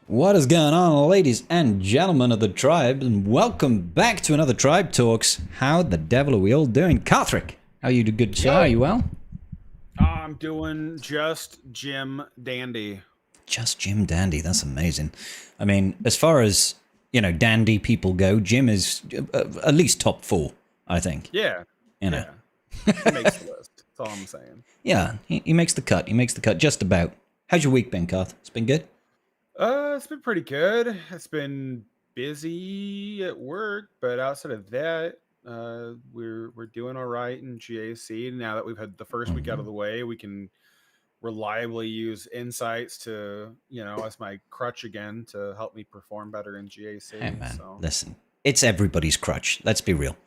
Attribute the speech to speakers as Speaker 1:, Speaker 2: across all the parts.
Speaker 1: What is going on, ladies and gentlemen of the tribe, and welcome back to another Tribe Talks. How the devil are we all doing? Carthrick, how are you, good sir? Are you well?
Speaker 2: I'm doing just Jim Dandy.
Speaker 1: Just Jim Dandy, that's amazing. I mean, as far as, dandy people go, Jim is at least top 4, I think.
Speaker 2: Yeah,
Speaker 1: You know.
Speaker 2: yeah. He makes the list. That's all I'm saying.
Speaker 1: Yeah, he makes the cut. He makes the cut just about. How's your week been, Carth? It's been good?
Speaker 2: It's been pretty good. It's been busy at work, but outside of that, we're doing all right in GAC. Now that we've had the first week out of the way, we can reliably use insights to, as my crutch again to help me perform better in GAC.
Speaker 1: Hey, man,
Speaker 2: So
Speaker 1: listen. It's everybody's crutch. Let's be real.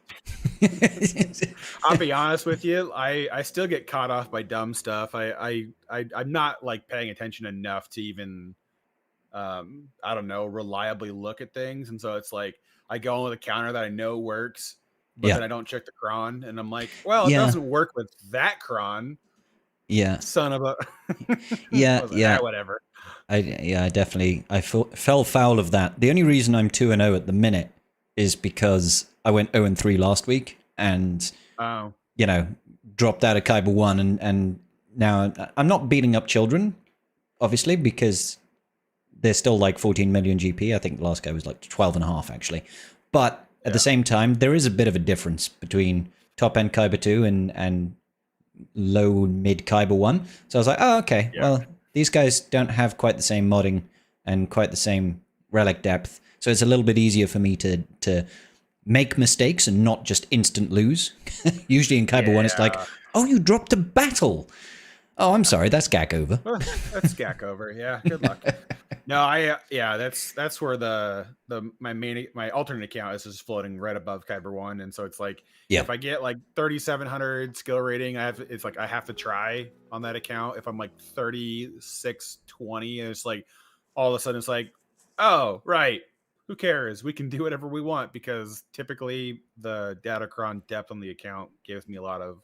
Speaker 2: I'll be honest with you. I still get caught off by dumb stuff. I'm not like paying attention enough to even I don't know, reliably look at things. And so it's like I go on with a counter that I know works, but then I don't check the cron, and I'm like, well, it
Speaker 1: Yeah.
Speaker 2: doesn't work with that cron.
Speaker 1: Yeah.
Speaker 2: Son of a
Speaker 1: Yeah. Yeah.
Speaker 2: whatever.
Speaker 1: I definitely fell foul of that. The only reason I'm 2-0 at the minute is because I went 0-3 last week and
Speaker 2: Oh.
Speaker 1: dropped out of Kyber 1 and now I'm not beating up children, obviously, because they're still like 14 million GP. I think the last guy was like 12 and a half actually. But at the same time, there is a bit of a difference between top end Kyber 2 and low mid Kyber 1. So I was like, oh, okay, well, these guys don't have quite the same modding and quite the same relic depth. So it's a little bit easier for me to make mistakes and not just instant lose. Usually in Kyber 1, it's like, oh, you dropped a battle. Oh, I'm sorry, that's gack over.
Speaker 2: That's gack over. Yeah, good luck. No, that's where my alternate account is just floating right above Kyber 1, and so it's like if I get like 3,700 skill rating, I have to try on that account. If I'm like 3,620, and it's like all of a sudden it's like, oh right, who cares? We can do whatever we want, because typically the Datacron depth on the account gives me a lot of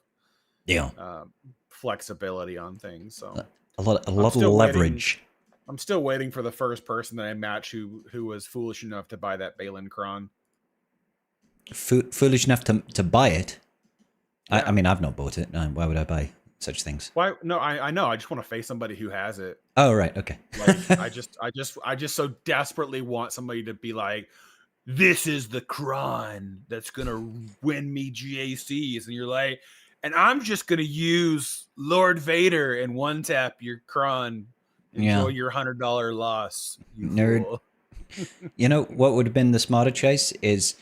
Speaker 2: flexibility on things. So
Speaker 1: a lot of leverage.
Speaker 2: I'm still waiting for the first person that I match who was foolish enough to buy that Balon cron.
Speaker 1: Foolish enough to buy it? Yeah. I mean, I've not bought it. No, why would I buy such things?
Speaker 2: Why? No, I know. I just want to face somebody who has it.
Speaker 1: Oh, right. Okay.
Speaker 2: Like, I just so desperately want somebody to be like, this is the cron that's gonna win me GACs, and you're like, and I'm just gonna use Lord Vader and one tap your cron. Enjoy your $100 loss, you
Speaker 1: nerd.
Speaker 2: Fool.
Speaker 1: You know what would have been the smarter chase is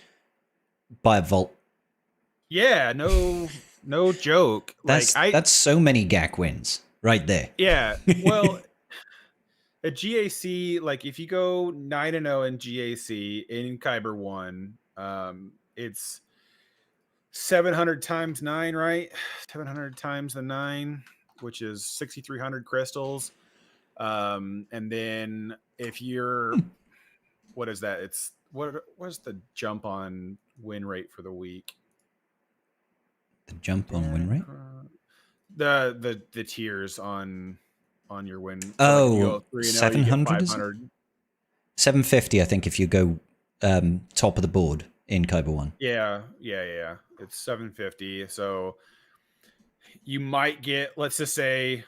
Speaker 1: buy a vault.
Speaker 2: Yeah, no joke.
Speaker 1: That's so many GAC wins right there.
Speaker 2: Yeah, well, at GAC, like if you go 9-0 in GAC in Kyber 1, it's 700 times 9, right? 700 times the 9, which is 6,300 crystals. And then if you're, what is that? It's what's the jump on win rate for the week?
Speaker 1: The jump on win rate?
Speaker 2: The tiers on your win. So
Speaker 1: oh, 700? 750, I think, if you go top of the board in Kyber 1.
Speaker 2: Yeah. It's 750. So you might get, let's just say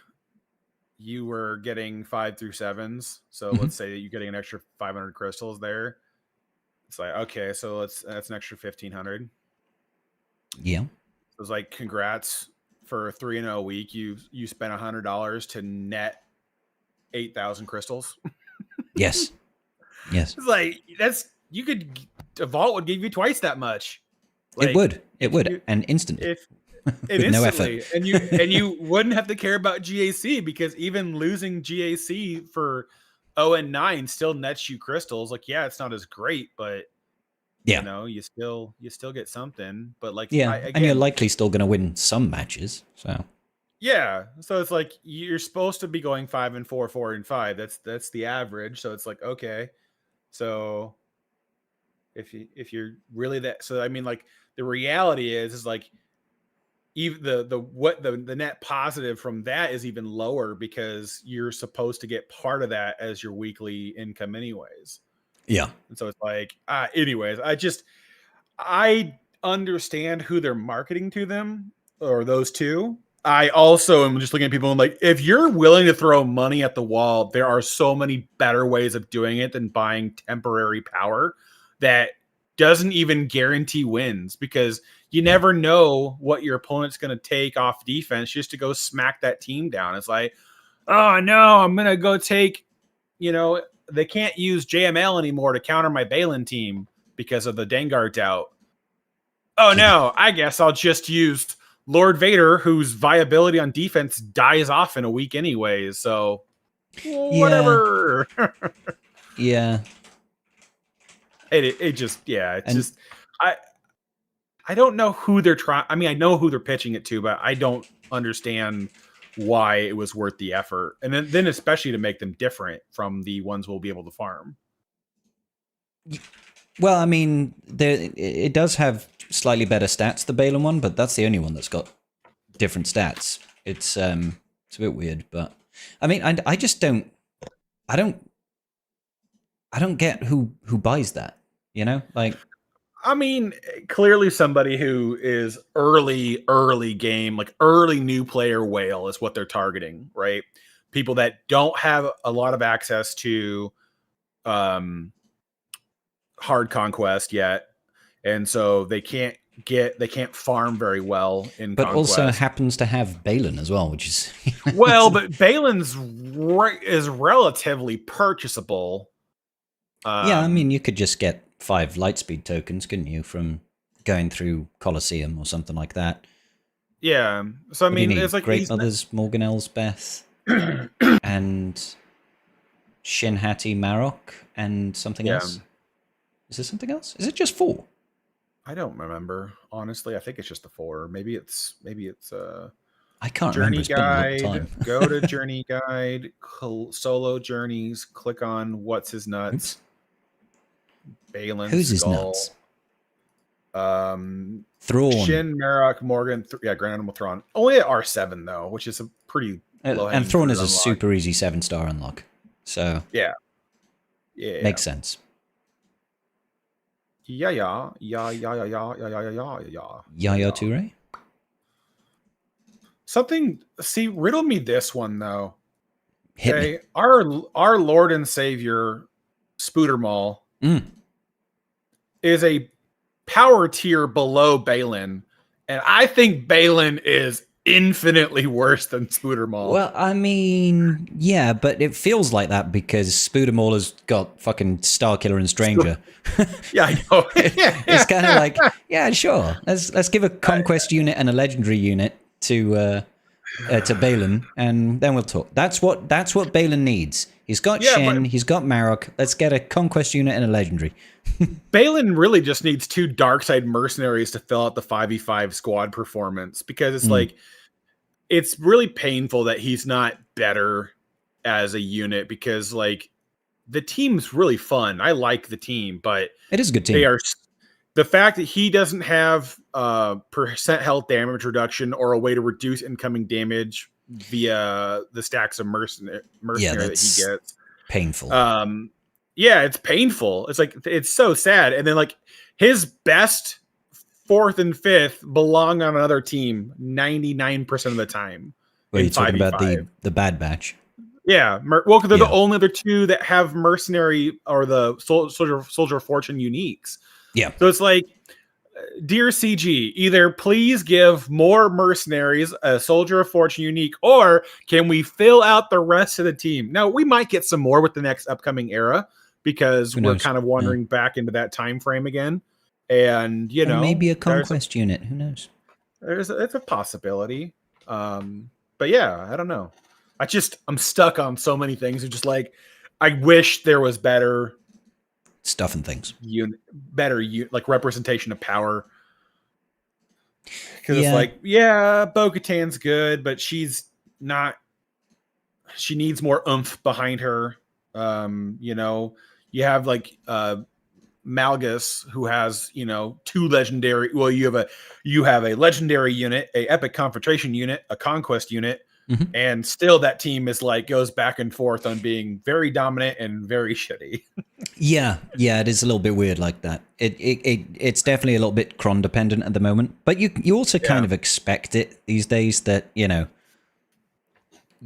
Speaker 2: you were getting 5 through 7s. So let's say that you're getting an extra 500 crystals there. It's like, okay, so that's an extra 1,500.
Speaker 1: Yeah.
Speaker 2: So it's like, congrats for a 3-0 week. You spent $100 to net 8,000 crystals.
Speaker 1: Yes.
Speaker 2: It's like, a vault would give you twice that much.
Speaker 1: Like, it would, and instantly.
Speaker 2: With no effort. and you wouldn't have to care about GAC, because even losing GAC for 0-9 still nets you crystals. Like, yeah, it's not as great, but you still get something. But like,
Speaker 1: again, and you're likely still going to win some matches. So
Speaker 2: yeah, so it's like you're supposed to be going 5-4, 4-5. That's the average. So it's like, okay, so if you're really that, so I mean, like, the reality is like even the net positive from that is even lower because you're supposed to get part of that as your weekly income anyways.
Speaker 1: Yeah.
Speaker 2: And so it's like, anyways, I understand who they're marketing to them, or those two. I also am just looking at people and like, if you're willing to throw money at the wall, there are so many better ways of doing it than buying temporary power that doesn't even guarantee wins, because you never know what your opponent's going to take off defense just to go smack that team down. It's like, oh no, I'm going to go take, they can't use JML anymore to counter my Balon team because of the Dengar doubt. Oh no, I guess I'll just use Lord Vader, whose viability on defense dies off in a week anyways. So whatever.
Speaker 1: Yeah.
Speaker 2: It just, it's just, I don't know who they're trying. I mean, I know who they're pitching it to, but I don't understand why it was worth the effort. And then especially to make them different from the ones we'll be able to farm.
Speaker 1: Well, I mean, it does have slightly better stats, the Balon one, but that's the only one that's got different stats. It's a bit weird, but I mean, I just don't get who buys that, like.
Speaker 2: I mean, clearly somebody who is early game, like early new player whale is what they're targeting, right? People that don't have a lot of access to hard conquest yet, and so they can't farm very well in
Speaker 1: but
Speaker 2: Conquest.
Speaker 1: Also happens to have Balon as well, which is
Speaker 2: well, but Balon's is relatively purchasable.
Speaker 1: Yeah, I mean, you could just get 5 lightspeed tokens, couldn't you, from going through Colosseum or something like that?
Speaker 2: Yeah. So I mean, it's like
Speaker 1: Great Mothers, Morgan Elsbeth, and Shinhati Marok, and something else. Is there something else? Is it just 4?
Speaker 2: I don't remember, honestly. I think it's just the 4. Maybe it's
Speaker 1: I can't
Speaker 2: Journey
Speaker 1: remember. It's been a long time.
Speaker 2: Go to Journey Guide, solo journeys, click on what's his nuts.
Speaker 1: Oops.
Speaker 2: Balon
Speaker 1: Who's
Speaker 2: Skull.
Speaker 1: his nuts?
Speaker 2: Thrawn. Shin, Marok, Morgan, Grand Animal Thrawn. Only at R7 though, which is a pretty low.
Speaker 1: And Thrawn is a super easy 7-star unlock. So
Speaker 2: yeah.
Speaker 1: Makes sense.
Speaker 2: Yeah.
Speaker 1: Yaya Toure?
Speaker 2: Riddle me this one though.
Speaker 1: Hit me.
Speaker 2: Our Lord and Savior Spoodermaul is a power tier below Balon, and I think Balon is infinitely worse than Spoodermaul.
Speaker 1: Well, I mean, yeah, but it feels like that because Spoodermaul has got fucking Starkiller and Stranger.
Speaker 2: Yeah, I know.
Speaker 1: It's kind of like, yeah, sure. Let's give a Conquest unit and a Legendary unit to Balon, and then we'll talk. That's what Balon needs. He's got Shin, he's got Marok. Let's get a Conquest unit and a Legendary.
Speaker 2: Balon really just needs 2 Darkside mercenaries to fill out the 5v5 squad performance, because it's like, it's really painful that he's not better as a unit, because like the team's really fun. I like the team, but
Speaker 1: it is a good team.
Speaker 2: The fact that he doesn't have percent health damage reduction or a way to reduce incoming damage via the stacks of mercenary that he gets.
Speaker 1: Painful.
Speaker 2: Yeah, it's painful. It's like, it's so sad. And then like his best 4th and 5th belong on another team 99% of the time.
Speaker 1: Well, you're talking about the Bad Batch.
Speaker 2: Yeah. Well, because they're the only other 2 that have mercenary or the Soldier of Fortune uniques.
Speaker 1: Yeah.
Speaker 2: So it's like, dear CG, either please give more mercenaries a Soldier of Fortune unique, or can we fill out the rest of the team? Now, we might get some more with the next upcoming era, because we're kind of wandering back into that time frame again. And,
Speaker 1: maybe a Conquest unit. Who knows?
Speaker 2: It's a possibility. But yeah, I don't know. I'm stuck on so many things. It's just like, I wish there was better
Speaker 1: stuff and things.
Speaker 2: Like representation of power. Because it's like, yeah, Bo-Katan's good, but she needs more oomph behind her. You have like Malgus, who has, you know, two legendary. Well, you have a legendary unit, a epic confrontation unit, a conquest unit, and still that team is like goes back and forth on being very dominant and very shitty.
Speaker 1: Yeah, it is a little bit weird like that. It's definitely a little bit cron dependent at the moment, but you also kind of expect it these days that, you know,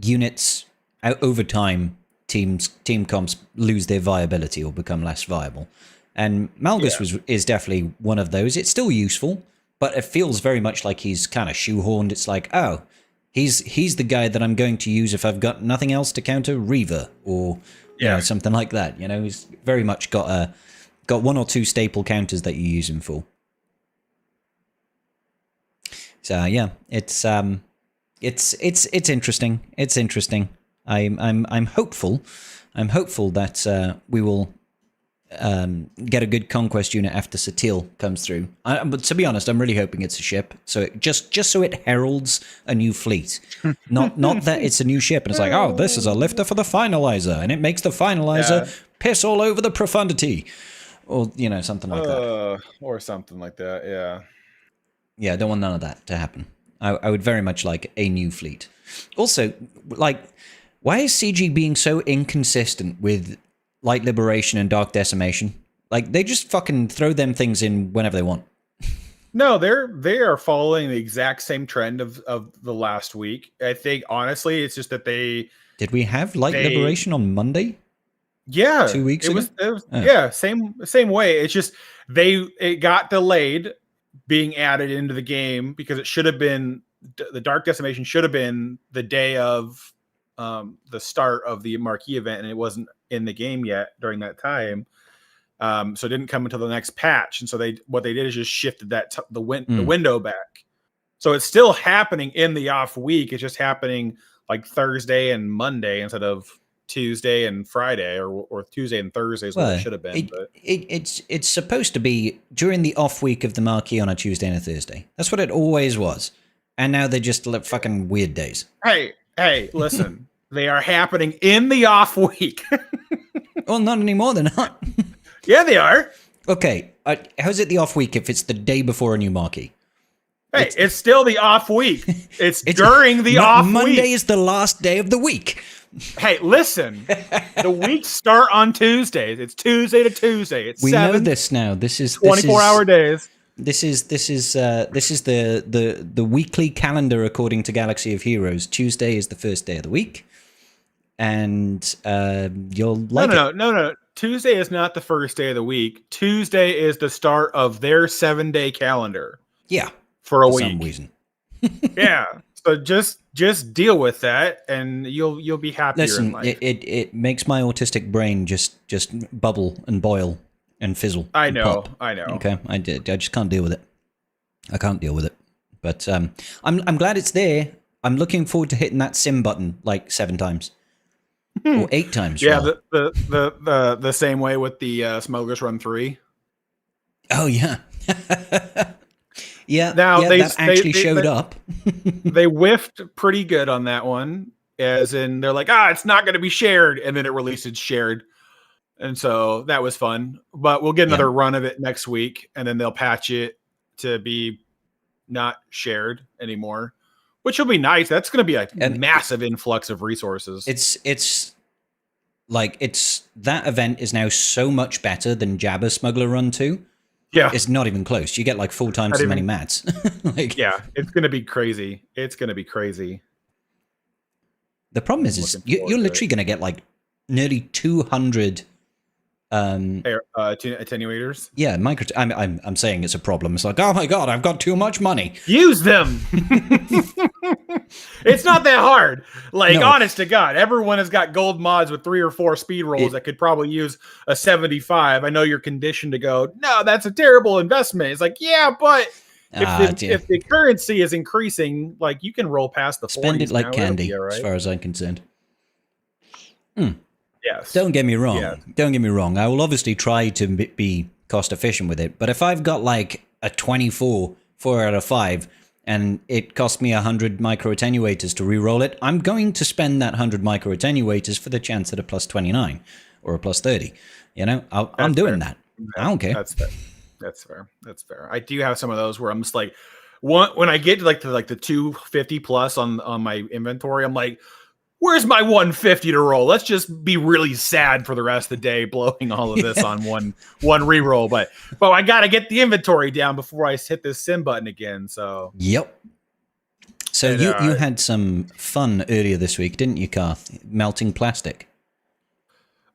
Speaker 1: units over time, team comps lose their viability or become less viable, and Malgus is definitely one of those. It's still useful, but it feels very much like he's kind of shoehorned. It's like, oh, he's the guy that I'm going to use if I've got nothing else to counter Reaver or you know, something like that. You know, he's very much got one or two staple counters that you use him for. So yeah, it's interesting. It's interesting. I'm hopeful. I'm hopeful that we will get a good conquest unit after Satiel comes through. But to be honest, I'm really hoping it's a ship. So just so it heralds a new fleet, not that it's a new ship and it's like, oh, this is a lifter for the finalizer, and it makes the finalizer piss all over the profundity, or you know, something like that,
Speaker 2: or something like that.
Speaker 1: Yeah, I don't want none of that to happen. I would very much like a new fleet. Also, like, why is CG being so inconsistent with Light Liberation and Dark Decimation? Like, they just fucking throw them things in whenever they want.
Speaker 2: No, they are following the exact same trend of the last week. I think honestly, it's just that
Speaker 1: did we have Light Liberation on Monday?
Speaker 2: Yeah,
Speaker 1: 2 weeks ago.
Speaker 2: It was yeah, same way. It's just it got delayed being added into the game because it should have been the Dark Decimation should have been the day of the start of the marquee event, and it wasn't in the game yet during that time. So it didn't come until the next patch, and so what they did is just shifted the window back. So it's still happening in the off week. It's just happening like Thursday and Monday instead of Tuesday and Friday, or Tuesday and Thursday is what it should have been.
Speaker 1: It's supposed to be during the off week of the marquee on a Tuesday and a Thursday. That's what it always was, and now they just let fucking weird days.
Speaker 2: Hey, listen, they are happening in the off week.
Speaker 1: Well, not anymore. They're not.
Speaker 2: Yeah, they are.
Speaker 1: Okay, how's it the off week if it's the day before a new marquee?
Speaker 2: Hey, it's still the off week. It's during the off week.
Speaker 1: Monday is the last day of the week.
Speaker 2: Hey, listen. The weeks start on Tuesdays. It's Tuesday to Tuesday. It's
Speaker 1: we know this now. This is
Speaker 2: 24-hour days.
Speaker 1: This is the weekly calendar according to Galaxy of Heroes. Tuesday is the first day of the week, and you'll like
Speaker 2: No. Tuesday is not the first day of the week. Tuesday is the start of their 7-day calendar.
Speaker 1: Yeah,
Speaker 2: for a
Speaker 1: for
Speaker 2: week.
Speaker 1: some reason.
Speaker 2: Yeah. So just deal with that, and you'll be happier.
Speaker 1: Listen,
Speaker 2: in life.
Speaker 1: It makes my autistic brain just bubble and boil and fizzle.
Speaker 2: I know.
Speaker 1: Okay, I just can't deal with it. I can't deal with it. But I'm glad it's there. I'm looking forward to hitting that sim button like 7 times or 8 times.
Speaker 2: Yeah, the same way with the Smugglers Run 3.
Speaker 1: Oh yeah. Yeah,
Speaker 2: now
Speaker 1: they actually showed up.
Speaker 2: They whiffed pretty good on that one, as in they're like, it's not going to be shared, and then it released it's shared, and so that was fun. But we'll get another run of it next week, and then they'll patch it to be not shared anymore, which will be nice. That's going to be a massive influx of resources.
Speaker 1: It's that event is now so much better than Jabba Smuggler Run 2.
Speaker 2: Yeah,
Speaker 1: it's not even close. You get like 4 times as many mats.
Speaker 2: Yeah, it's gonna be crazy. It's gonna be crazy.
Speaker 1: The problem is you're literally gonna get like nearly 200
Speaker 2: attenuators.
Speaker 1: Yeah, I'm saying it's a problem. It's like, oh my god, I've got too much money.
Speaker 2: Use them. It's not that hard. Like, honest to God, everyone has got gold mods with 3 or 4 speed rolls that could probably use a 75. I know you're conditioned to go, no, that's a terrible investment. It's like, yeah, but if the currency is increasing, like, you can roll past the 40s.
Speaker 1: Spend it like candy, as far as I'm concerned.
Speaker 2: Yes.
Speaker 1: Don't get me wrong. Yeah. Don't get me wrong. I will obviously try to be cost efficient with it. But if I've got like a 24, 4 out of 5, and it cost me 100 micro attenuators to re-roll it, I'm going to spend that 100 micro attenuators for the chance at a plus 29 or a plus 30. You know, I'm doing that. I don't care.
Speaker 2: That's fair. That's fair. That's fair. I do have some of those where I'm just like, when I get to like the 250 plus on my inventory, I'm like, where's my 150 to roll? Let's just be really sad for the rest of the day, blowing all of this on one reroll. But I got to get the inventory down before I hit this sim button again. So
Speaker 1: yep. So
Speaker 2: and,
Speaker 1: you had some fun earlier this week, didn't you, Garth? Melting plastic.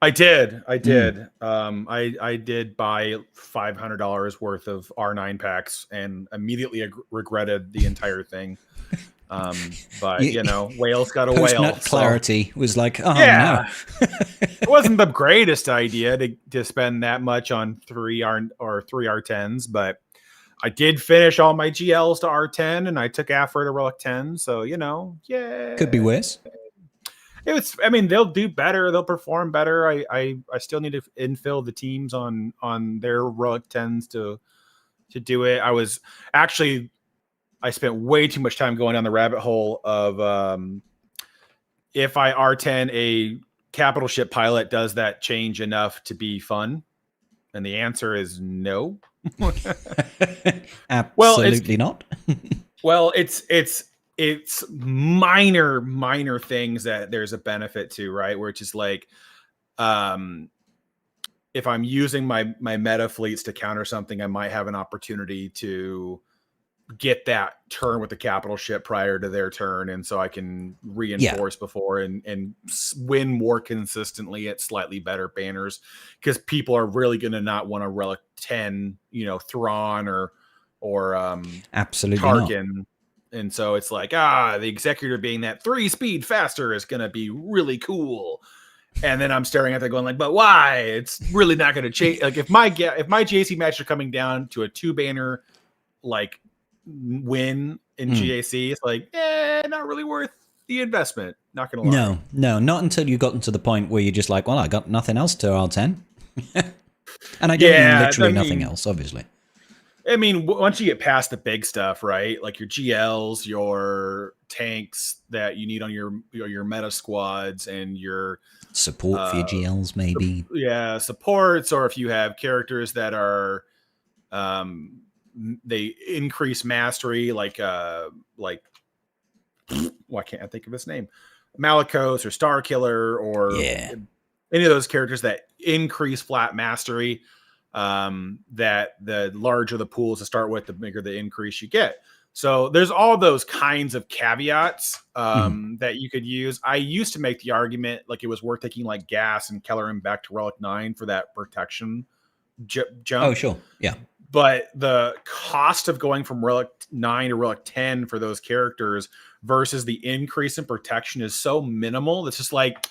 Speaker 2: I did. I did buy $500 worth of R9 packs and immediately regretted the entire thing. But whales got a whale.
Speaker 1: Post-nut clarity was like, oh
Speaker 2: yeah.
Speaker 1: no.
Speaker 2: It wasn't the greatest idea to spend that much on 3 R10s, but I did finish all my GLs to R10 and I took Afro to Relic 10. So, yeah.
Speaker 1: Could be worse.
Speaker 2: They'll do better. They'll perform better. I still need to infill the teams on their Relic 10s to do it. I spent way too much time going down the rabbit hole of if I R10 a capital ship pilot, does that change enough to be fun? And the answer is no.
Speaker 1: Absolutely not.
Speaker 2: Well, it's minor things that there's a benefit to, right? Where it's just like, if I'm using my meta fleets to counter something, I might have an opportunity to get that turn with the capital ship prior to their turn, and so I can reinforce before and win more consistently at slightly better banners, because people are really going to not want a Relic 10, Thrawn or
Speaker 1: absolutely
Speaker 2: Tarkin.
Speaker 1: Not.
Speaker 2: And so it's like, the Executor being that 3 speed faster is going to be really cool. And then I'm staring at that going like, but why? It's really not going to change. Like if my JC match are coming down to a 2 banner, like win in GAC, it's like, not really worth the investment. Not going to lie.
Speaker 1: No, not until you got to the point where you're just like, well, I got nothing else to R10. And I don't mean literally nothing else, obviously.
Speaker 2: Once you get past the big stuff, right? Like your GLs, your tanks that you need on your meta squads, and your
Speaker 1: support for your GLs, maybe.
Speaker 2: Supports, or if you have characters that are they increase mastery, like why can't I think of his name? Malicos or Starkiller, or any of those characters that increase flat mastery. That the larger the pools to start with, the bigger the increase you get. So there's all those kinds of caveats that you could use. I used to make the argument like it was worth taking like gas and Kellerin back to Relic 9 for that protection jump.
Speaker 1: Oh, sure. Yeah.
Speaker 2: But the cost of going from Relic 9 to Relic 10 for those characters versus the increase in protection is so minimal. It's just like,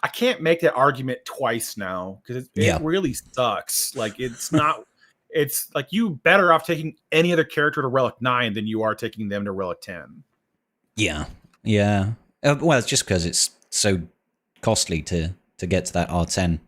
Speaker 2: I can't make that argument twice now, because it really sucks. Like it's like you better off taking any other character to Relic 9 than you are taking them to Relic 10.
Speaker 1: Yeah. Well, it's just because it's so costly to get to that R10.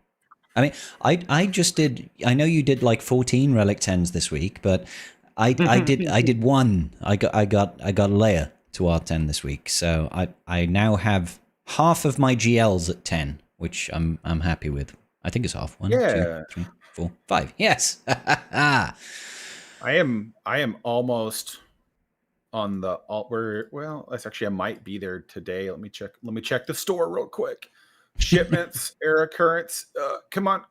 Speaker 1: I just did. I know you did like 14 Relic 10s this week, but I did one. I got Leia to R10 this week, so I now have half of my GLs at 10, which I'm happy with. I think it's half. 1, 2, 3, 4, 5. Yes.
Speaker 2: I am almost on the I might be there today. Let me check the store real quick. Shipments, error currents. Come on,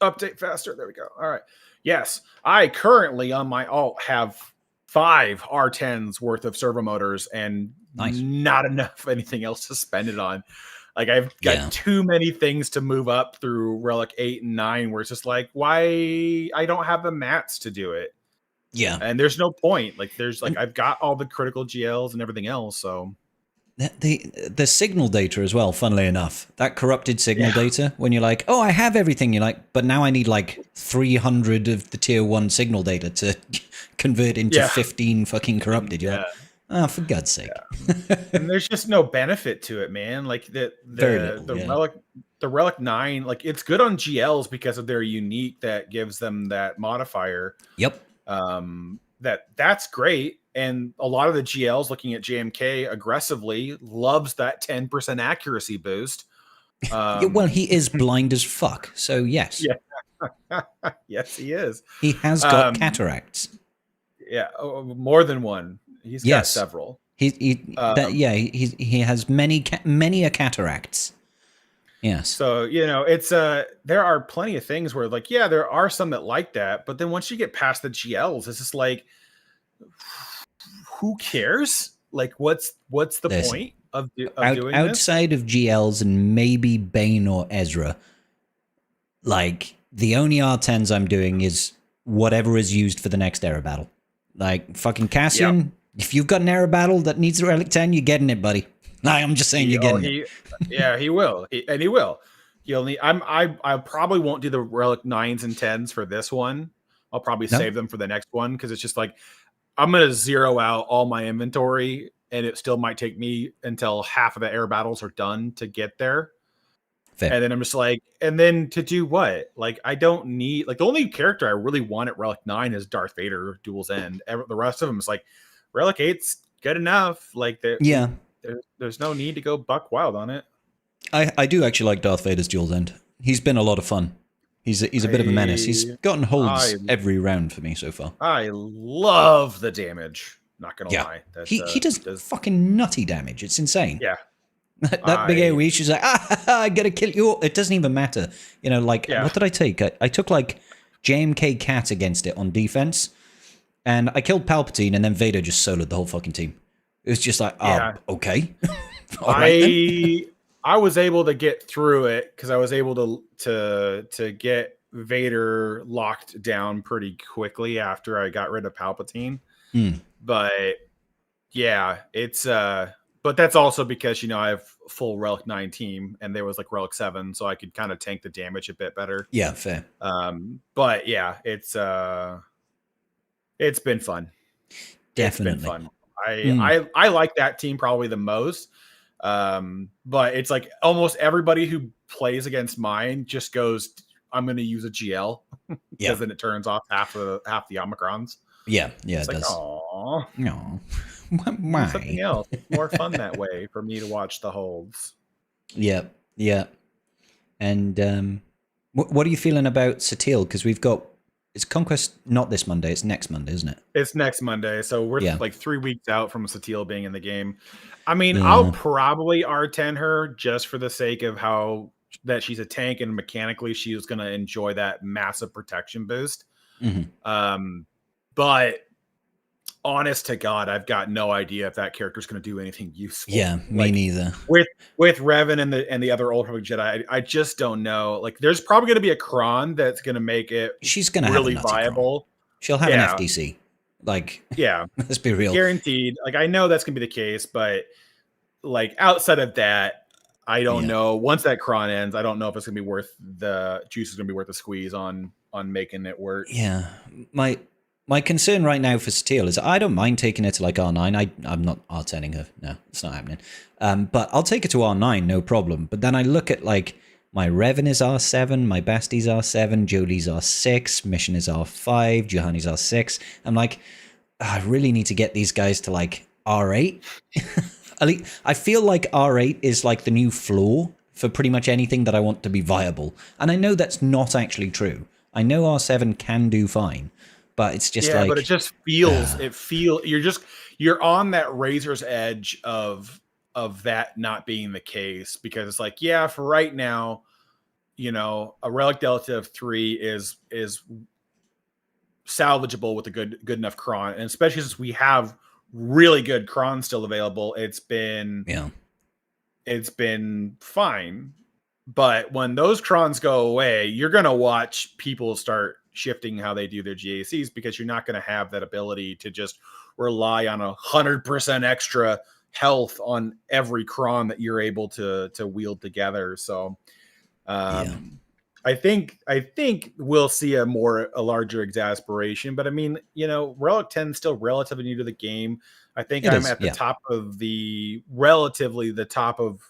Speaker 2: update faster. There we go. All right. Yes, I currently on my alt have 5 R10s worth of servo motors and not enough anything else to spend it on. Like I've got too many things to move up through Relic 8 and 9 where it's just like, why I don't have the mats to do it.
Speaker 1: Yeah.
Speaker 2: And there's no point. Like there's like I've got all the critical GLs and everything else. So
Speaker 1: the signal data as well, funnily enough, that corrupted signal data, when you're like, oh, I have everything, you're like, but now I need like 300 of the tier 1 signal data to convert into 15 fucking corrupted. You're like, oh, for God's sake.
Speaker 2: And there's just no benefit to it, man. Like the Relic 9, like it's good on GLs because of their unique that gives them that modifier.
Speaker 1: Yep.
Speaker 2: That's great. And a lot of the GLs looking at JMK aggressively loves that 10% accuracy boost.
Speaker 1: Well, he is blind as fuck. So yes.
Speaker 2: Yeah. Yes, he is.
Speaker 1: He has got cataracts.
Speaker 2: Yeah, more than one. He's got
Speaker 1: Yes.
Speaker 2: several.
Speaker 1: He has many a cataracts. Yes.
Speaker 2: So, it's there are plenty of things where like, yeah, there are some that like that, but then once you get past the GLs, it's just like, who cares? Like, what's the
Speaker 1: Listen,
Speaker 2: point of doing this?
Speaker 1: outside of GLs and maybe Bane or Ezra, like the only R10s I'm doing is whatever is used for the next era battle. Like fucking Cassian, if you've got an era battle that needs a Relic 10, you're getting it, buddy. I'm just saying you're getting it.
Speaker 2: Yeah, he will. He will. He'll need. I probably won't do the Relic 9s and 10s for this one. I'll probably save them for the next one because it's just like I'm gonna zero out all my inventory, and it still might take me until half of the air battles are done to get there.
Speaker 1: Fair.
Speaker 2: And then I'm just like, and then to do what? Like, I don't need, like, the only character I really want at Relic 9 is Darth Vader, Duel's End. The rest of them is like, Relic 8's good enough. Like, there's no need to go buck wild on it.
Speaker 1: I do actually like Darth Vader's Duel's End. He's been a lot of fun. He's a bit of a menace. He's gotten holds every round for me so far.
Speaker 2: I love the damage. Not gonna lie.
Speaker 1: He does fucking nutty damage. It's insane.
Speaker 2: Yeah.
Speaker 1: That big AoE, she's like, I gotta kill you. It doesn't even matter. What did I take? I took like JMK Cat against it on defense, and I killed Palpatine, and then Vader just soloed the whole fucking team. It was just like, okay.
Speaker 2: I was able to get through it because I was able to get Vader locked down pretty quickly after I got rid of Palpatine. But yeah, it's but that's also because I have full Relic 9 team and there was like Relic 7, so I could kind of tank the damage a bit better.
Speaker 1: Yeah, fair.
Speaker 2: But yeah, it's been fun.
Speaker 1: Definitely.
Speaker 2: It's been fun. I like that team probably the most. But it's like almost everybody who plays against mine just goes, I'm going to use a GL because then it turns off half the Omicrons.
Speaker 1: Yeah,
Speaker 2: it's
Speaker 1: it
Speaker 2: like,
Speaker 1: does.
Speaker 2: Aww.
Speaker 1: No. Why?
Speaker 2: Something else. It's more fun that way for me to watch the holds.
Speaker 1: Yeah. And what are you feeling about Satiel? Because it's Conquest not this Monday, it's next Monday, isn't it?
Speaker 2: It's next Monday, so we're like 3 weeks out from Satiel being in the game. I mean, I'll probably R10 her just for the sake of how that she's a tank and mechanically she was going to enjoy that massive protection boost. But honest to God, I've got no idea if that character's going to do anything useful.
Speaker 1: Yeah, me neither.
Speaker 2: With Revan and the other Old Republic Jedi, I just don't know. Like, there's probably going to be a Kron that's going to make it.
Speaker 1: She's going to
Speaker 2: really
Speaker 1: have a
Speaker 2: viable.
Speaker 1: Kron. She'll have an FDC. Like, let's be real.
Speaker 2: Guaranteed. Like, I know that's going to be the case, but like outside of that, I don't know. Once that Kron ends, I don't know if it's going to be worth the juice is going to be worth the squeeze on making it work.
Speaker 1: Yeah, my concern right now for Satiel is I don't mind taking her to like R9. I'm not R10ing her. No, it's not happening. But I'll take her to R9, no problem. But then I look at like my Revan is R7, my Basti's R7, Jolie's R6, Mission is R5, Juhani's R6. I'm like, I really need to get these guys to like R8. I feel like R8 is like the new floor for pretty much anything that I want to be viable. And I know that's not actually true. I know R7 can do fine. But it's just like,
Speaker 2: but it just feels you're on that razor's edge of that not being the case, because it's like, yeah, for right now, a Relic Delta of 3 is salvageable with a good enough Kron, and especially since we have really good Kron still available, it's been fine. But when those Krons go away, you're gonna watch people start shifting how they do their GACs, because you're not going to have that ability to just rely on 100% extra health on every Kron that you're able to wield together. So I think we'll see a larger exasperation, but I mean, Relic 10 is still relatively new to the game. I think I'm at the top of the top of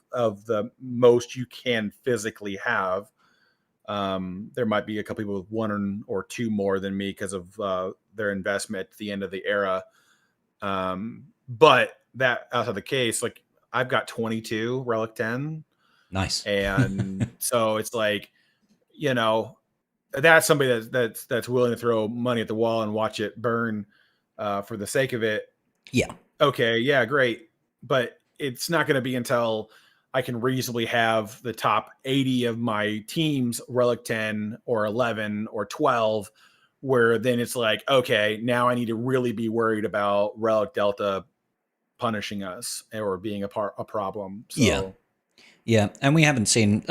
Speaker 2: the most you can physically have. There might be a couple people with 1 or 2 more than me because of their investment at the end of the era. But that outside the case, like I've got 22 Relic 10.
Speaker 1: Nice.
Speaker 2: And so it's like, that's somebody that's willing to throw money at the wall and watch it burn for the sake of it.
Speaker 1: Yeah.
Speaker 2: Okay, yeah, great. But it's not going to be until I can reasonably have the top 80 of my teams Relic 10 or 11 or 12, where then it's like, okay, now I need to really be worried about Relic Delta punishing us or being a problem. So
Speaker 1: Yeah, and we haven't seen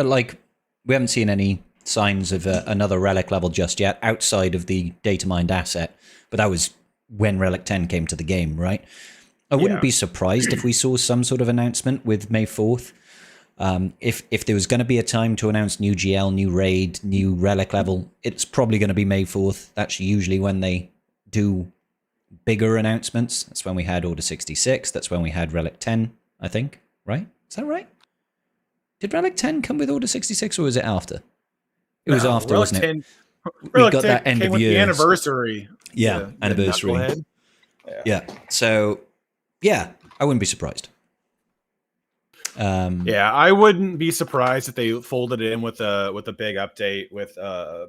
Speaker 1: any signs of another Relic level just yet outside of the data mined asset, but that was when Relic 10 came to the game, right? I wouldn't be surprised if we saw some sort of announcement with May 4th. If there was going to be a time to announce new GL, new raid, new Relic level, it's probably going to be May 4th. That's usually when they do bigger announcements. That's when we had Order 66. That's when we had Relic 10, I think. Right? Is that right? Did Relic 10 come with Order 66 or was it after? It was after,
Speaker 2: Relic
Speaker 1: wasn't
Speaker 2: 10,
Speaker 1: it?
Speaker 2: Relic
Speaker 1: We got
Speaker 2: 10
Speaker 1: that end
Speaker 2: came
Speaker 1: of
Speaker 2: with
Speaker 1: year.
Speaker 2: the anniversary.
Speaker 1: Yeah, anniversary. Yeah. So, yeah, I wouldn't be surprised.
Speaker 2: Yeah, I wouldn't be surprised if they folded it in with a big update with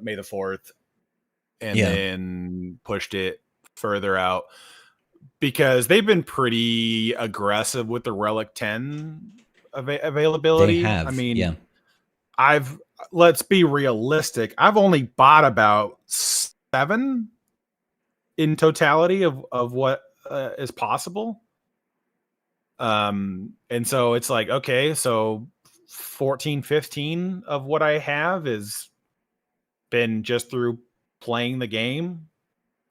Speaker 2: May the 4th and then pushed it further out, because they've been pretty aggressive with the Relic 10 availability.
Speaker 1: They have.
Speaker 2: I mean,
Speaker 1: yeah.
Speaker 2: Let's be realistic. I've only bought about 7 in totality of what is possible. And so it's like, okay, so 14, 15 of what I have is been just through playing the game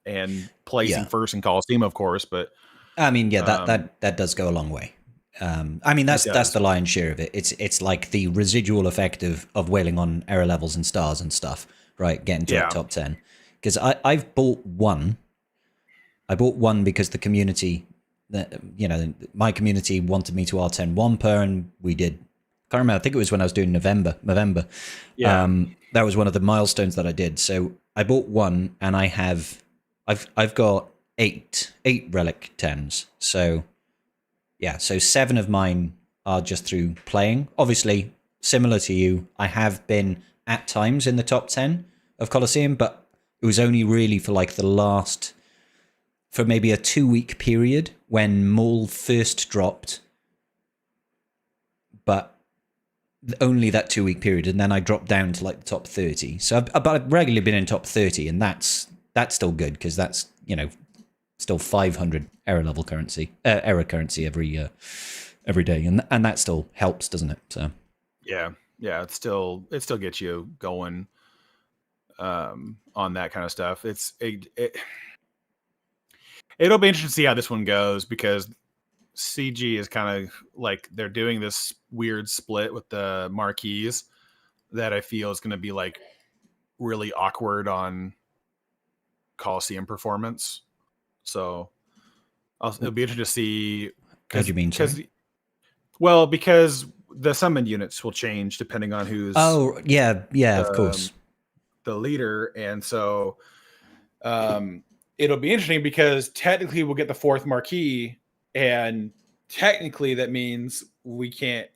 Speaker 2: and placing first in Coliseum, of course. But
Speaker 1: I mean, yeah, that does go a long way. I mean, that's the lion's share of it. It's like the residual effect of whaling on error levels and stars and stuff, right? Getting to the top 10. Because I've bought one. I bought one because the community, my community wanted me to R10 one per, and we did. Can't remember. I think it was when I was doing November.
Speaker 2: Yeah.
Speaker 1: That was one of the milestones that I did. So I bought one, and I've got eight Relic 10s. So yeah, so 7 of mine are just through playing. Obviously, similar to you, I have been at times in the top 10 of Coliseum, but it was only really for like for maybe a 2-week period when Maul first dropped, but only that 2-week period, and then I dropped down to like the top 30. So I've regularly been in top 30, and that's still good, because that's, still 500 error currency every day, and that still helps, doesn't it? So
Speaker 2: yeah, it still gets you going on that kind of stuff. It'll be interesting to see how this one goes, because CG is kind of like they're doing this weird split with the marquees that I feel is going to be like really awkward on Coliseum performance. So it'll be interesting to see.
Speaker 1: How do you mean?
Speaker 2: Because the summon units will change depending on who's.
Speaker 1: Oh yeah, of course.
Speaker 2: The leader, and so it'll be interesting, because technically we'll get the 4th marquee, and technically that means we can't.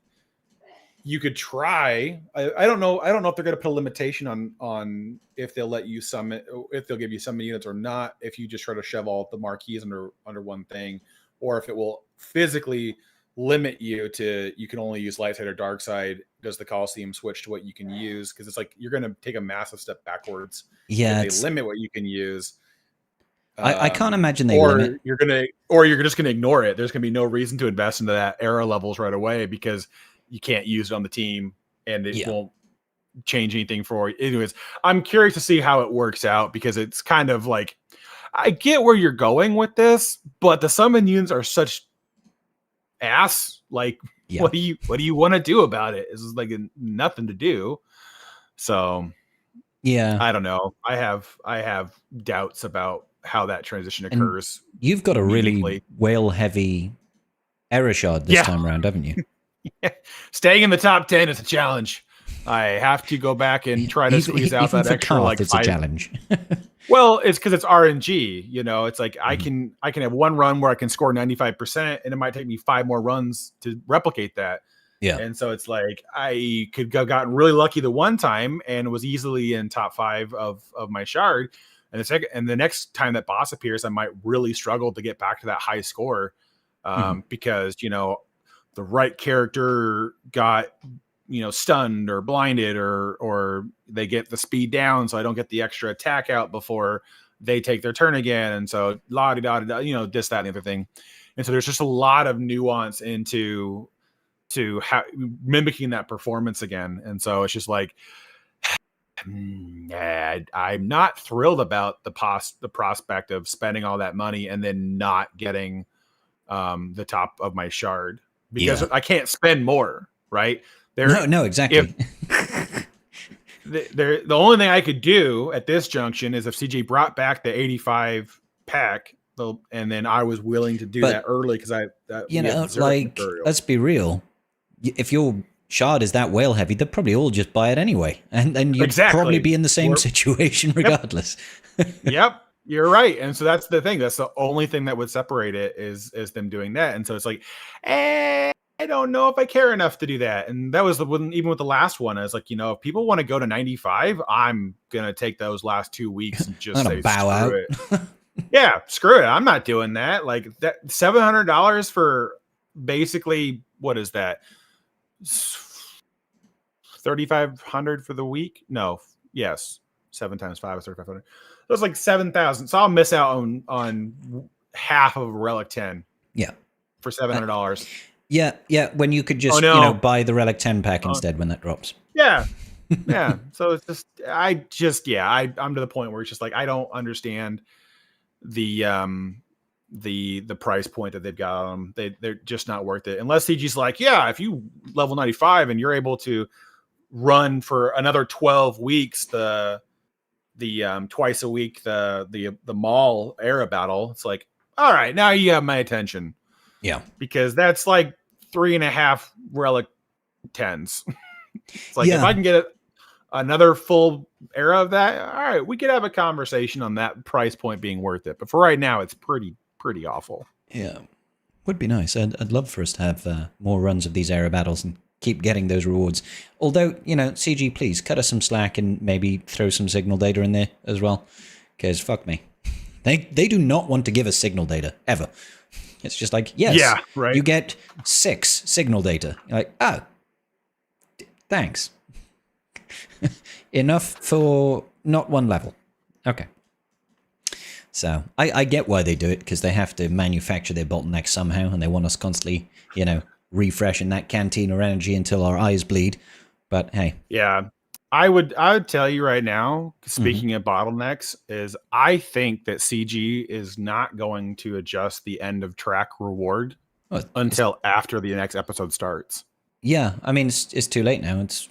Speaker 2: You could try. I don't know. I don't know if they're going to put a limitation on if they'll let you summon, if they'll give you summon units or not, if you just try to shove all the marquees under one thing, or if it will physically limit you to, you can only use light side or dark side. Does the Coliseum switch to what you can use? Because it's like you're going to take a massive step backwards.
Speaker 1: Yeah,
Speaker 2: if they limit what you can use.
Speaker 1: I can't imagine they limit.
Speaker 2: You're just gonna ignore it. There's gonna be no reason to invest into that error levels right away, because you can't use it on the team, and it won't change anything for you. Anyways, I'm curious to see how it works out, because it's kind of like, I get where you're going with this, but the summon units are such ass. Like, what do you want to do about it? It's like nothing to do. So
Speaker 1: yeah,
Speaker 2: I don't know. I have doubts about how that transition occurs.
Speaker 1: And you've got a really whale heavy error shard this time around, haven't you?
Speaker 2: Staying in the top 10 is a challenge. I have to go back and try to squeeze out that extra
Speaker 1: like it's 5. A challenge.
Speaker 2: Well, it's because it's RNG. It's like I can have one run where I can score 95%, and it might take me 5 more runs to replicate that.
Speaker 1: Yeah.
Speaker 2: And so it's like I could have gotten really lucky the one time and was easily in top 5 of my shard. And the next time that boss appears, I might really struggle to get back to that high score, because the right character got stunned or blinded, or they get the speed down, so I don't get the extra attack out before they take their turn again. And so la da da, this, that, and the other thing. And so there's just a lot of nuance into how mimicking that performance again. And so it's just like, I'm not thrilled about the prospect of spending all that money and then not getting the top of my shard, because I can't spend more, right?
Speaker 1: No, exactly.
Speaker 2: The only thing I could do at this junction is if CG brought back the 85 pack, and then I was willing to do that early, because
Speaker 1: let's be real. If your shard is that whale heavy, they'll probably all just buy it anyway, and then you'd probably be in the same situation regardless.
Speaker 2: Yep, you're right. And so that's the thing. That's the only thing that would separate it is them doing that. And so it's like, I don't know if I care enough to do that. And that was even with the last one, I was like, if people want to go to 95, I'm gonna take those last 2 weeks and just say
Speaker 1: bow out.
Speaker 2: It. Yeah, screw it. I'm not doing that. Like that $700 for basically, what is that? 3,500 for the week? No, yes, 7 times 5 is 3,500. That's like 7,000. So I'll miss out on half of Relic 10.
Speaker 1: Yeah,
Speaker 2: for $700.
Speaker 1: Yeah. When you could just buy the Relic 10 pack instead when that drops.
Speaker 2: Yeah. So it's just I'm to the point where it's just like I don't understand the price point that they've got on them. They're just not worth it unless CG's like, if you level 95 and you're able to run for another 12 weeks the twice a week the mall era battle, it's like, all right, now you have my attention.
Speaker 1: Yeah,
Speaker 2: because that's like 3.5 Relic 10s. It's like if I can get another full era of that, all right, we could have a conversation on that price point being worth it. But for right now, it's pretty awful.
Speaker 1: Yeah, would be nice. I'd love for us to have more runs of these era battles and keep getting those rewards. Although, CG, please cut us some slack and maybe throw some signal data in there as well. Because fuck me, they do not want to give us signal data ever. It's just like, yes, you get 6 signal data. You're like, thanks. Enough for not 1 level. Okay. So I get why they do it, because they have to manufacture their bottlenecks somehow, and they want us constantly, refreshing that cantina energy until our eyes bleed. But hey.
Speaker 2: Yeah. I would tell you right now, speaking of bottlenecks, is I think that CG is not going to adjust the end of track reward until after the next episode starts.
Speaker 1: Yeah, I mean, it's too late now. It's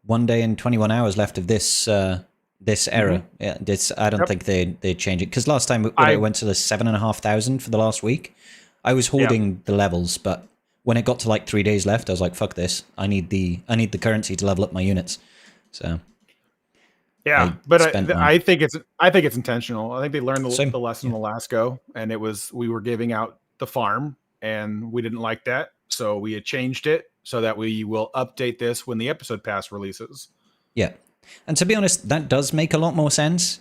Speaker 1: 1 day and 21 hours left of this era. Yeah, I don't think they change it, because last time I went to the 7,500 for the last week. I was hoarding the levels, but when it got to like 3 days left, I was like, fuck this. I need the currency to level up my units. So
Speaker 2: yeah, but I think it's intentional. I think they learned the lesson in the last go, and we were giving out the farm, and we didn't like that, so we had changed it so that we will update this when the episode pass releases.
Speaker 1: Yeah, and to be honest, that does make a lot more sense.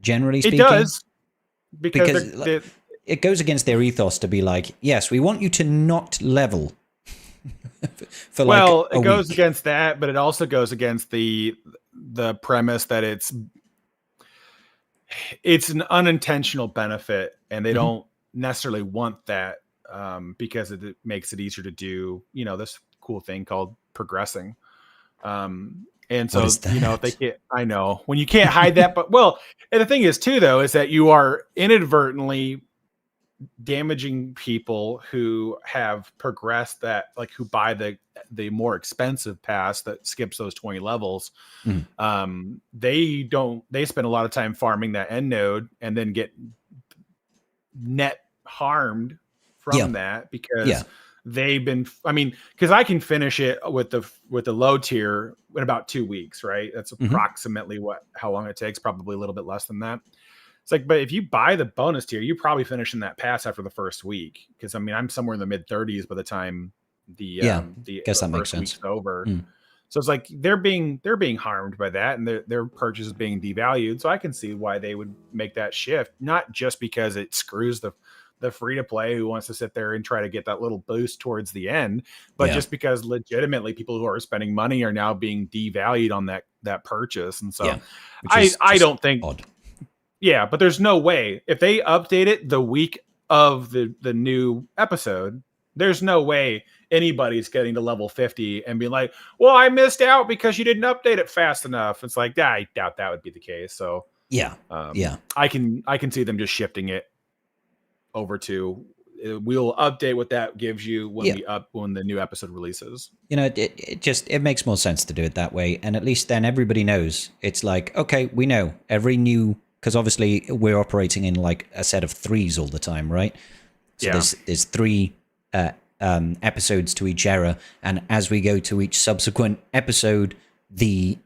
Speaker 1: Generally speaking,
Speaker 2: it does, because
Speaker 1: it goes against their ethos to be like, yes, we want you to not level.
Speaker 2: It goes against that, but it also goes against the premise that it's an unintentional benefit, and they don't necessarily want that, because it makes it easier to do this cool thing called progressing. And so if they can't, I know when you can't hide that, but and the thing is too, though, is that you are inadvertently damaging people who have progressed, that like who buy the more expensive pass that skips those 20 levels. They spend a lot of time farming that end node and then get net harmed from that, because they've been, because I can finish it with the low tier in about 2 weeks, right? That's approximately how long it takes, probably a little bit less than that. It's like, but if you buy the bonus tier, you probably finish in that pass after the first week. Because I'm somewhere in the mid 30s by the time the
Speaker 1: guess that makes
Speaker 2: first
Speaker 1: sense.
Speaker 2: week's over.
Speaker 1: Mm.
Speaker 2: So it's like they're being harmed by that, and their purchase is being devalued. So I can see why they would make that shift, not just because it screws the free to play who wants to sit there and try to get that little boost towards the end, but just because legitimately people who are spending money are now being devalued on that purchase. And so
Speaker 1: which is
Speaker 2: I don't think
Speaker 1: odd.
Speaker 2: Yeah, but there's no way if they update it the week of the new episode, there's no way anybody's getting to level 50 and being like, well, I missed out because you didn't update it fast enough. It's like, I doubt that would be the case. So I can see them just shifting it over to we'll update what that gives you when the new episode releases.
Speaker 1: It makes more sense to do it that way, and at least then everybody knows. It's like, okay, we know every new, because obviously we're operating in like a set of 3s all the time, right? So there's 3 episodes to each era, and as we go to each subsequent episode, the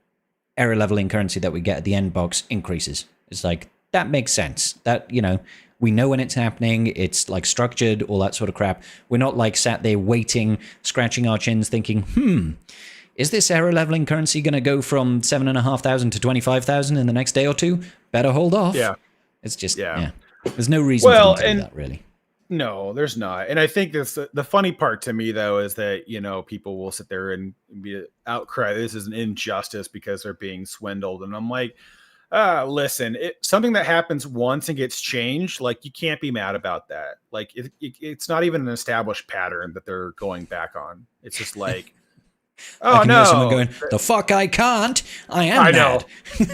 Speaker 1: era leveling currency that we get at the end box increases. It's like, that makes sense. That, we know when it's happening. It's like structured, all that sort of crap. We're not like sat there waiting, scratching our chins, thinking, is this era leveling currency going to go from 7,500 to 25,000 in the next day or two? Better hold off.
Speaker 2: Yeah,
Speaker 1: it's just There's no reason for them to do that, really.
Speaker 2: No, there's not. And I think the funny part to me, though, is that, people will sit there and be outcry, this is an injustice because they're being swindled. And I'm like, listen, something that happens once and gets changed, like, you can't be mad about that. Like, it's not even an established pattern that they're going back on. It's just like, oh,
Speaker 1: I can hear someone going, the fuck I can't. I am mad.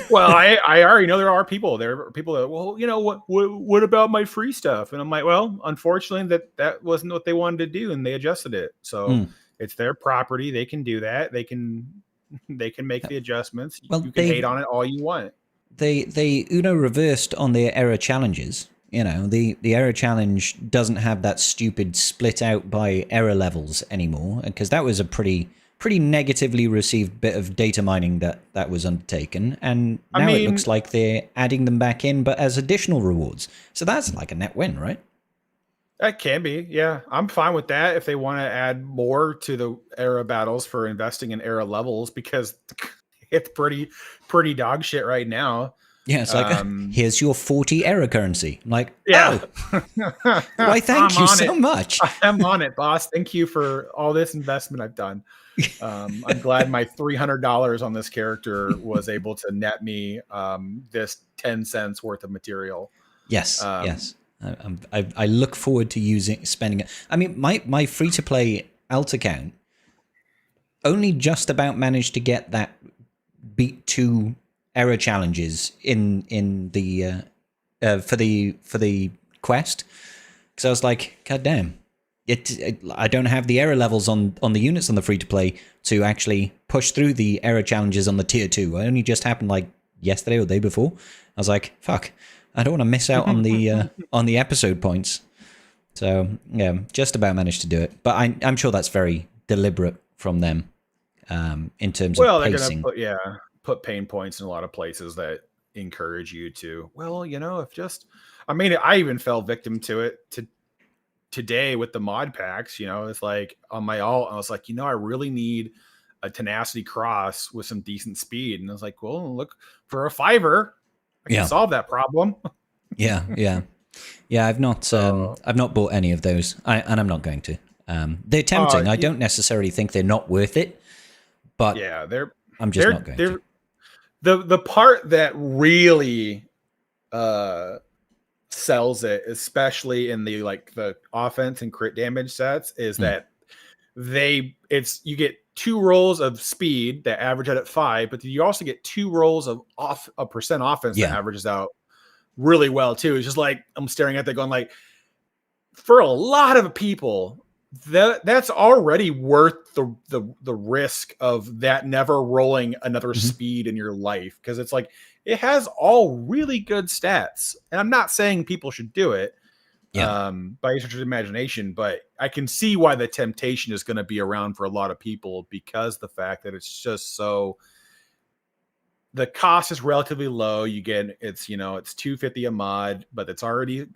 Speaker 2: Well, I already know there are people that, well, what about my free stuff? And I'm like, well, unfortunately that wasn't what they wanted to do, and they adjusted it. So it's their property. They can do that. They can make the adjustments. Well, you can hate on it all you want.
Speaker 1: They Uno reversed on their error challenges. The error challenge doesn't have that stupid split out by error levels anymore, because that was a pretty negatively received bit of data mining that was undertaken, and now it looks like they're adding them back in, but as additional rewards. So that's like a net win, right?
Speaker 2: That can be, yeah. I'm fine with that if they want to add more to the era battles for investing in era levels, because it's pretty dog shit right now.
Speaker 1: Yeah, it's like, here's your 40 error currency. I'm like, why, thank you so much.
Speaker 2: I'm on it, boss. Thank you for all this investment I've done. I'm glad my $300 on this character was able to net me this 10 cents worth of material.
Speaker 1: Yes, yes. I look forward to spending it. I mean, my free-to-play alt account only just about managed to get that beat 2 error challenges in the for the quest, because I was like, god damn, I don't have the error levels on the units on the free to play to actually push through the error challenges on the tier 2. It only just happened like yesterday or the day before. I was like, fuck, I don't want to miss out on the episode points. So yeah, just about managed to do it, but I'm sure that's very deliberate from them in terms of pacing.
Speaker 2: They're gonna put pain points in a lot of places that encourage you to, I even fell victim to it today with the mod packs. It's like on my alt, I was like, I really need a tenacity cross with some decent speed. And I was like, well, look, for a $5, I can solve that problem. Yeah.
Speaker 1: I've not bought any of those, and I'm not going to. They're tempting. I don't necessarily think they're not worth it, but I'm just not going to.
Speaker 2: The part that really sells it, especially in the offense and crit damage sets, is that you get 2 rolls of speed that average out at 5, but you also get 2 rolls of percent offense that averages out really well too. It's just like, I'm staring at that going like, for a lot of people, that's already worth the risk of that never rolling another speed in your life, because it's like, it has all really good stats, and I'm not saying people should do it by your imagination, but I can see why the temptation is going to be around for a lot of people, because the fact that it's just the cost is relatively low. You get it's $250 a mod, but it's already the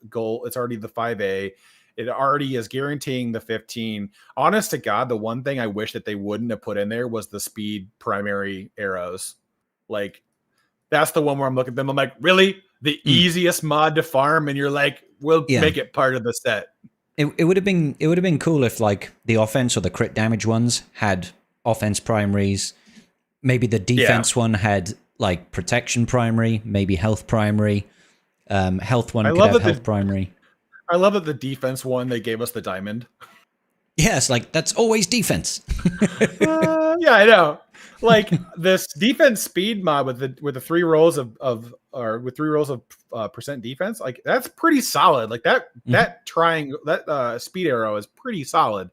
Speaker 2: 5A. It already is guaranteeing the 15. Honest to God, the one thing I wish that they wouldn't have put in there was the speed primary arrows. Like, that's the one where I'm looking at them. I'm like, really? The easiest mod to farm? And you're like, we'll make it part of the set.
Speaker 1: It would have been cool if like the offense or the crit damage ones had offense primaries. Maybe the defense one had like protection primary, maybe health primary. Health one could have health primary.
Speaker 2: I love that the defense one, they gave us the diamond.
Speaker 1: Yes, like that's always defense.
Speaker 2: Yeah, I know. Like this defense speed mod with the 3 rolls of percent defense, like that's pretty solid. Like that triangle, that speed arrow is pretty solid.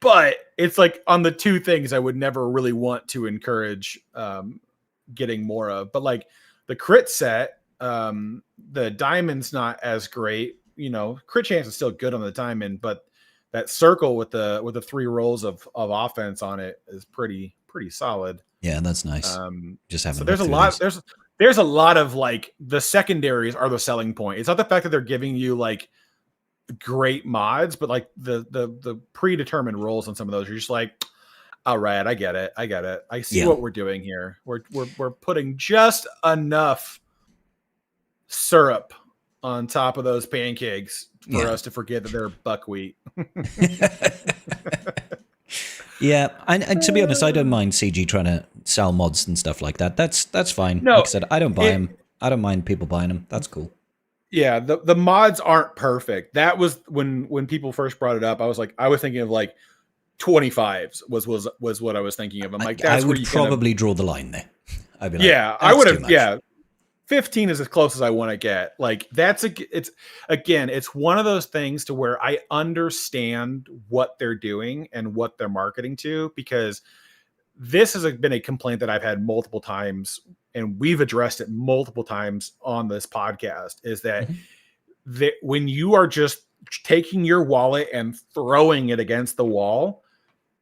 Speaker 2: But it's like on the 2 things I would never really want to encourage getting more of. But like the crit set, the diamond's not as great. You know, crit chance is still good on the diamond, but that circle with the 3 rolls of offense on it is pretty solid.
Speaker 1: Yeah, that's nice. Just having
Speaker 2: so there's a lot of like the secondaries are the selling point. It's not the fact that they're giving you like great mods, but like the predetermined roles on some of those. You're just like, all right, I get it. I see what we're doing here. We're putting just enough syrup on top of those pancakes for us to forget that they're buckwheat.
Speaker 1: Yeah, and to be honest, I don't mind CG trying to sell mods and stuff like that. That's fine.
Speaker 2: No,
Speaker 1: like I said, I don't buy them. I don't mind people buying them. That's cool.
Speaker 2: Yeah, the mods aren't perfect. That was when people first brought it up. I was thinking of like 25s was what I was thinking of. I'm like, that's
Speaker 1: I would probably draw the line there. I'd be like,
Speaker 2: yeah, I would have. Yeah, 15 is as close as I want to get. Like it's one of those things to where I understand what they're doing and what they're marketing to, because this has been a complaint that I've had multiple times, and we've addressed it multiple times on this podcast, is that when you are just taking your wallet and throwing it against the wall,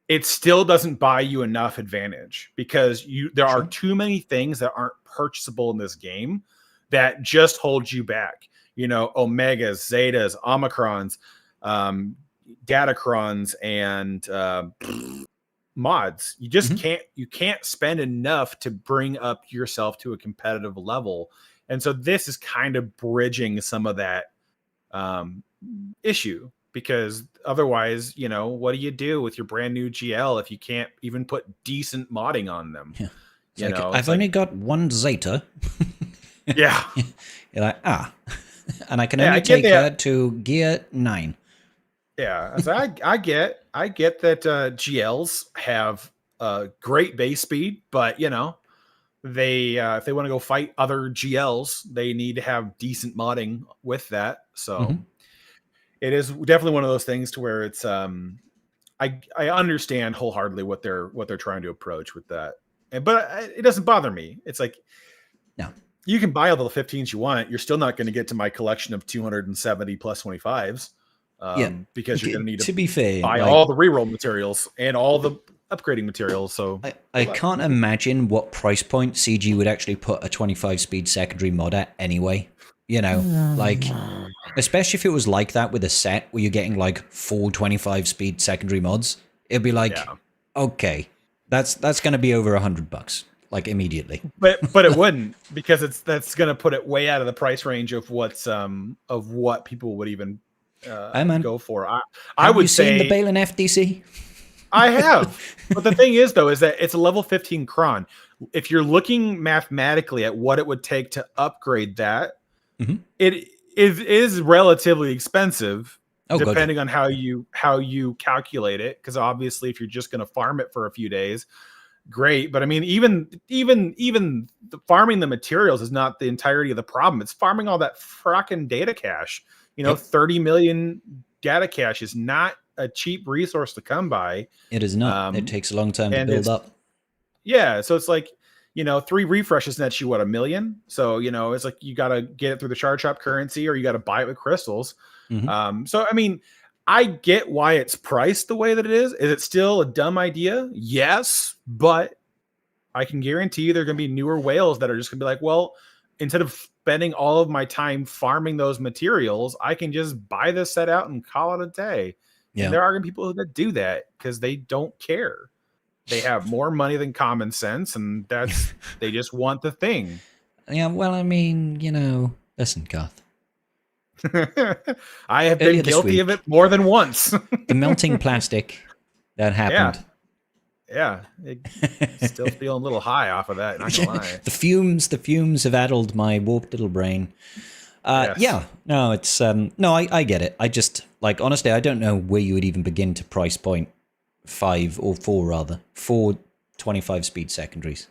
Speaker 2: it still doesn't buy you enough advantage, because there are too many things that aren't purchasable in this game that just hold you back. You know, Omegas, Zetas, Omicrons, Datacrons, and mods. You just can't spend enough to bring up yourself to a competitive level. And so this is kind of bridging some of that issue, because otherwise, you know, what do you do with your brand new GL if you can't even put decent modding on them?
Speaker 1: Yeah. I've only got 1 Zeta.
Speaker 2: Yeah.
Speaker 1: You're like, and I can only take her to gear 9.
Speaker 2: Yeah. So I get that GLs have great base speed, but you know, they if they want to go fight other GLs, they need to have decent modding with that. So it is definitely one of those things to where it's I understand wholeheartedly what they're trying to approach with that. But it doesn't bother me. It's like,
Speaker 1: no,
Speaker 2: you can buy all the 15s you want. You're still not going to get to my collection of 270 plus 25s. Because you're going to need to
Speaker 1: be fair,
Speaker 2: buy all the reroll materials and all the upgrading materials. So
Speaker 1: I can't imagine what price point CG would actually put a 25 speed secondary mod at anyway. You know, like, especially if it was like that with a set where you're getting like 4 25 speed secondary mods, it'd be like, okay, that's going to be over $100, like immediately.
Speaker 2: But it wouldn't, because that's going to put it way out of the price range of what people would even go for. I would say,
Speaker 1: seen the Balon FDC?
Speaker 2: I have. But the thing is, though, is that it's a level 15 cron. If you're looking mathematically at what it would take to upgrade that, it is relatively expensive, depending on how you calculate it. Because obviously, if you're just going to farm it for a few days, great. But I mean, even farming the materials is not the entirety of the problem. It's farming all that fracking data cache. You know, 30 million data cache is not a cheap resource to come by.
Speaker 1: It is not. It takes a long time to build up.
Speaker 2: Yeah, so it's like, you know, 3 refreshes nets you, what, 1 million? So, you know, it's like you got to get it through the shard shop currency, or you got to buy it with crystals. So, I mean, I get why it's priced the way that it is. Is it still a dumb idea? Yes, but I can guarantee you there are going to be newer whales that are just going to be like, well, instead of spending all of my time farming those materials, I can just buy this set out and call it a day.
Speaker 1: Yeah.
Speaker 2: And there are people that do that because they don't care. They have more money than common sense, and they just want the thing.
Speaker 1: Yeah, well, I mean, listen, Garth.
Speaker 2: I have
Speaker 1: Earlier
Speaker 2: been
Speaker 1: this
Speaker 2: guilty of
Speaker 1: week,
Speaker 2: it more than once.
Speaker 1: The melting plastic that happened.
Speaker 2: Yeah. Still feeling a little high off of that, not gonna lie.
Speaker 1: The fumes have addled my warped little brain.
Speaker 2: Yes.
Speaker 1: Yeah, no, it's no, I get it. I just honestly, I don't know where you would even begin to price point 5 or 4 rather 25 speed secondaries.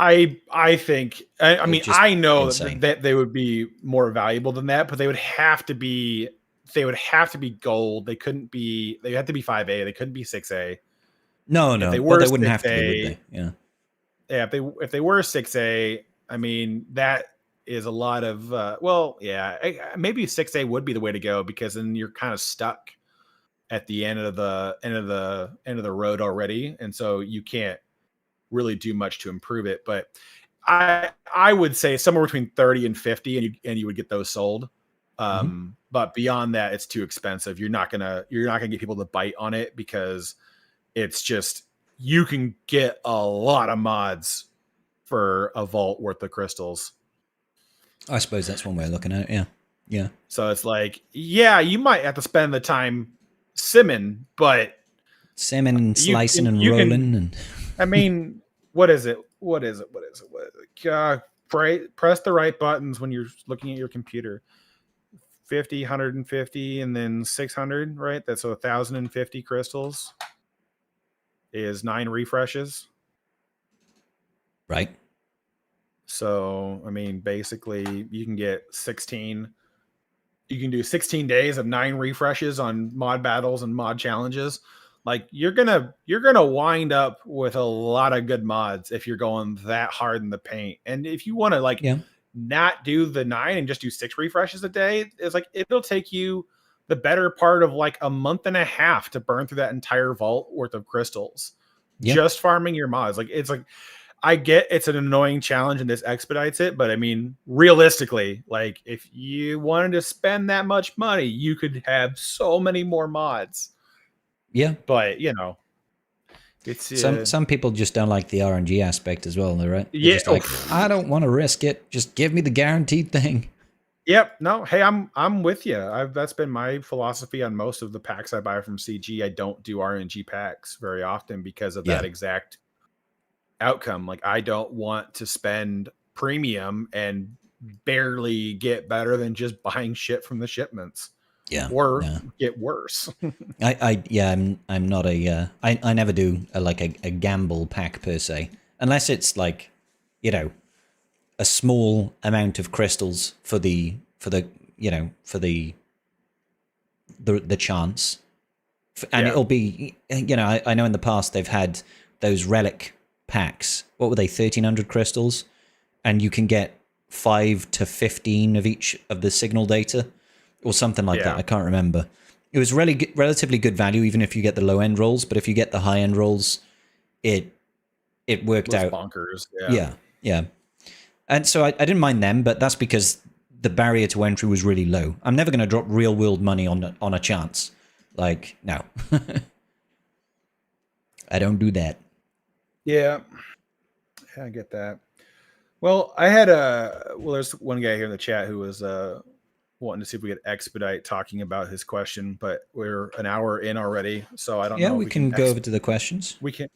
Speaker 2: I think I mean I know
Speaker 1: insane.
Speaker 2: that they would be more valuable than that, but they would have to be gold. They couldn't be. They had to be 5A. They couldn't be 6A.
Speaker 1: No, they wouldn't have to be, would they? Yeah.
Speaker 2: Yeah, if they were 6A, I mean that is a lot of maybe 6A would be the way to go, because then you're kind of stuck at the end of the road already, and so you can't really do much to improve it. But I would say somewhere between 30 and 50, and you would get those sold. But beyond that, it's too expensive. You're not gonna get people to bite on it, because it's just, you can get a lot of mods for a vault worth of crystals.
Speaker 1: I suppose that's one way of looking at it. Yeah.
Speaker 2: So it's like, yeah, you might have to spend the time simming, but
Speaker 1: and slicing and rolling and.
Speaker 2: I mean, what is it? Press the right buttons when you're looking at your computer. 50, 150, and then 600, right? That's 1,050 crystals is 9 refreshes.
Speaker 1: Right.
Speaker 2: So, I mean, basically you can get 16. You can do 16 days of 9 refreshes on mod battles and mod challenges. Like, you're gonna wind up with a lot of good mods if you're going that hard in the paint. And if you want to not do the 9 and just do 6 refreshes a day, it's like it'll take you the better part of a month and a half to burn through that entire vault worth of crystals. Just farming your mods. I get it's an annoying challenge and this expedites it, but I mean, realistically, if you wanted to spend that much money, you could have so many more mods.
Speaker 1: Yeah,
Speaker 2: but it's
Speaker 1: some people just don't like the RNG aspect as well, though, right?
Speaker 2: Yeah,
Speaker 1: I don't want to risk it. Just give me the guaranteed thing.
Speaker 2: Yep. No. Hey, I'm with you. That's been my philosophy on most of the packs I buy from CG. I don't do RNG packs very often because of that exact outcome. I don't want to spend premium and barely get better than just buying shit from the shipments. Or get worse.
Speaker 1: I'm not I never do a gamble pack per se, unless it's a small amount of crystals for the chance, and it'll be I know in the past they've had those relic packs. What were they, 1,300 crystals, and you can get 5 to 15 of each of the signal data. Or something like that. I can't remember. It was really relatively good value, even if you get the low end rolls. But if you get the high end rolls, it worked out
Speaker 2: bonkers.
Speaker 1: Yeah. And so I didn't mind them, but that's because the barrier to entry was really low. I'm never going to drop real world money on a chance. No, I don't do that.
Speaker 2: Yeah, I get that. Well, I had there's one guy here in the chat who was wanting to see if we could expedite talking about his question, but we're an hour in already, so I don't know.
Speaker 1: Yeah, we can go over to the questions.
Speaker 2: We can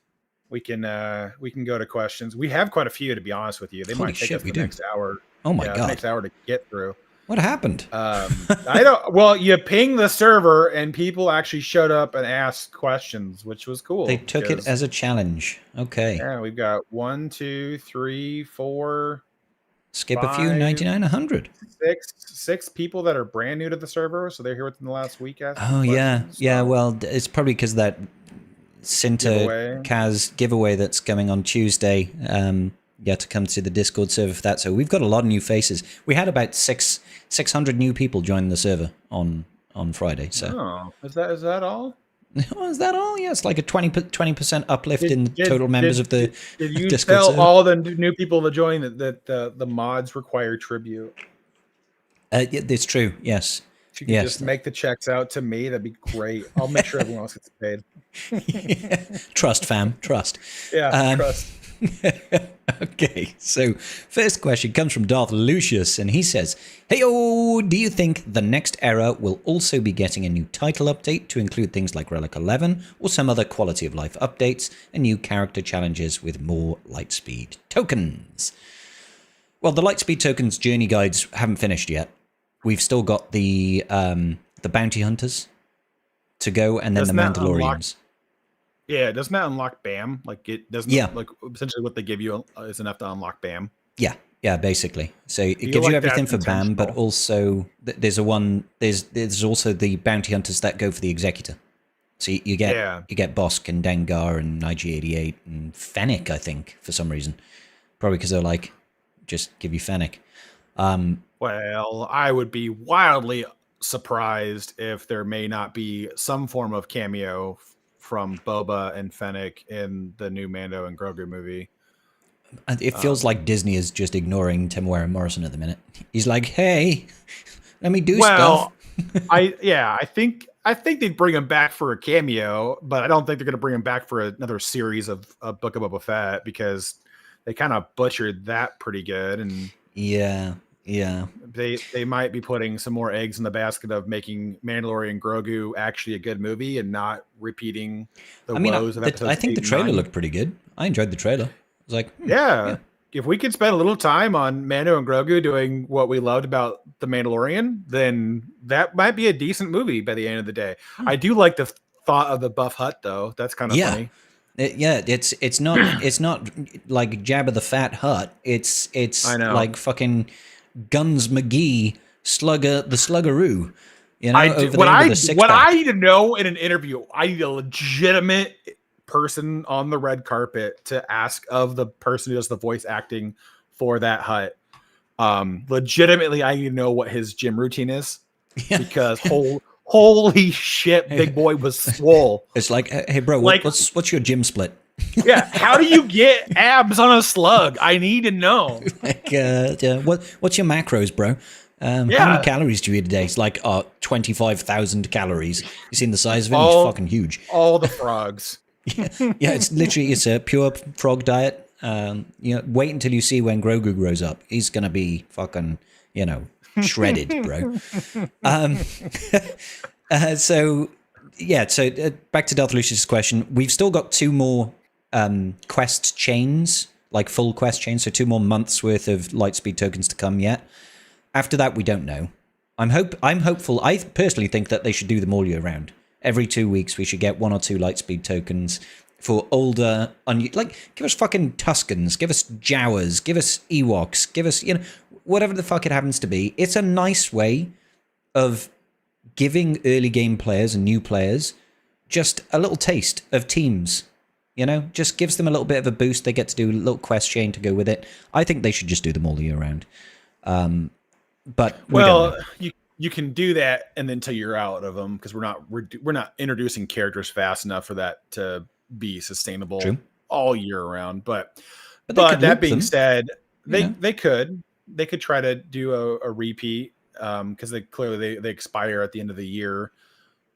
Speaker 2: go to questions. We have quite a few, to be honest with you. They might take us the next hour.
Speaker 1: Oh my god,
Speaker 2: next hour to get through.
Speaker 1: What happened?
Speaker 2: I don't. Well, you ping the server, and people actually showed up and asked questions, which was cool.
Speaker 1: They took it as a challenge. Okay.
Speaker 2: Yeah, we've got 1, 2, 3, 4.
Speaker 1: Skip 5, a few, 99, 100.
Speaker 2: 6 people that are brand new to the server, so they're here within the last week.
Speaker 1: Oh yeah. Well, it's probably because that Sinter Kaz giveaway that's coming on Tuesday. You have to come to the Discord server for that. So we've got a lot of new faces. We had about 600 new people join the server on Friday. So
Speaker 2: is that all?
Speaker 1: Oh, is that all? Yeah, it's like a 20% uplift
Speaker 2: Did
Speaker 1: in the
Speaker 2: did
Speaker 1: total members
Speaker 2: did
Speaker 1: of the
Speaker 2: did you
Speaker 1: Discord
Speaker 2: tell
Speaker 1: server.
Speaker 2: all the new people to join that the mods require tribute?
Speaker 1: Yeah, it's true. Yes.
Speaker 2: If you could
Speaker 1: Yes.
Speaker 2: just make the checks out to me, that'd be great. I'll make sure everyone else gets paid.
Speaker 1: Trust, fam. Trust.
Speaker 2: Yeah,
Speaker 1: Um,
Speaker 2: trust.
Speaker 1: okay, so first question comes from Darth Lucius, and he says, "Hey-o, do you think the next era will also be getting a new title update to include things like Relic 11 or some other quality of life updates and new character challenges with more lightspeed tokens?" Well, the lightspeed tokens journey guides haven't finished yet. We've still got the bounty hunters to go, and then
Speaker 2: Doesn't
Speaker 1: the
Speaker 2: that unlock?
Speaker 1: Mandalorians.
Speaker 2: Yeah, doesn't that unlock BAM? Like it
Speaker 1: Yeah,
Speaker 2: doesn't like essentially what they give you is enough to unlock BAM.
Speaker 1: yeah, basically. So it
Speaker 2: Feel
Speaker 1: gives you
Speaker 2: like
Speaker 1: everything
Speaker 2: that's
Speaker 1: for BAM, but
Speaker 2: intentional.
Speaker 1: also there's also the bounty hunters that go for the executor. So you
Speaker 2: Yeah.
Speaker 1: get Bosk and Dengar and IG-88 and Fennec, I think, for some reason. Probably because they're like, just give you Fennec.
Speaker 2: Well, I would be wildly surprised if there may not be some form of cameo from Boba and Fennec in the new Mando and Grogu movie.
Speaker 1: And it feels like Disney is just ignoring Temuera Morrison at the minute. He's like, hey, let me do stuff.
Speaker 2: Well, I think they'd bring him back for a cameo, but I don't think they're going to bring him back for another series of Book of Boba Fett because they kind of butchered that pretty good, and
Speaker 1: Yeah, yeah.
Speaker 2: they might be putting some more eggs in the basket of making Mandalorian Grogu actually a good movie and not repeating the
Speaker 1: I mean,
Speaker 2: woes of
Speaker 1: I
Speaker 2: episodes
Speaker 1: think
Speaker 2: 8
Speaker 1: the
Speaker 2: and
Speaker 1: trailer
Speaker 2: 9.
Speaker 1: looked pretty good. I enjoyed the trailer. I was like,
Speaker 2: Yeah.
Speaker 1: yeah,
Speaker 2: If we could spend a little time on Mando and Grogu doing what we loved about The Mandalorian, then that might be a decent movie by the end of the day. I do like the thought of the buff hut though. That's kind of
Speaker 1: yeah.
Speaker 2: funny.
Speaker 1: It's not like Jabba the Fat Hutt.
Speaker 2: I
Speaker 1: It's
Speaker 2: know.
Speaker 1: like fucking Guns McGee the Sluggeroo,
Speaker 2: I do,
Speaker 1: over there with a six
Speaker 2: what I
Speaker 1: pack.
Speaker 2: need to know in an interview, I need a legitimate person on the red carpet to ask of the person who does the voice acting for that hut. Legitimately, I need to know what his gym routine is
Speaker 1: Yeah,
Speaker 2: because holy shit, big boy was swole.
Speaker 1: it's like, hey bro,
Speaker 2: Like,
Speaker 1: what's your gym split?
Speaker 2: yeah, how do you get abs on a slug? I need to know.
Speaker 1: Like, yeah, what's your macros, bro? How many
Speaker 2: Yeah,
Speaker 1: calories do you eat a day? It's like 25,000 calories. You seen the size of him? He's
Speaker 2: all
Speaker 1: fucking huge.
Speaker 2: all the frogs.
Speaker 1: Yeah, it's a pure frog diet. Wait until you see when Grogu grows up. He's gonna be fucking, shredded, bro. Um, so yeah, so back to Darth Lucius' question. We've still got two more quest chains, like full quest chains, so 2 more months worth of lightspeed tokens to come yet. After that, we don't know. I'm hopeful. I personally think that they should do them all year round. Every 2 weeks, we should get 1 or 2 lightspeed tokens for older, like give us fucking Tuskens, give us Jawas, give us Ewoks, give us whatever the fuck it happens to be. It's a nice way of giving early game players and new players just a little taste of teams. Just gives them a little bit of a boost. They get to do a little quest chain to go with it. I think they should just do them all year round. But we don't know.
Speaker 2: Well, you can do that and then till you're out of them because we're not introducing characters fast enough for that to be sustainable
Speaker 1: True.
Speaker 2: all year round. But
Speaker 1: But they could
Speaker 2: that
Speaker 1: loop
Speaker 2: being
Speaker 1: them.
Speaker 2: said,
Speaker 1: you know.
Speaker 2: they could try to do a repeat because they clearly they expire at the end of the year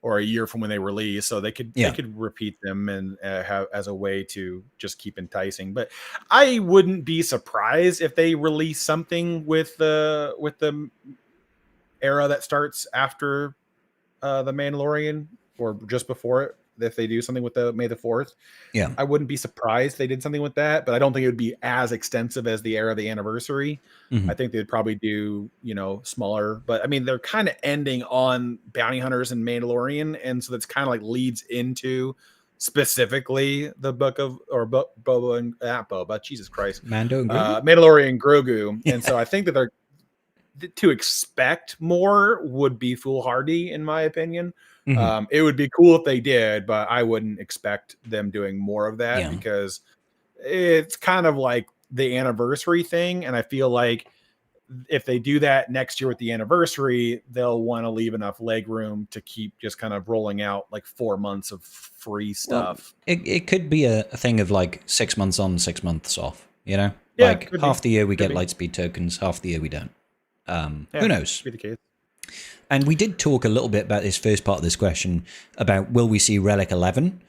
Speaker 2: or a year from when they release, so they
Speaker 1: Yeah.
Speaker 2: could repeat them and have as a way to just keep enticing. But I wouldn't be surprised if they release something with the era that starts after the Mandalorian or just before it. If they do something with the May the 4th,
Speaker 1: Yeah.
Speaker 2: I wouldn't be surprised they did something with that, but I don't think it would be as extensive as the era of the anniversary.
Speaker 1: Mhm.
Speaker 2: I think they'd probably do, smaller, but I mean, they're kind of ending on bounty hunters and Mandalorian. And so that's kind of like leads into specifically the book of, or Boba and Boba, Jesus Christ,
Speaker 1: Mando and Grogu?
Speaker 2: Mandalorian Grogu.
Speaker 1: Yeah.
Speaker 2: And so I think that they're to expect more would be foolhardy, in my opinion.
Speaker 1: Mhm.
Speaker 2: It would be cool if they did, but I wouldn't expect them doing more of that
Speaker 1: Yeah.
Speaker 2: because it's kind of like the anniversary thing. And I feel like if they do that next year with the anniversary, they'll want to leave enough leg room to keep just kind of rolling out like 4 months of free stuff.
Speaker 1: Well, it could be a thing of like 6 months on, 6 months off, you know?
Speaker 2: Yeah,
Speaker 1: like half the year we get Lightspeed tokens, half the year we don't. Who knows?
Speaker 2: Could be the case.
Speaker 1: And we did talk a little bit about this first part of this question about will we see Relic 11?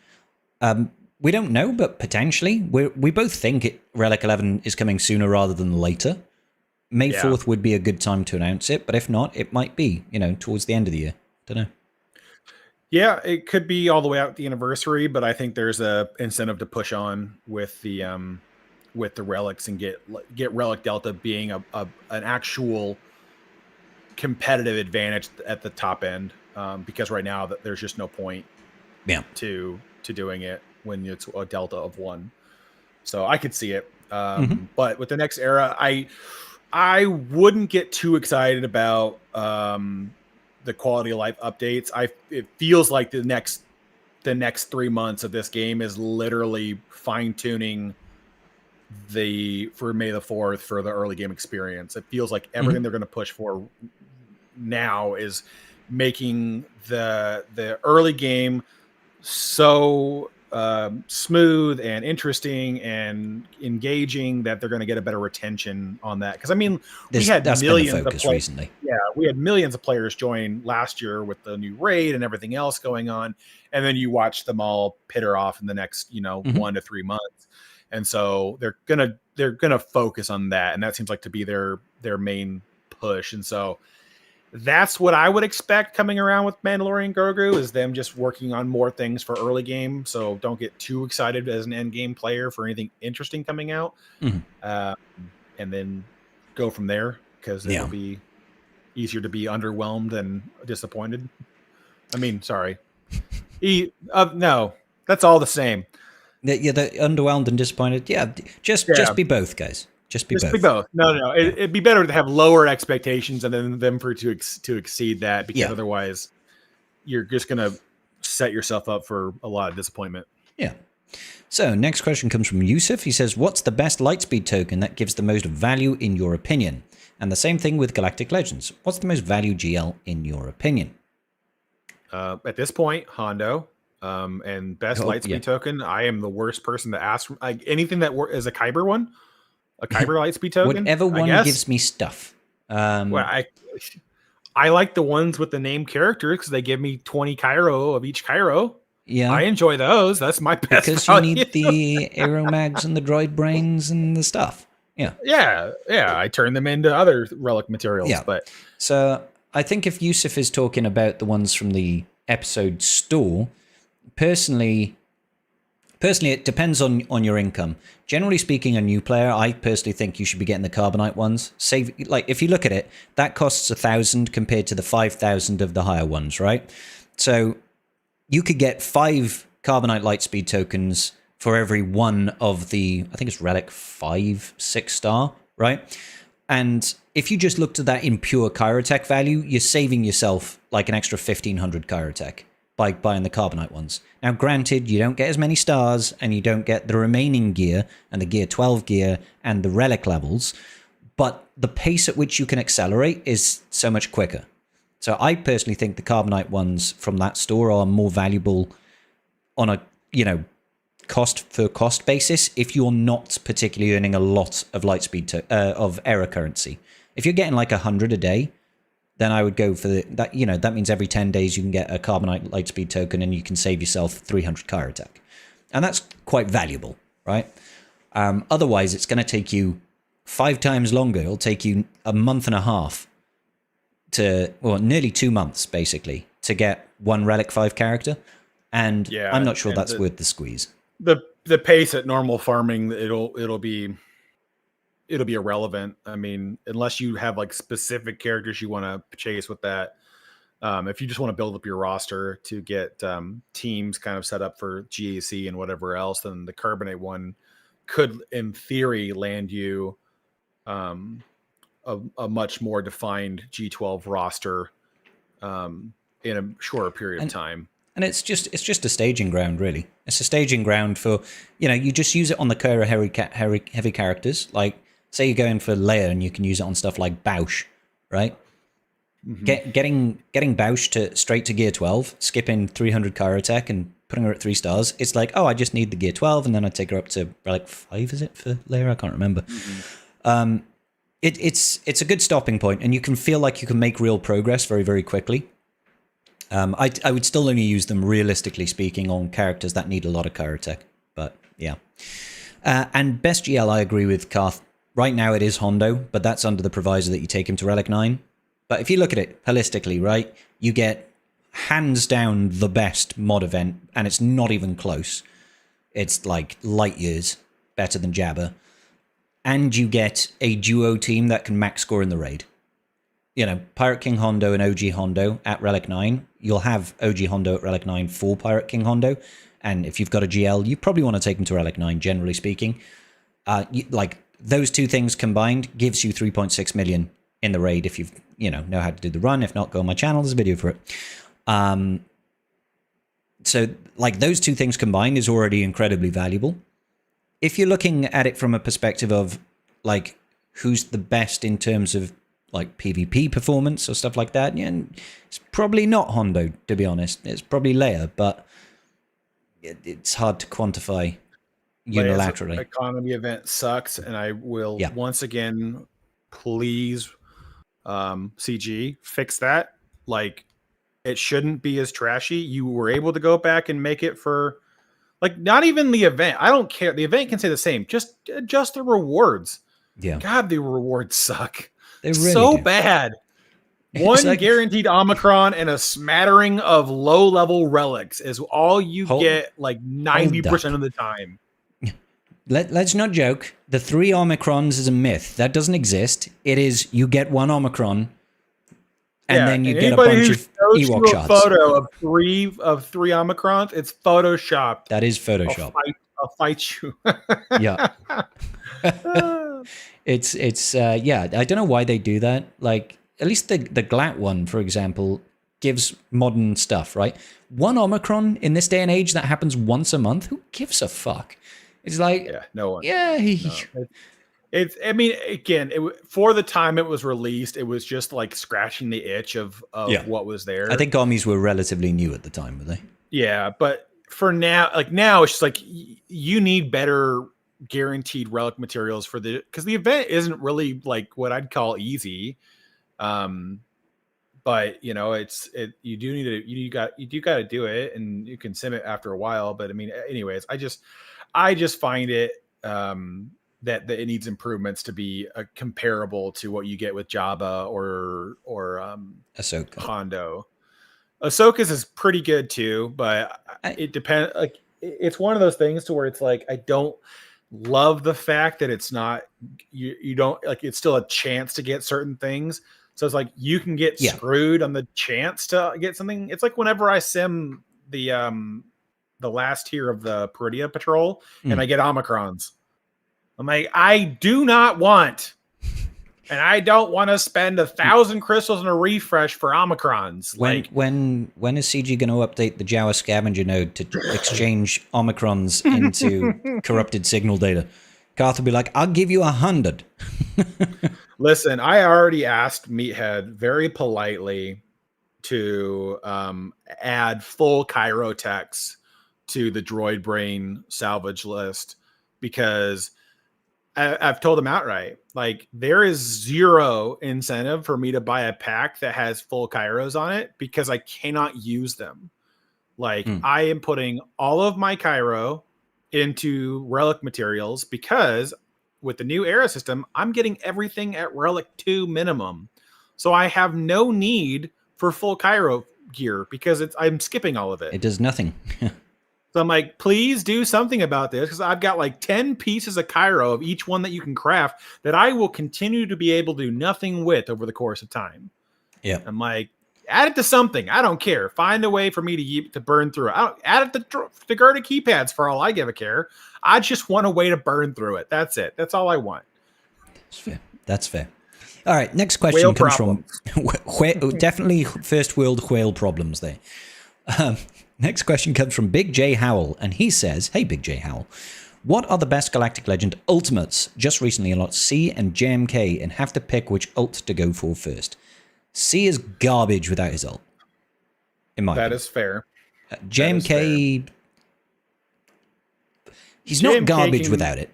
Speaker 1: We don't know, but potentially. We both think Relic 11 is coming sooner rather than later. May 4th would be a good time to announce it, but if not, it might be, towards the end of the year. Don't know.
Speaker 2: Yeah, it could be all the way out the anniversary, but I think there's a incentive to push on with the relics and get Relic Delta being an actual competitive advantage at the top end, because right now there's just no point to doing it when it's a delta of 1. So I could see it, but with the next era, I wouldn't get too excited about the quality of life updates. It feels like the next 3 months of this game is literally fine tuning for May the 4th for the early game experience. It feels like everything they're going to push for now is making the early game so smooth and interesting and engaging that they're going to get a better retention on that. Because I mean, we had millions of players recently. Yeah, we had millions of players join last year with the new raid and everything else going on, and then you watch them all pitter off in the next 1 to 3 months, and so they're gonna focus on that, and that seems like to be their main push, and so. That's what I would expect coming around with Mandalorian Grogu is them just working on more things for early game. So don't get too excited as an end game player for anything interesting coming out, and then go from there because it'll be easier to be underwhelmed than disappointed. I mean, sorry, no, that's all the same.
Speaker 1: The underwhelmed and disappointed. Yeah, just be both, guys. Just be both.
Speaker 2: No. It'd be better to have lower expectations and then them to exceed that, because otherwise you're just going to set yourself up for a lot of disappointment.
Speaker 1: Yeah. So next question comes from Yusuf. He says, what's the best Lightspeed token that gives the most value in your opinion? And the same thing with Galactic Legends. What's the most value GL in your opinion?
Speaker 2: At this point, Hondo. And best Lightspeed token. I am the worst person to ask. Anything that is a Kyber one. A Kyber Lightspeed token?
Speaker 1: Whatever one gives me stuff.
Speaker 2: Well, I like the ones with the named characters because they give me 20 Cairo of each Cairo.
Speaker 1: Yeah.
Speaker 2: I enjoy those. That's my best
Speaker 1: because
Speaker 2: value.
Speaker 1: You need the aeromags and the droid brains and the stuff. Yeah.
Speaker 2: Yeah. I turn them into other relic materials.
Speaker 1: Yeah.
Speaker 2: But
Speaker 1: so I think if Yusuf is talking about the ones from the episode store, personally, it depends on your income. Generally speaking, a new player, I personally think you should be getting the Carbonite ones. If you look at it, that costs 1,000 compared to the 5,000 of the higher ones, right? So you could get 5 Carbonite Lightspeed tokens for every one of the, I think it's Relic 5, 6 star, right? And if you just looked at that in pure Chirotech value, you're saving yourself like an extra 1,500 Chirotech by buying the Carbonite ones. Now, granted, you don't get as many stars, and you don't get the remaining gear, and the Gear 12 gear, and the Relic levels, but the pace at which you can accelerate is so much quicker. So I personally think the Carbonite ones from that store are more valuable on a, cost for cost basis if you're not particularly earning a lot of Lightspeed of error currency. If you're getting like 100 a day, then I would go for that. That means every 10 days you can get a Carbonite Lightspeed token and you can save yourself 300 Chirotech. And that's quite valuable, right? Otherwise, it's going to take you 5 times longer. It'll take you a month and a half nearly 2 months, basically, to get one Relic 5 character. And I'm not sure that's worth the squeeze.
Speaker 2: The pace at normal farming, it'll be irrelevant. I mean, unless you have like specific characters you want to chase with that. If you just want to build up your roster to get teams kind of set up for GAC and whatever else, then the Carbonate one could, in theory, land you a much more defined G12 roster in a shorter period of time.
Speaker 1: And it's just a staging ground, really. It's a staging ground for, you just use it on the Kura heavy characters. Like, say you go in for Leia and you can use it on stuff like Bausch, right? Getting Bausch to straight to gear 12, skipping 300 Kyrotech and putting her at 3 stars. It's like, oh, I just need the gear 12, and then I take her up to Relic 5, is it, for Leia? I can't remember. It's a good stopping point, and you can feel like you can make real progress very, very quickly. I would still only use them, realistically speaking, on characters that need a lot of Kyrotech, but yeah. And best GL, I agree with Karth. Right now it is Hondo, but that's under the proviso that you take him to Relic 9. But if you look at it holistically, right, you get hands down the best mod event, and it's not even close. It's like light years better than Jabba. And you get a duo team that can max score in the raid. You know, Pirate King Hondo and OG Hondo at Relic 9. You'll have OG Hondo at Relic 9 for Pirate King Hondo. And if you've got a GL, you probably want to take him to Relic 9, generally speaking. Like, those two things combined gives you 3.6 million in the raid if you know how to do the run. If not, go on my channel. There's a video for it. So, like, those two things combined is already incredibly valuable. If you're looking at it from a perspective of, like, who's the best in terms of, like, PvP performance or stuff like that, yeah, it's probably not Hondo, to be honest. It's probably Leia, but it's hard to quantify unilaterally.
Speaker 2: Leia's economy event sucks, and I will once again, please, CG, fix that. Like, it shouldn't be as trashy. You were able to go back and make it for, like, not even the event. I don't care. The event can say the same. Just adjust the rewards.
Speaker 1: Yeah.
Speaker 2: God, the rewards suck.
Speaker 1: They really
Speaker 2: so
Speaker 1: do.
Speaker 2: bad. One
Speaker 1: like,
Speaker 2: guaranteed Omicron and a smattering of low-level relics is all you get, like, 90% of the time.
Speaker 1: Let's not joke. The 3 Omicrons is a myth. That doesn't exist. It is, you get 1 Omicron, and then you get a bunch of Ewok shots.
Speaker 2: A photo of three Omicrons, it's Photoshopped.
Speaker 1: That is Photoshop.
Speaker 2: I'll fight you.
Speaker 1: Yeah. It's yeah, I don't know why they do that. Like, at least the Glat one, for example, gives modern stuff, right? 1 Omicron in this day and age that happens once a month, who gives a fuck? It's like,
Speaker 2: no one.
Speaker 1: Yeah.
Speaker 2: No. It's, I mean, again, for the time it was released, it was just like scratching the itch of what was there.
Speaker 1: I think armies were relatively new at the time, were they?
Speaker 2: Yeah, but for now, like, now it's just like, you need better guaranteed relic materials for because the event isn't really like what I'd call easy. But you know, you do need to, you do got to do it, and you can sim it after a while. But I mean, anyways, I just find it, that it needs improvements to be comparable to what you get with Jabba or
Speaker 1: Ahsoka.
Speaker 2: Hondo. Ahsoka's is pretty good too, but it depends. Like, it's one of those things to where it's like, I don't love the fact that it's not, you don't, like, it's still a chance to get certain things. So it's like, you can get screwed on the chance to get something. It's like whenever I sim the last tier of the Peridia Patrol and I get Omicrons. I'm like, I do not want, and I don't want to spend 1,000 crystals and a refresh for Omicrons.
Speaker 1: When is CG going to update the Jawa scavenger node to exchange Omicrons into corrupted signal data? Karth will be like, I'll give you 100.
Speaker 2: Listen, I already asked Meathead very politely to add full Kyrotechs to the droid brain salvage list, because I've told him outright, like, there is zero incentive for me to buy a pack that has full Kyros on it, because I cannot use them. Like, I am putting all of my Kyro into relic materials, because with the new era system, I'm getting everything at Relic 2 minimum. So I have no need for full Kyro gear, because I'm skipping all of it.
Speaker 1: It does nothing.
Speaker 2: So I'm like, please do something about this, because I've got like 10 pieces of Kyro of each one that you can craft that I will continue to be able to do nothing with over the course of time.
Speaker 1: Yeah.
Speaker 2: I'm like, add it to something. I don't care. Find a way for me to burn through it. Add it to Garda keypads for all I give a care. I just want a way to burn through it. That's it. That's all I want.
Speaker 1: That's fair. That's fair. All right. Next question comes from definitely first world whale problems there. Next question comes from Big J Howell, and he says, hey, Big J Howell, What are the best Galactic Legend ultimates? Just recently unlocked C and JMK and have to pick which ult to go for first. C is garbage without his ult. In my opinion.
Speaker 2: That is fair.
Speaker 1: JMK, he's not garbage without it.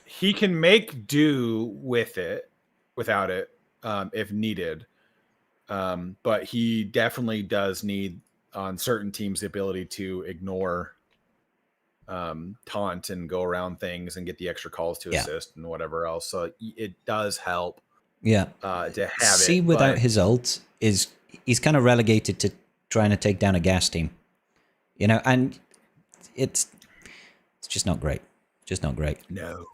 Speaker 2: He can make do with it, without it, if needed. But he definitely does need, on certain teams, the ability to ignore taunt and go around things and get the extra calls to assist and whatever else. So it does help.
Speaker 1: Yeah.
Speaker 2: To have
Speaker 1: C without his ult he's kind of relegated to trying to take down a gas team, and it's just not great. Just not great.
Speaker 2: No.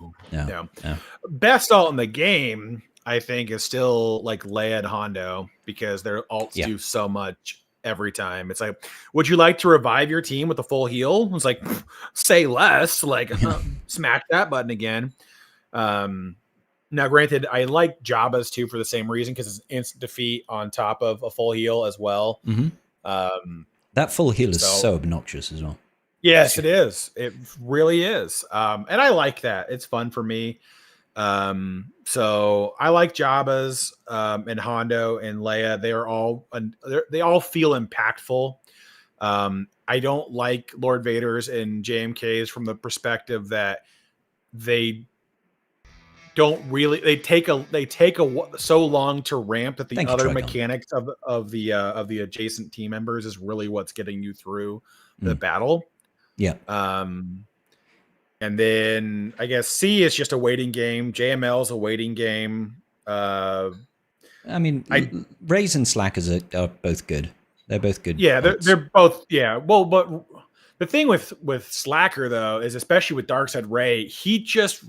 Speaker 1: Best
Speaker 2: ult in the game, I think, is still like Leia and Hondo, because their ults do so much every time. It's like, would you like to revive your team with a full heal? It's like, say less. Like, smack that button again. Now, granted, I like Jabba's too for the same reason, because it's instant defeat on top of a full heal as well.
Speaker 1: Mm-hmm. That full heal is so obnoxious as well.
Speaker 2: Yes, it is. It really is. And I like that. It's fun for me. So I like Jabba's and Hondo and Leia. They all feel impactful. I don't like Lord Vader's and JMK's from the perspective that they don't really. They take so long to ramp that the other mechanics of the adjacent team members is really what's getting you through the battle.
Speaker 1: Yeah.
Speaker 2: And then I guess C is just a waiting game. JML is a waiting game.
Speaker 1: I mean, Raze and Slackers are both good. They're both good.
Speaker 2: Yeah, they're both. Yeah. Well, but the thing with Slacker though is, especially with Darkseid Ray, he just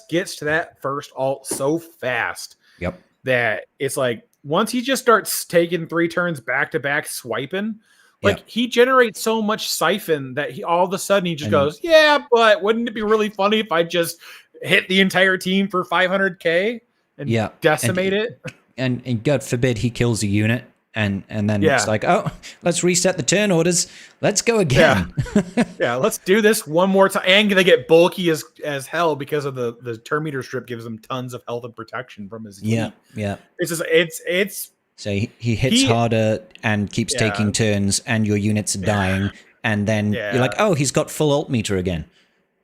Speaker 2: gets to that first ult so fast.
Speaker 1: Yep.
Speaker 2: That it's like, once he just starts taking 3 turns back to back swiping. Like, he generates so much siphon that he all of a sudden he just goes, yeah, but wouldn't it be really funny if I just hit the entire team for 500k and decimate it?
Speaker 1: And God forbid he kills a unit, and then it's like, oh, let's reset the turn orders. Let's go again.
Speaker 2: Yeah, let's do this one more time. And they get bulky as hell because of the turn meter strip gives him tons of health and protection from his elite.
Speaker 1: Yeah.
Speaker 2: It's just it's.
Speaker 1: So he hits harder and keeps taking turns, and your units are dying, and then you're like, oh, he's got full ult meter again.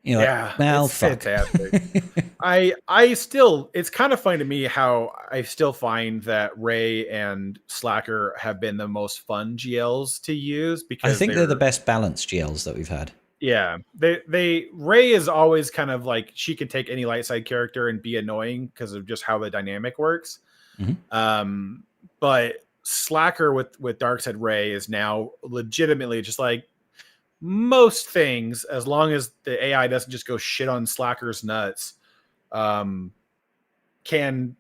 Speaker 1: You're like, well,
Speaker 2: it's
Speaker 1: fuck.
Speaker 2: Fantastic. I still, it's kind of funny to me how I still find that Ray and Slacker have been the most fun GLs to use, because
Speaker 1: I think they're the best balanced GLs that we've had.
Speaker 2: Yeah, Ray is always kind of like, she can take any light side character and be annoying because of just how the dynamic works.
Speaker 1: Mm-hmm.
Speaker 2: But Slacker with Darkseid Ray is now legitimately just like, most things, as long as the AI doesn't just go shit on Slacker's nuts, can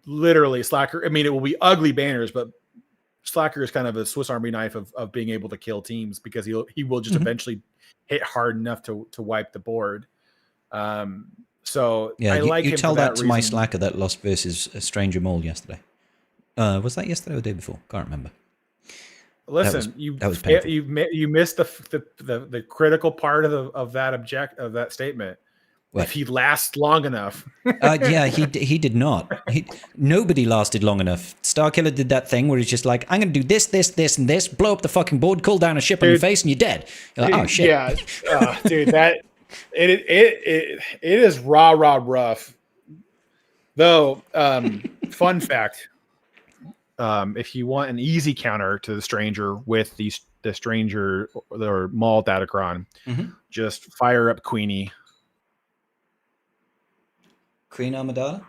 Speaker 2: literally Slacker. I mean, it will be ugly banners, but Slacker is kind of a Swiss Army knife of being able to kill teams, because he will just eventually hit hard enough to wipe the board. So
Speaker 1: yeah,
Speaker 2: I like
Speaker 1: you
Speaker 2: him
Speaker 1: tell
Speaker 2: for
Speaker 1: that to
Speaker 2: reason.
Speaker 1: my Slacker that lost versus a Stranger Mole yesterday. Was that yesterday or the day before? Can't remember.
Speaker 2: Listen,
Speaker 1: that was painful.
Speaker 2: you missed the critical part of that statement.
Speaker 1: What?
Speaker 2: If he lasts long enough.
Speaker 1: Yeah, he did not. Nobody lasted long enough. Starkiller did that thing where he's just like, I'm going to do this, and this, blow up the fucking board, call down a ship on your face, and you're dead. You're like, oh shit.
Speaker 2: Yeah, dude, that it is raw rough. Though, fun fact. If you want an easy counter to the Stranger with the Stranger or Maul Datacron, just fire up Queenie.
Speaker 1: Queen Amidala?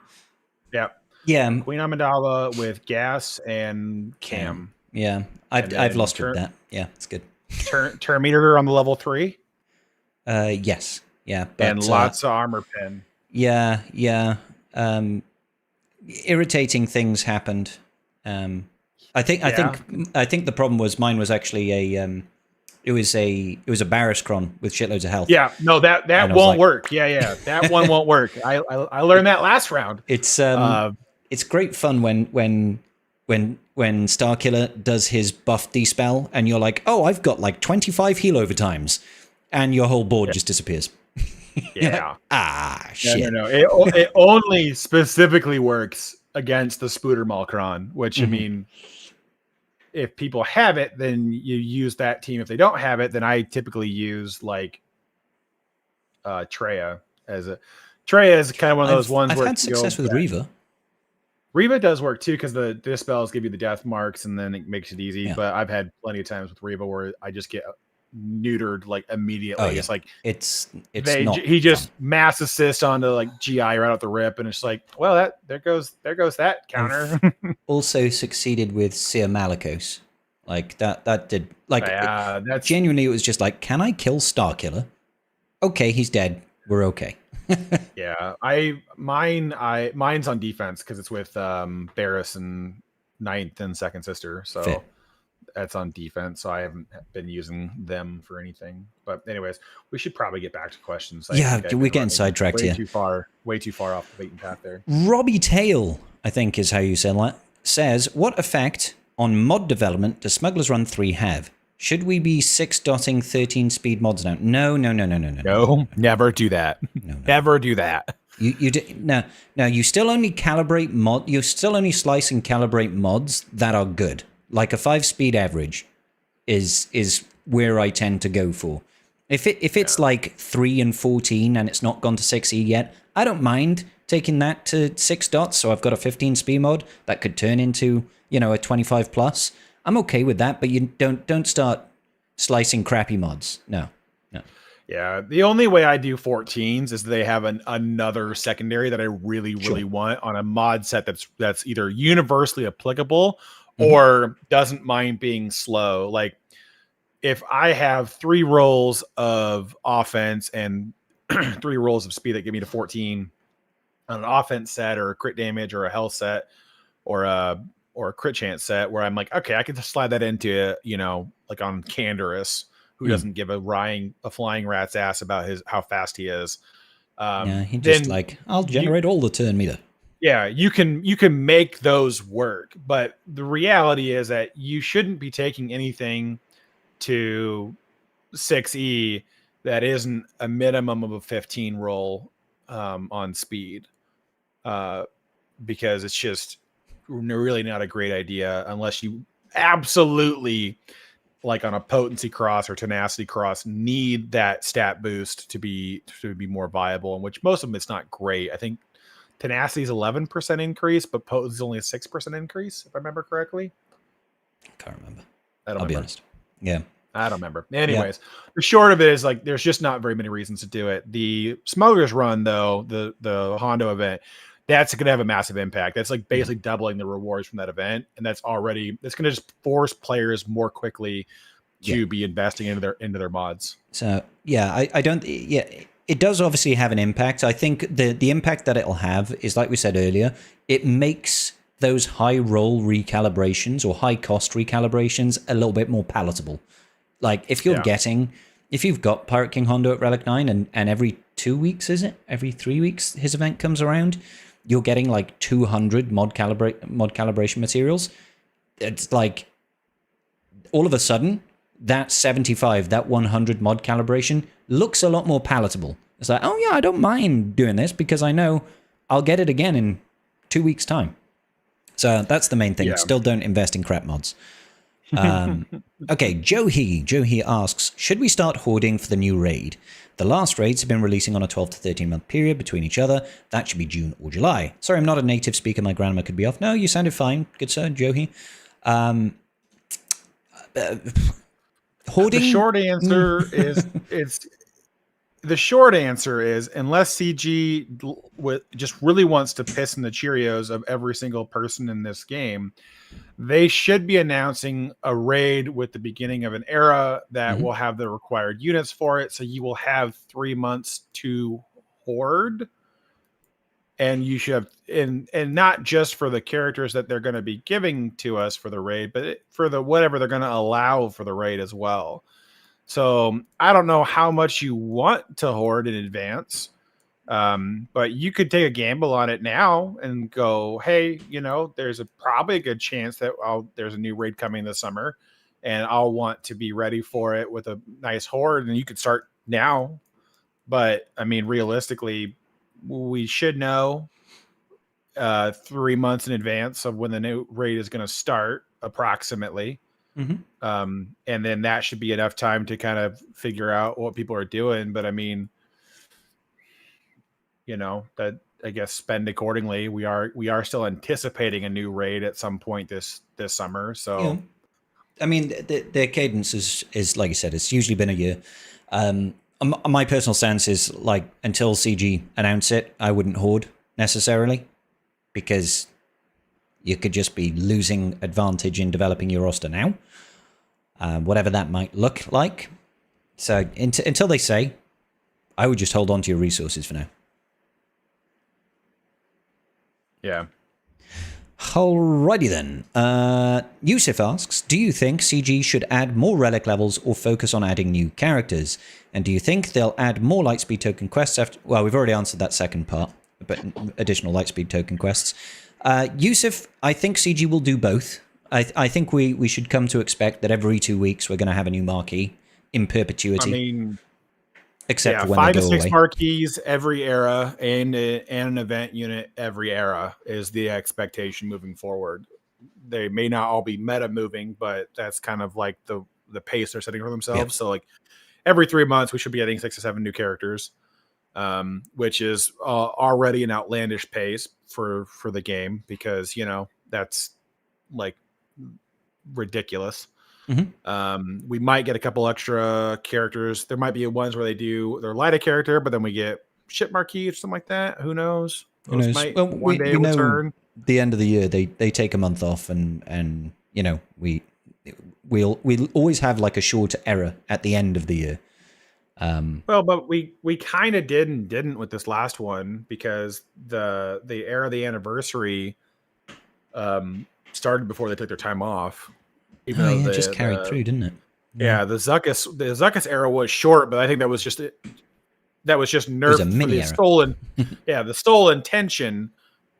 Speaker 2: Yeah. Queen Amidala with gas and cam.
Speaker 1: Yeah, I've lost with that. Yeah, it's good.
Speaker 2: Turn meter on the level 3.
Speaker 1: Yes. Yeah. But,
Speaker 2: and lots of armor pen.
Speaker 1: Yeah. Irritating things happened. I think the problem was mine was actually it was a Barriscron with shitloads of health.
Speaker 2: Yeah, no, that won't work. Yeah, that one won't work. I learned that last round.
Speaker 1: It's great fun when Starkiller does his buff despell, and you're like, oh, I've got like 25 heal overtimes, and your whole board just disappears. You're like,
Speaker 2: Yeah.
Speaker 1: shit.
Speaker 2: No. It only specifically works against the Spooter Malkron, which I mean, if people have it, then you use that team. If they don't have it, then I typically use like Treya Treya is kind of one of those ones
Speaker 1: I've
Speaker 2: where it
Speaker 1: had
Speaker 2: can go.
Speaker 1: success with Reaver.
Speaker 2: Reba does work too because the dispels give you the death marks and then it makes it easy.
Speaker 1: Yeah.
Speaker 2: But I've had plenty of times with Reba where I just get neutered like immediately.
Speaker 1: Oh yeah.
Speaker 2: It's like
Speaker 1: It's not
Speaker 2: he just
Speaker 1: fun.
Speaker 2: mass assist onto like GI right out the rip, and it's like, well, there goes that counter.
Speaker 1: I've also succeeded with Seer Malicos. Like that did like
Speaker 2: That's
Speaker 1: genuinely it was just like, can I kill Starkiller? Okay, he's dead. We're okay.
Speaker 2: yeah. Mine's on defense because it's with Barris and Ninth and Second Sister, so.
Speaker 1: Fair.
Speaker 2: That's on defense, so I haven't been using them for anything. But anyways, we should probably get back to questions.
Speaker 1: Yeah, we're getting sidetracked here.
Speaker 2: Way too far off the beaten path there.
Speaker 1: Robbie Tail, I think is how you say that, says, what effect on mod development does Smugglers Run 3 have? Should we be 6-dotting 13 speed mods now? No.
Speaker 2: No, never do that. No. Never do that.
Speaker 1: Now you still only calibrate you still only slice and calibrate mods that are good. Like a 5-speed average is where I tend to go for. If it's like 3 and 14 and it's not gone to 6E yet, I don't mind taking that to 6 dots. So I've got a 15 speed mod that could turn into, a 25 plus. I'm okay with that, but you don't start slicing crappy mods. No.
Speaker 2: Yeah, the only way I do 14s is they have another secondary that I really want on a mod set that's either universally applicable or doesn't mind being slow. Like if I have 3 rolls of offense and 3 rolls of speed that give me to 14 on an offense set or a crit damage or a health set or a crit chance set where I'm like, okay, I can just slide that into, like on Candorus, who doesn't give a flying rat's ass about how fast he is.
Speaker 1: He just I'll generate all the turn meter.
Speaker 2: Yeah, you can make those work, but the reality is that you shouldn't be taking anything to 6E that isn't a minimum of a 15 roll on speed, because it's just really not a great idea unless you absolutely, like on a potency cross or tenacity cross, need that stat boost to be more viable, in which most of them it's not great. I think tenacity is 11% increase, but potency is only a 6% increase, if I remember correctly.
Speaker 1: Can't remember.
Speaker 2: I'll
Speaker 1: be honest. Yeah.
Speaker 2: I don't remember. Anyways, the short of it is like there's just not very many reasons to do it. The Smugglers Run, though, the Hondo event, that's going to have a massive impact. That's like basically doubling the rewards from that event, and it's going to just force players more quickly to be investing into their mods.
Speaker 1: So I don't. Yeah, it does obviously have an impact. I think the impact that it'll have is, like we said earlier, it makes those high roll recalibrations or high cost recalibrations a little bit more palatable. Like if you've got Pirate King Hondo at Relic 9 and every 2 weeks, every 3 weeks his event comes around, you're getting like 200 mod calibration materials. It's like all of a sudden that 75, that 100 mod calibration looks a lot more palatable. It's like, oh yeah, I don't mind doing this because I know I'll get it again in 2 weeks' time. So that's the main thing. Yeah. Still don't invest in crap mods. Okay, Joe He asks, should we start hoarding for the new raid? The last raids have been releasing on a 12 to 13 month period between each other. That should be June or July. Sorry, I'm not a native speaker. My grammar could be off. No, you sounded fine. Good sir, Joe He. Hoarding?
Speaker 2: The short answer is unless CG just really wants to piss in the Cheerios of every single person in this game, they should be announcing a raid with the beginning of an era that will have the required units for it. So you will have 3 months to hoard, and you should have, and not just for the characters that they're going to be giving to us for the raid, but for the whatever they're going to allow for the raid as well. So I don't know how much you want to hoard in advance, but you could take a gamble on it now and go, hey, there's probably a good chance that there's a new raid coming this summer and I'll want to be ready for it with a nice hoard. And you could start now But I mean, realistically, we should know 3 months in advance of when the new raid is going to start, approximately. And then that should be enough time to kind of figure out what people are doing. But I mean, that I guess spend accordingly. We are still anticipating a new raid at some point this summer. So
Speaker 1: Yeah. I mean, their cadence is like you said, it's usually been a year. My personal stance is like until CG announce it, I wouldn't hoard necessarily, because you could just be losing advantage in developing your roster now, whatever that might look like. So until they say, I would just hold on to your resources for now.
Speaker 2: yeah.
Speaker 1: Alrighty then. Yusuf asks, do you think CG should add more relic levels or focus on adding new characters? And do you think they'll add more lightspeed token quests after... Well, we've already answered that second part, but additional lightspeed token quests. Yusuf, I think CG will do both. I think we should come to expect that every 2 weeks we're going to have a new marquee in perpetuity.
Speaker 2: I mean,
Speaker 1: except for when
Speaker 2: 5
Speaker 1: they
Speaker 2: to
Speaker 1: go
Speaker 2: 6
Speaker 1: away.
Speaker 2: marquees every era, and an event unit every era is the expectation moving forward. They may not all be meta moving, but that's kind of like the pace they're setting for themselves.
Speaker 1: Yep.
Speaker 2: So like every 3 months, we should be getting 6 to 7 new characters, which is already an outlandish pace for the game, because that's like ridiculous. We might get a couple extra characters. There might be ones where they're light a character, but then we get ship marquee or something like that. Who knows? Those might one day return.
Speaker 1: Know the end of the year they take a month off, and we'll always have like a short error at the end of the year.
Speaker 2: Well, but we kind of didn't with this last one, because the era of the anniversary started before they took their time off.
Speaker 1: Even though it just carried through, didn't it?
Speaker 2: Yeah, the Zuckuss era was short, but I think that was just nerfed for the stolen. Yeah, the stolen intention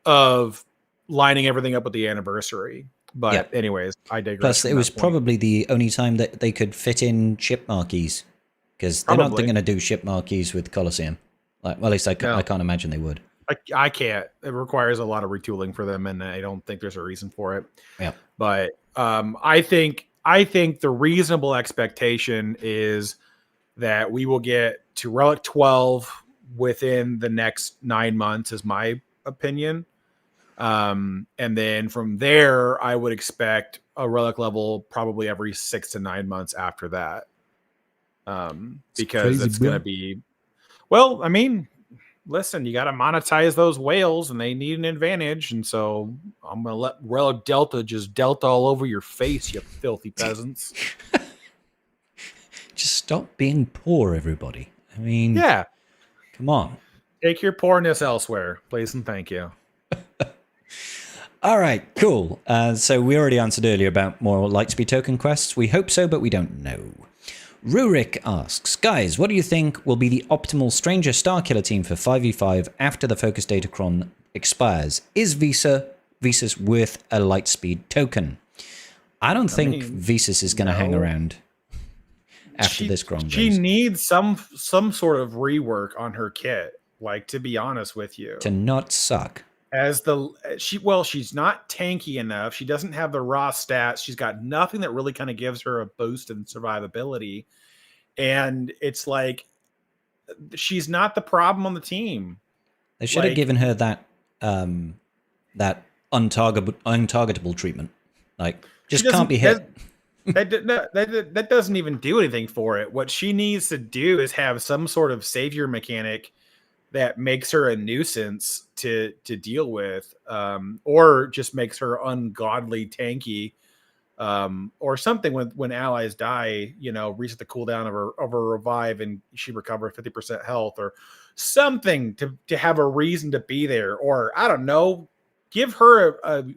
Speaker 2: of lining everything up with the anniversary. But anyways, I digress.
Speaker 1: Plus, it was probably the only time that they could fit in ship marquees, because they're not going to do ship marquees with Colosseum. Well, at least I can't imagine they would.
Speaker 2: I can't. It requires a lot of retooling for them, and I don't think there's a reason for it.
Speaker 1: Yeah.
Speaker 2: But I think the reasonable expectation is that we will get to Relic 12 within the next 9 months, is my opinion. And then from there, I would expect a Relic level probably every 6 to 9 months after that. Because it's going to be, well, I mean, listen, you got to monetize those whales, and they need an advantage. And so I'm going to let Relic Delta just delta all over your face, you filthy peasants.
Speaker 1: Just stop being poor, everybody. I mean,
Speaker 2: yeah,
Speaker 1: come on.
Speaker 2: Take your poorness elsewhere, please, and thank you.
Speaker 1: All right, cool. So we already answered earlier about more lightspeed token quests. We hope so, but we don't know. Rurik asks, guys, what do you think will be the optimal Stranger Starkiller team for 5v5 after the Focus Datacron expires? Is Visas worth a lightspeed token? I don't think Visas is going to hang around after this Grom goes.
Speaker 2: She needs some sort of rework on her kit, like, to be honest with you.
Speaker 1: To not suck.
Speaker 2: She's not tanky enough. She doesn't have the raw stats. She's got nothing that really kind of gives her a boost in survivability. And it's like, she's not the problem on the team.
Speaker 1: They should have given her that untargetable treatment. Like, just can't be hit.
Speaker 2: That doesn't even do anything for it. What she needs to do is have some sort of savior mechanic that makes her a nuisance to deal with, or just makes her ungodly tanky, or something when allies die, reset the cooldown of her revive and she recovers 50% health, or something to have a reason to be there. Or I don't know, give her an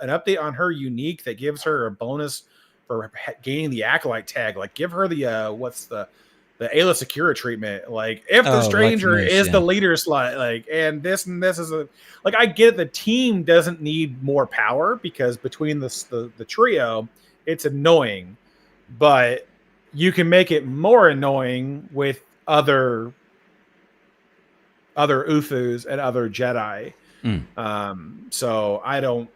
Speaker 2: update on her unique that gives her a bonus for gaining the Acolyte tag. Like, give her the the Ayla Secura treatment. Like, if the stranger is the leader slot, and this is I get it, the team doesn't need more power, because between the trio, it's annoying, but you can make it more annoying with other other UFOs and other Jedi. So I don't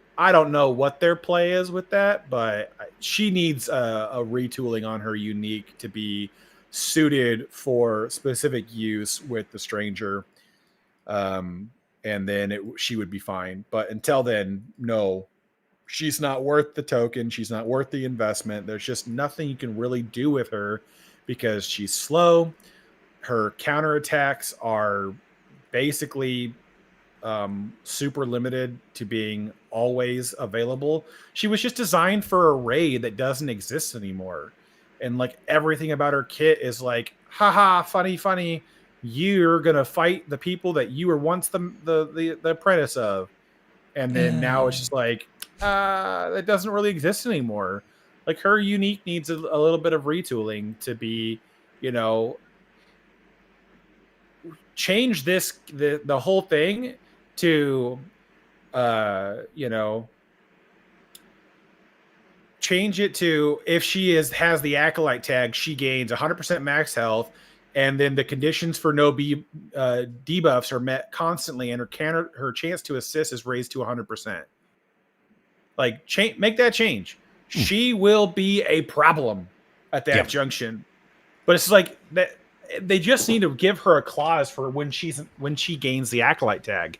Speaker 2: know what their play is with that, but she needs a retooling on her unique to be suited for specific use with the Stranger. And then she would be fine. But until then, no, she's not worth the token. She's not worth the investment. There's just nothing you can really do with her because she's slow. Her counterattacks are basically super limited to being always available. She was just designed for a raid that doesn't exist anymore. And like everything about her kit is like, haha, funny. You're gonna fight the people that you were once the apprentice of. And then now it's just like, that doesn't really exist anymore. Like her unique needs a little bit of retooling to be, change the whole thing to, change it to if she has the Acolyte tag, she gains 100% max health, and then the conditions for no debuffs are met constantly, and her chance to assist is raised to 100%. Like, make that change. She will be a problem at that junction. But it's like that they just need to give her a clause for when she gains the Acolyte tag,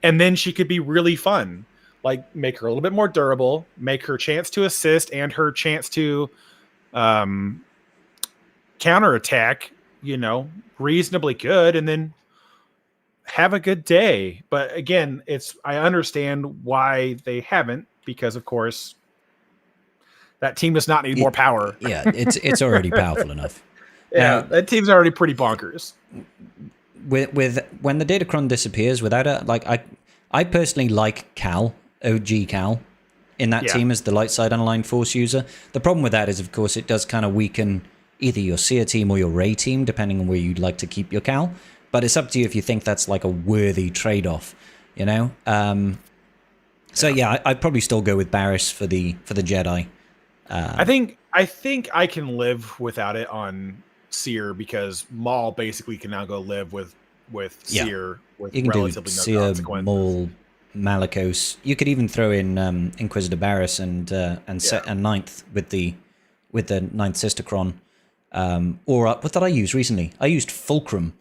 Speaker 2: and then she could be really fun. Like, make her a little bit more durable, make her chance to assist and her chance to counterattack, reasonably good, and then have a good day. But again, I understand why they haven't, because of course that team does not need more power.
Speaker 1: Yeah, it's already powerful enough.
Speaker 2: Yeah, that team's already pretty bonkers.
Speaker 1: With when the Datacron disappears, without I personally like OG Cal in that team as the light side unaligned force user. The problem with that is, of course, it does kind of weaken either your Seer team or your Ray team, depending on where you'd like to keep your Cal. But it's up to you if you think that's like a worthy trade-off, So yeah, I'd probably still go with Barriss for the Jedi.
Speaker 2: I think I can live without it on Seer, because Maul basically can now go live with Seer with
Speaker 1: you can
Speaker 2: relatively
Speaker 1: do
Speaker 2: no
Speaker 1: Seer,
Speaker 2: consequences.
Speaker 1: Maul, Malicos. You could even throw in Inquisitor Barriss and Ninth with the Ninth Sistercron. Or what did I use recently? I used Fulcrum.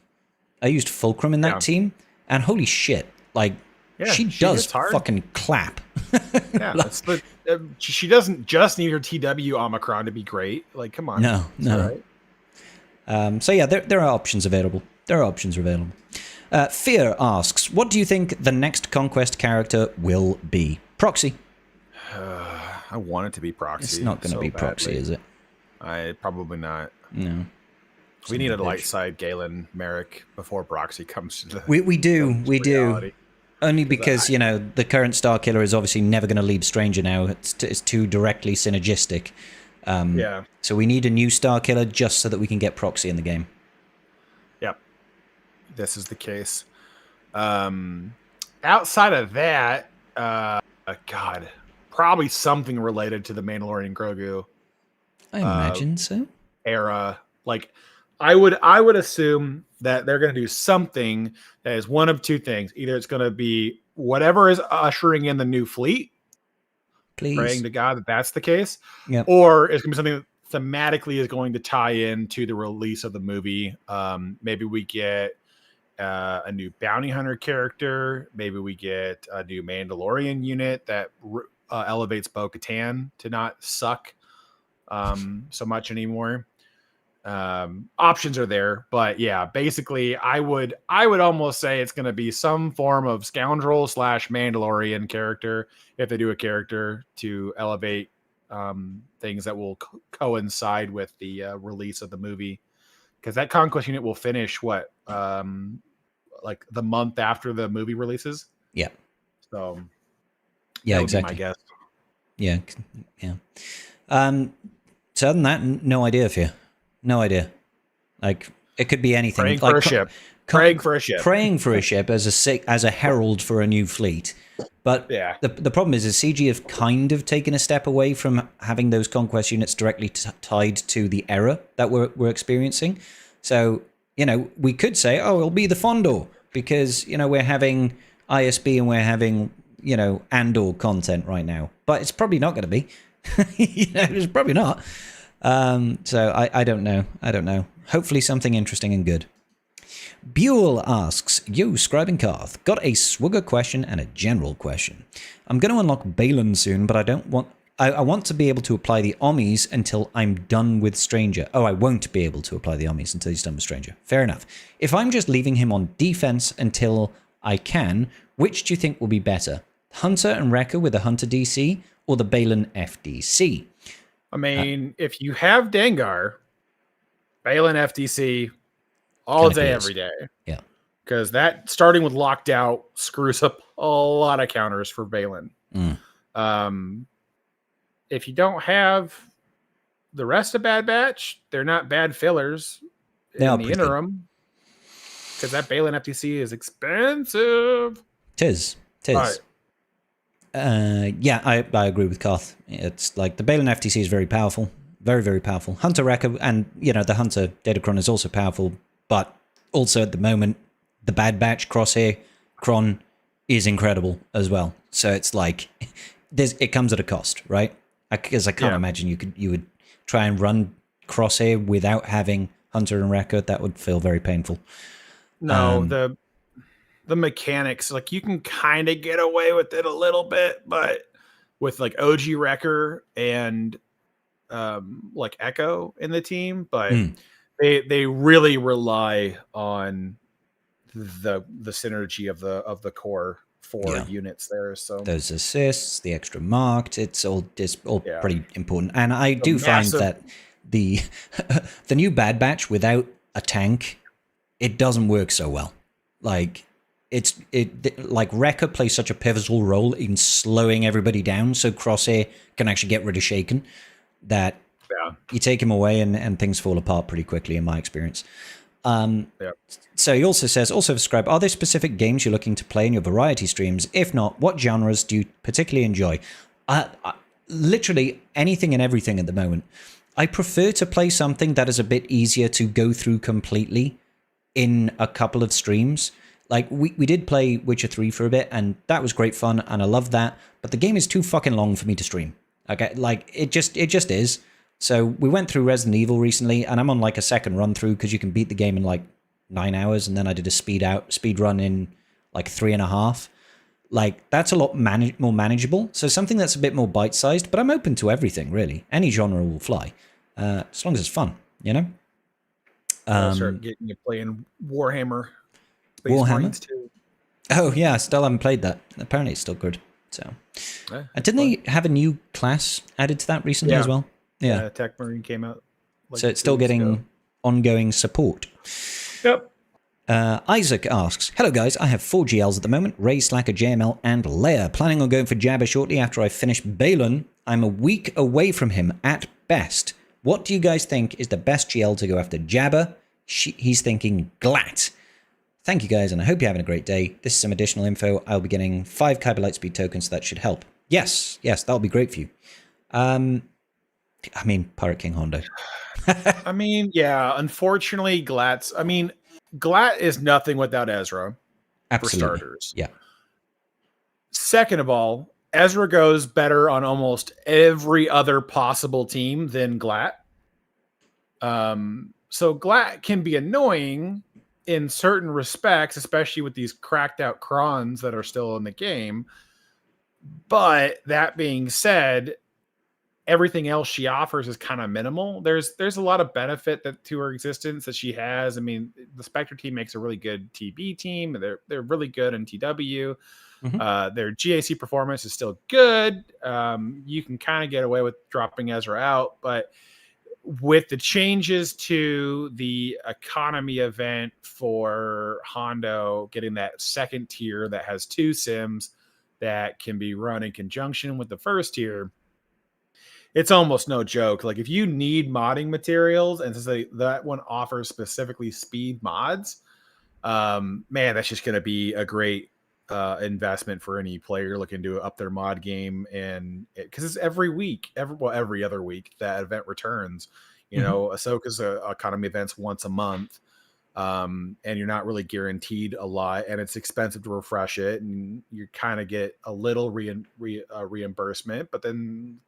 Speaker 1: In that team, and holy shit, she does fucking clap.
Speaker 2: Yeah, she doesn't just need her TW Omicron to be great. Like, come on.
Speaker 1: No.
Speaker 2: Right.
Speaker 1: So yeah, there are options available. Fear asks, what do you think the next Conquest character will be? Proxy.
Speaker 2: I want it to be Proxy.
Speaker 1: It's not going to be Proxy, is it?
Speaker 2: Probably not.
Speaker 1: No.
Speaker 2: We need a light side Galen Merrick before Proxy comes to the.
Speaker 1: We do. Only because the current Star Killer is obviously never going to leave Stranger now. It's too directly synergistic. So we need a new Star Killer just so that we can get Proxy in the game.
Speaker 2: Yep, this is the case. Outside of that, God, probably something related to the Mandalorian Grogu.
Speaker 1: I imagine so.
Speaker 2: Era, like I would assume that they're going to do something that is one of two things. Either it's going to be whatever is ushering in the new fleet,
Speaker 1: please,
Speaker 2: praying to God that that's the case,
Speaker 1: yep.
Speaker 2: Or it's going to be something that thematically is going to tie into the release of the movie. Maybe we get a new bounty hunter character. Maybe we get a new Mandalorian unit that elevates Bo-Katan to not suck so much anymore. Options are there, but yeah, basically I would almost say it's going to be some form of scoundrel / Mandalorian character, if they do a character to elevate things that will coincide with the release of the movie, because that Conquest unit will finish like the month after the movie releases.
Speaker 1: Yeah.
Speaker 2: So
Speaker 1: yeah, exactly.
Speaker 2: My guess.
Speaker 1: Yeah. So other than that, no idea for you. No idea. Like, it could be anything.
Speaker 2: Praying for a ship. Praying for a ship.
Speaker 1: Praying for a ship as a herald for a new fleet. But
Speaker 2: yeah.
Speaker 1: The problem is CG have kind of taken a step away from having those Conquest units directly tied to the era that we're experiencing. So, we could say, oh, it'll be the Fondor. because, we're having ISB and we're having, Andor content right now. But it's probably not going to be. It's probably not. So I don't know. I don't know. Hopefully something interesting and good. Buell asks, yo, Scribing Karth, got a swugger question and a general question. I'm going to unlock Balon soon, but I want to be able to apply the Ommis until I'm done with Stranger. Oh, I won't be able to apply the Ommis until he's done with Stranger. Fair enough. If I'm just leaving him on defense until I can, which do you think will be better? Hunter and Wrecker with a Hunter DC or the Balon FDC?
Speaker 2: I mean, if you have Dengar, Balon FDC all day, every day.
Speaker 1: Yeah.
Speaker 2: Because that, starting with Locked Out, screws up a lot of counters for Balon. If you don't have the rest of Bad Batch, they're not bad fillers in the interim. Because that Balon FTC is expensive.
Speaker 1: Tis. Right. Yeah, I agree with Karth. It's like the Balon FTC is very powerful. Very, very powerful. Hunter Wrecker and, the Hunter Datacron is also powerful. But also at the moment, the Bad Batch Crosshair Cron is incredible as well. So it's like, it comes at a cost, right? Because I can't imagine you would try and run Crosshair without having Hunter and Wrecker. That would feel very painful.
Speaker 2: No, the mechanics, like you can kind of get away with it a little bit, but with like OG Wrecker and like Echo in the team, but they really rely on the synergy of the core four units there. So
Speaker 1: those assists, the extra marked, it's all pretty important. And I do find that the new Bad Batch without a tank, it doesn't work so well. Like like Wrecker plays such a pivotal role in slowing everybody down, so Crosshair can actually get rid of Shaken, that you take him away and things fall apart pretty quickly in my experience. So he also says, subscribe, are there specific games you're looking to play in your variety streams? If not, what genres do you particularly enjoy? Literally anything and everything at the moment. I prefer to play something that is a bit easier to go through completely in a couple of streams. Like we did play Witcher 3 for a bit, and that was great fun, and I love that, but the game is too fucking long for me to stream. Okay, like it just is. So we went through Resident Evil recently, and I'm on like a second run through because you can beat the game in like 9 hours, and then I did a speed run in like 3.5. Like that's a lot more manageable. So something that's a bit more bite sized, but I'm open to everything really. Any genre will fly, as long as it's fun,
Speaker 2: I'll start getting you playing Warhammer. Warhammer too.
Speaker 1: Oh yeah, I still haven't played that. Apparently it's still good. So, didn't they have a new class added to that recently as well? Yeah,
Speaker 2: Tech Marine came out.
Speaker 1: Like so it's still getting ongoing support.
Speaker 2: Yep.
Speaker 1: Isaac asks, hello guys, I have 4 GLs at the moment, Ray, Slacker, JML, and Leia. Planning on going for Jabba shortly after I finish Balon. I'm a week away from him at best. What do you guys think is the best GL to go after Jabba? He's thinking Glat. Thank you guys, and I hope you're having a great day. This is some additional info. I'll be getting 5 Kyber Lightspeed tokens, so that should help. Yes, that'll be great for you. Pirate King Hondo.
Speaker 2: Unfortunately, Glat is nothing without Ezra.
Speaker 1: Absolutely.
Speaker 2: For starters.
Speaker 1: Yeah.
Speaker 2: Second of all, Ezra goes better on almost every other possible team than Glat. So Glat can be annoying in certain respects, especially with these cracked out crons that are still in the game. But that being said, everything else she offers is kind of minimal. There's a lot of benefit to her existence that she has. I mean, the Spectre team makes a really good TB team. They're really good in TW. Mm-hmm. Their GAC performance is still good. You can kind of get away with dropping Ezra out, but with the changes to the economy event for Hondo, getting that second tier that has 2 sims that can be run in conjunction with the first tier, it's almost no joke. Like if you need modding materials, and to say that one offers specifically speed mods, man, that's just going to be a great investment for any player looking to up their mod game. And because it's every other week that event returns. Ahsoka's economy events once a month. and you're not really guaranteed a lot, and it's expensive to refresh it, and you kind of get a little reimbursement. But then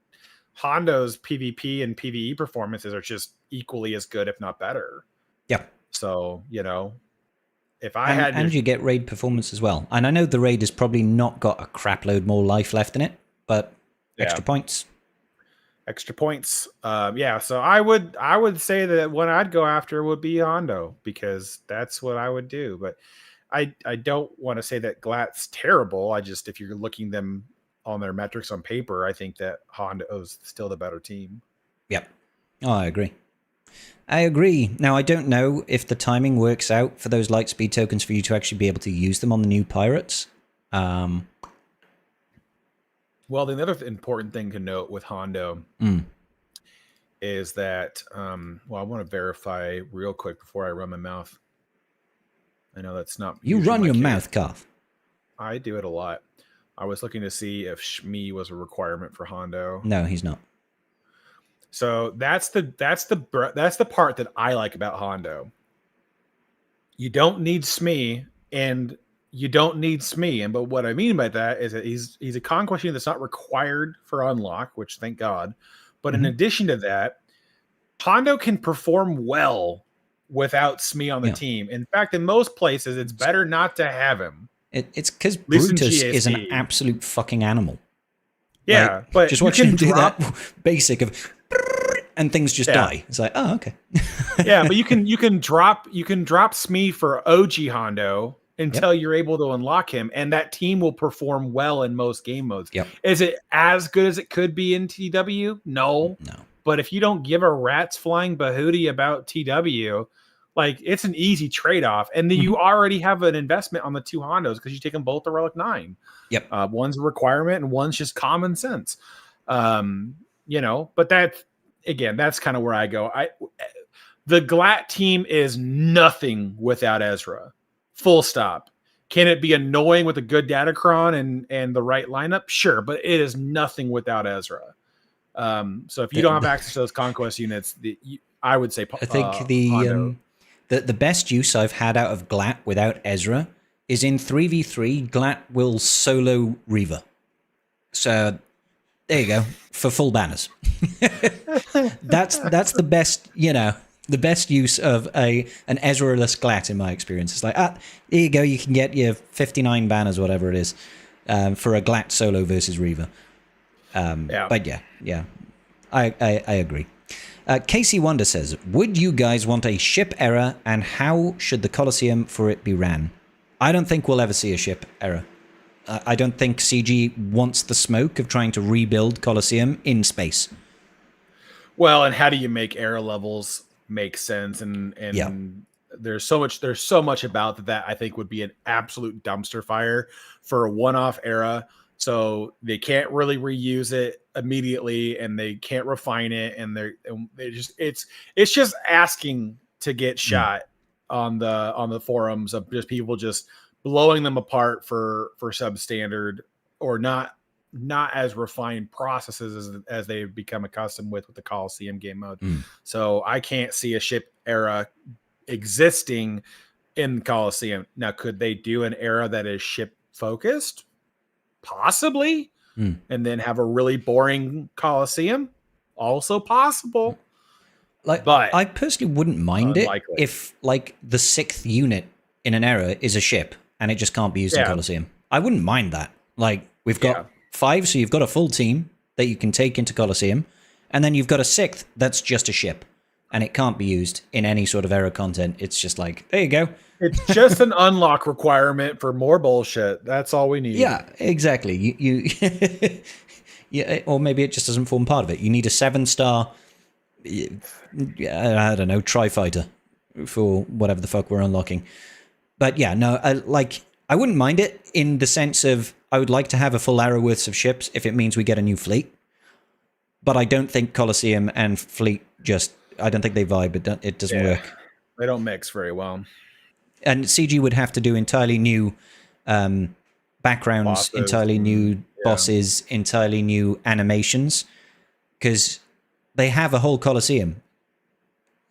Speaker 2: Hondo's PvP and PvE performances are just equally as good, if not better.
Speaker 1: Yeah.
Speaker 2: So, if I
Speaker 1: and you get raid performance as well. And I know the raid has probably not got a crap load more life left in it, but extra points.
Speaker 2: Extra points. So I would say that what I'd go after would be Hondo, because that's what I would do. But I don't want to say that Glat's terrible. If you're looking them on their metrics on paper, I think that Hondo's still the better team.
Speaker 1: Yep. Oh, I agree. Now, I don't know if the timing works out for those Lightspeed tokens for you to actually be able to use them on the new Pirates.
Speaker 2: Well, the other important thing to note with Hondo is that, I want to verify real quick before I run my mouth. I know that's not...
Speaker 1: You run your mouth, Carth.
Speaker 2: I do it a lot. I was looking to see if Shmi was a requirement for Hondo.
Speaker 1: No, he's not.
Speaker 2: So that's the part that I like about Hondo. You don't need Shmi, and you don't need Smee. But what I mean by that is that he's a conquest unit that's not required for unlock, which thank God. But in addition to that, Hondo can perform well without Smee on the team. In fact, in most places, it's better not to have him.
Speaker 1: It's because Brutus is an absolute fucking animal.
Speaker 2: Yeah, but
Speaker 1: just watch him do that basic of, and things just die. It's like, oh, okay.
Speaker 2: Yeah, but you can drop Smee for OG Hondo until you're able to unlock him, and that team will perform well in most game modes.
Speaker 1: Yep.
Speaker 2: Is it as good as it could be in TW? No. But if you don't give a rat's flying bahootie about TW, like, it's an easy trade-off. And then you already have an investment on the two Hondos because you take them both to Relic 9.
Speaker 1: Yep.
Speaker 2: One's a requirement and one's just common sense. But that's kind of where I go. The Glat team is nothing without Ezra. Full stop. Can it be annoying with a good Datacron and the right lineup? Sure, but it is nothing without Ezra. So if you don't have access to those conquest units, I would say
Speaker 1: I think the best use I've had out of Glat without Ezra is in 3v3. Glat will solo Reaver. So there you go, for full banners. That's the best, the best use of an Ezra-less Glat in my experience. It's like, there you go, you can get your 59 banners, whatever it is, for a Glat solo versus Reaver. But yeah, I agree. Casey Wonder says, would you guys want a ship error, and how should the Colosseum for it be ran? I don't think we'll ever see a ship error. I don't think CG wants the smoke of trying to rebuild Colosseum in space.
Speaker 2: Well, and how do you make error levels make sense? And there's so much about that I think would be an absolute dumpster fire for a one-off era. So they can't really reuse it immediately, and they can't refine it, and it's just asking to get shot on the forums of just people just blowing them apart for substandard or not as refined processes as they've become accustomed with the Coliseum game mode. So I can't see a ship era existing in Coliseum. Now, could they do an era that is ship focused? Possibly. And then have a really boring Coliseum? Also possible.
Speaker 1: But I personally wouldn't mind it if, like, the 6th unit in an era is a ship and it just can't be used in Coliseum. I wouldn't mind that. Like, we've got 5, so you've got a full team that you can take into Coliseum, and then you've got a 6th that's just a ship, and it can't be used in any sort of era content. It's just like, there you go.
Speaker 2: It's just an unlock requirement for more bullshit. That's all we need.
Speaker 1: Yeah, exactly. You yeah, or maybe it just doesn't form part of it. You need a 7-star, I don't know, tri-fighter for whatever the fuck we're unlocking. But yeah, no, I wouldn't mind it in the sense of I would like to have a full arrow worth of ships if it means we get a new fleet. But I don't think Coliseum and fleet I don't think they vibe. It doesn't work.
Speaker 2: They don't mix very well.
Speaker 1: And CG would have to do entirely new backgrounds, bosses, entirely new bosses, entirely new animations, because they have a whole Coliseum.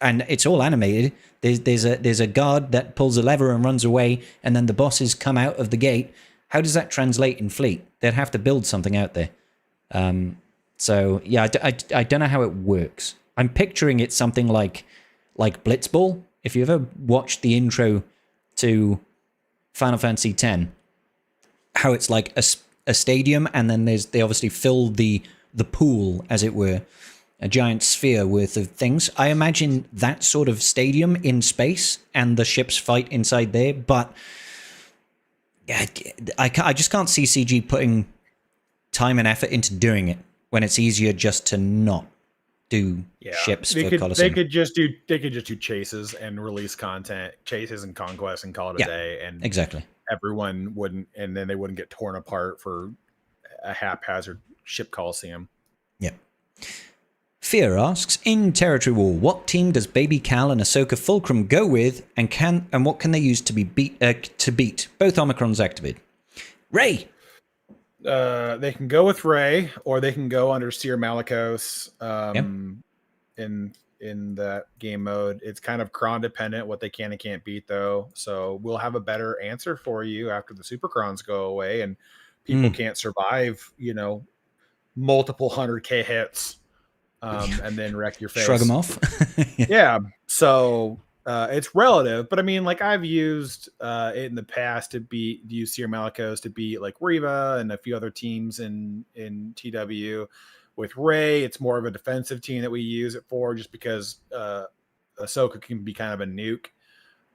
Speaker 1: and it's all animated. There's a guard that pulls a lever and runs away, and then the bosses come out of the gate. How does that translate in Fleet? They'd have to build something out there. So yeah, I don't know how it works. I'm picturing it something like Blitzball. If you ever watched the intro to Final Fantasy X, how it's like a stadium, and then they obviously fill the pool, as it were, a giant sphere worth of things. I imagine that sort of stadium in space, and the ships fight inside there. But I just can't see CG putting time and effort into doing it when it's easier just to not do ships for Colosseum.
Speaker 2: They could just do chases and release content, chases and Conquest, and call it a day. And
Speaker 1: exactly,
Speaker 2: everyone wouldn't, and then they wouldn't get torn apart for a haphazard ship Coliseum.
Speaker 1: Yeah. Fear asks, in Territory War, what team does Baby Cal and Ahsoka Fulcrum go with, and what can they use to beat both Omicrons activated? Rey.
Speaker 2: They can go with Rey, or they can go under Seer Malicos. In that game mode, it's kind of cron dependent what they can and can't beat, though. So we'll have a better answer for you after the super crons go away and people can't survive, multiple 100K hits, and then wreck your face.
Speaker 1: Shrug them off.
Speaker 2: Yeah. So it's relative, but I mean, like I've used it in the past to use Seer Malicos to beat like Reva and a few other teams in TW. With Rey, it's more of a defensive team that we use it for, just because Ahsoka can be kind of a nuke,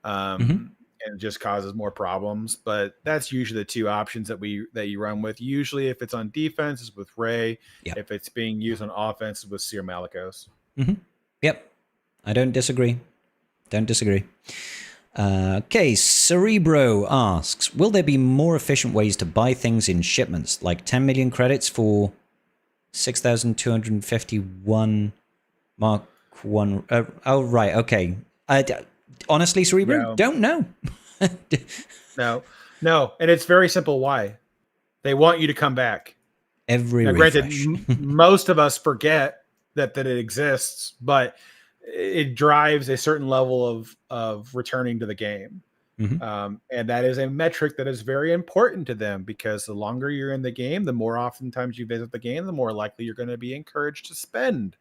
Speaker 2: and it just causes more problems. But that's usually the two options that you run with. Usually, if it's on defense, it's with Rey.
Speaker 1: Yep.
Speaker 2: If it's being used on offense, it's with Seer Malicos.
Speaker 1: Yep, I don't disagree. Okay, Cerebro asks, will there be more efficient ways to buy things in shipments, like 10 million credits for 6,251 Mark 1? Oh, right, okay. Honestly, Cerebro, don't know.
Speaker 2: No. And it's very simple why. They want you to come back.
Speaker 1: Now,
Speaker 2: granted, most of us forget that it exists, but it drives a certain level of returning to the game. And that is a metric that is very important to them, because the longer you're in the game, the more oftentimes you visit the game, the more likely you're going to be encouraged to spend.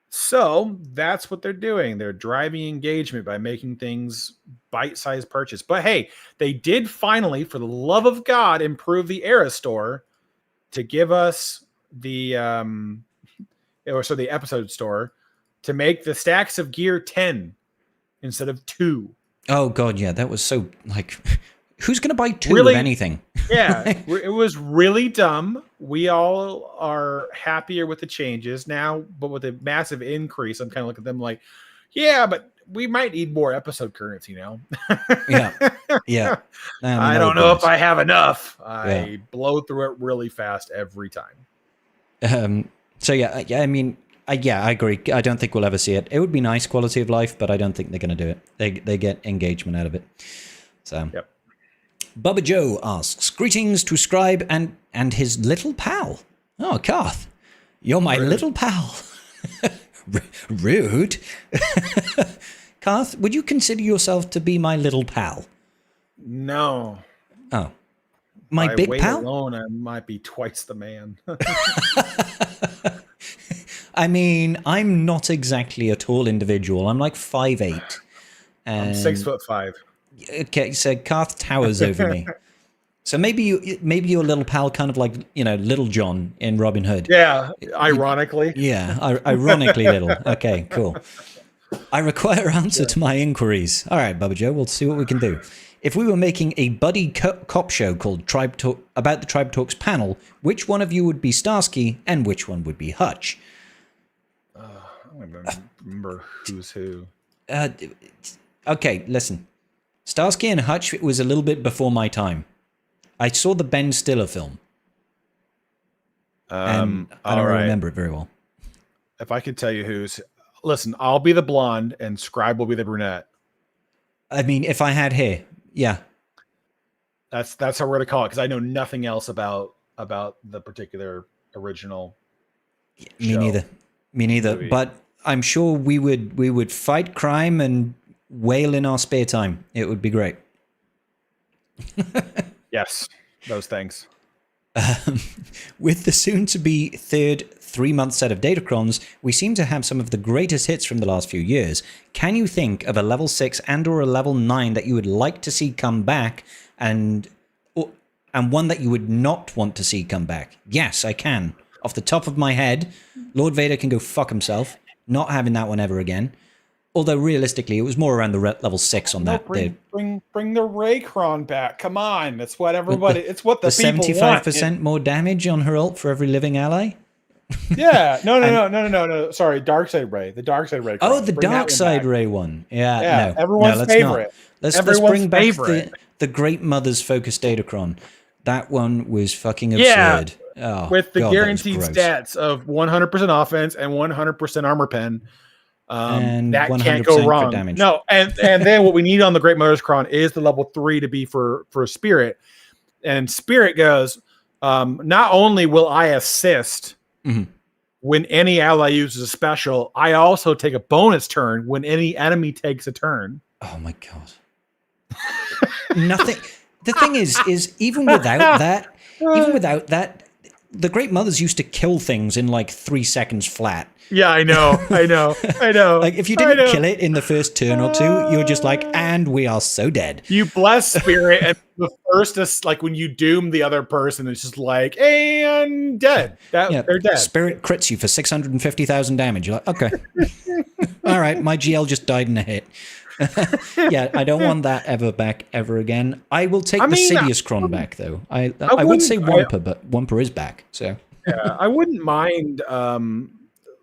Speaker 2: So that's what they're doing. They're driving engagement by making things bite-sized purchase. But hey, they did finally, for the love of God, improve the Era store to give us the episode store to make the stacks of gear 10 instead of 2.
Speaker 1: Oh God, yeah, that was so like, who's going to buy 2 of anything?
Speaker 2: Yeah, it was really dumb. We all are happier with the changes now, but with a massive increase, I'm kind of looking at them like, yeah, but we might need more episode currency now.
Speaker 1: Yeah.
Speaker 2: I don't know if I have enough. I blow through it really fast every time.
Speaker 1: So yeah, I mean, I agree. I don't think we'll ever see it. It would be nice quality of life, but I don't think they're going to do it. They get engagement out of it. So,
Speaker 2: yep.
Speaker 1: Bubba Joe asks, greetings to Scribe and his little pal. Oh, Karth, you're my little pal. Rude. Karth, would you consider yourself to be my little pal?
Speaker 2: No.
Speaker 1: Oh. My big pal?
Speaker 2: Alone, I might be twice the man.
Speaker 1: I mean, I'm not exactly a tall individual. I'm like 5'8".
Speaker 2: I'm 6'5".
Speaker 1: Okay, so Karth towers over me. So maybe your little pal, kind of like, Little John in Robin Hood.
Speaker 2: Yeah, ironically.
Speaker 1: Ironically little. Okay, cool. I require answer to my inquiries. All right, Bubba Joe, we'll see what we can do. If we were making a buddy cop show called Tribe Talk about the Tribe Talks panel, which one of you would be Starsky and which one would be Hutch?
Speaker 2: I don't even remember who's who.
Speaker 1: Okay, listen. Starsky and Hutch was a little bit before my time. I saw the Ben Stiller film. And I don't remember it very well.
Speaker 2: If I could tell you who's... Listen, I'll be the blonde and Scribe will be the brunette.
Speaker 1: I mean, if I had hair, yeah.
Speaker 2: That's how we're going to call it, because I know nothing else about the particular original
Speaker 1: Me neither.
Speaker 2: movie.
Speaker 1: But I'm sure we would fight crime and wail in our spare time. It would be great.
Speaker 2: Yes, those things.
Speaker 1: With the soon-to-be third 3-month set of Datacrons, we seem to have some of the greatest hits from the last few years. Can you think of a level 6 and or a level 9 that you would like to see come back, and one that you would not want to see come back? Yes, I can. Off the top of my head, Lord Vader can go fuck himself. Not having that one ever again. Although realistically, it was more around the level 6 on that.
Speaker 2: Bring the Raycron back. Come on, that's what everybody. It's what the people
Speaker 1: 75%
Speaker 2: want.
Speaker 1: more damage on her ult for every living ally.
Speaker 2: Yeah, no. Sorry, Darkseid Ray. The Darkseid Ray.
Speaker 1: Oh, the Darkseid Ray one. Yeah, no,
Speaker 2: everyone's
Speaker 1: let's
Speaker 2: favorite.
Speaker 1: Not. Let's bring back the Great Mother's focused Datacron. That one was fucking absurd. Oh,
Speaker 2: with the
Speaker 1: God,
Speaker 2: guaranteed stats of 100% offense and 100% armor pen.
Speaker 1: And
Speaker 2: that can't go wrong.
Speaker 1: Damage.
Speaker 2: No, and then what we need on the Great Mother's Cron is the level 3 to be for Spirit. And Spirit goes, not only will I assist when any ally uses a special, I also take a bonus turn when any enemy takes a turn.
Speaker 1: Oh my God. Nothing. The thing is even without that, the Great Mothers used to kill things in like 3 seconds flat.
Speaker 2: Yeah, I know.
Speaker 1: Like, if you didn't kill it in the first turn or two, you're just like, and we are so dead.
Speaker 2: You bless Spirit, and the first is like when you doom the other person, it's just like, and dead. They're dead.
Speaker 1: Spirit crits you for 650,000 damage. You're like, okay. All right, my GL just died in a hit. Yeah, I don't want that ever back ever again. I will take the Sidious Cron back, though. I would say Wampa, but Wampa is back. So
Speaker 2: yeah, I wouldn't mind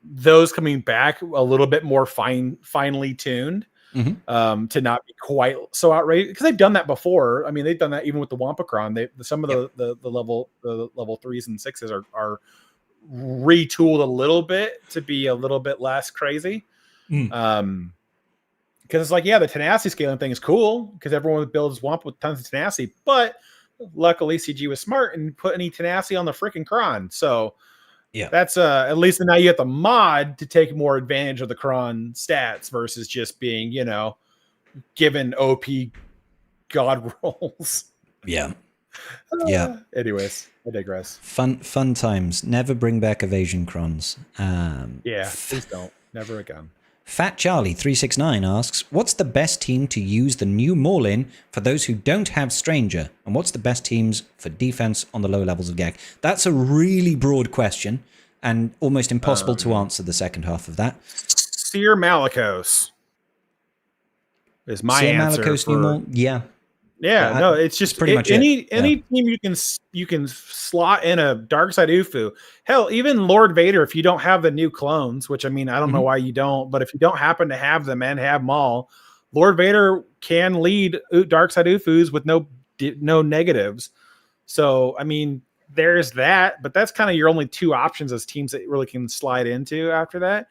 Speaker 2: those coming back a little bit more finely tuned, to not be quite so outrageous, because they've done that before. I mean, they've done that even with the Wampacron. Some of the level 3s and 6s are retooled a little bit to be a little bit less crazy. Because it's like, yeah, the tenacity scaling thing is cool because everyone builds Wampa with tons of tenacity, but luckily CG was smart and put any tenacity on the freaking Cron. So yeah, that's at least now you have the mod to take more advantage of the Cron stats versus just being, given OP god rolls.
Speaker 1: Yeah.
Speaker 2: Anyways, I digress.
Speaker 1: Fun times. Never bring back evasion Crons.
Speaker 2: Yeah, please don't. Never again.
Speaker 1: Fat Charlie 369 asks, what's the best team to use the new Maul-in for those who don't have Stranger? And what's the best teams for defense on the low levels of GAG? That's a really broad question and almost impossible to answer the second half of that.
Speaker 2: Seer Malicos is my answer.
Speaker 1: Malicos new Maul? Yeah.
Speaker 2: Yeah, no, it's just
Speaker 1: pretty much
Speaker 2: any team you can slot in a Darkseid Ufu. Hell, even Lord Vader, if you don't have the new clones, which I mean, I don't know why you don't, but if you don't happen to have them and have Maul, Lord Vader can lead Darkseid Ufus with no negatives. So I mean, there's that, but that's kind of your only two options as teams that really can slide into after that.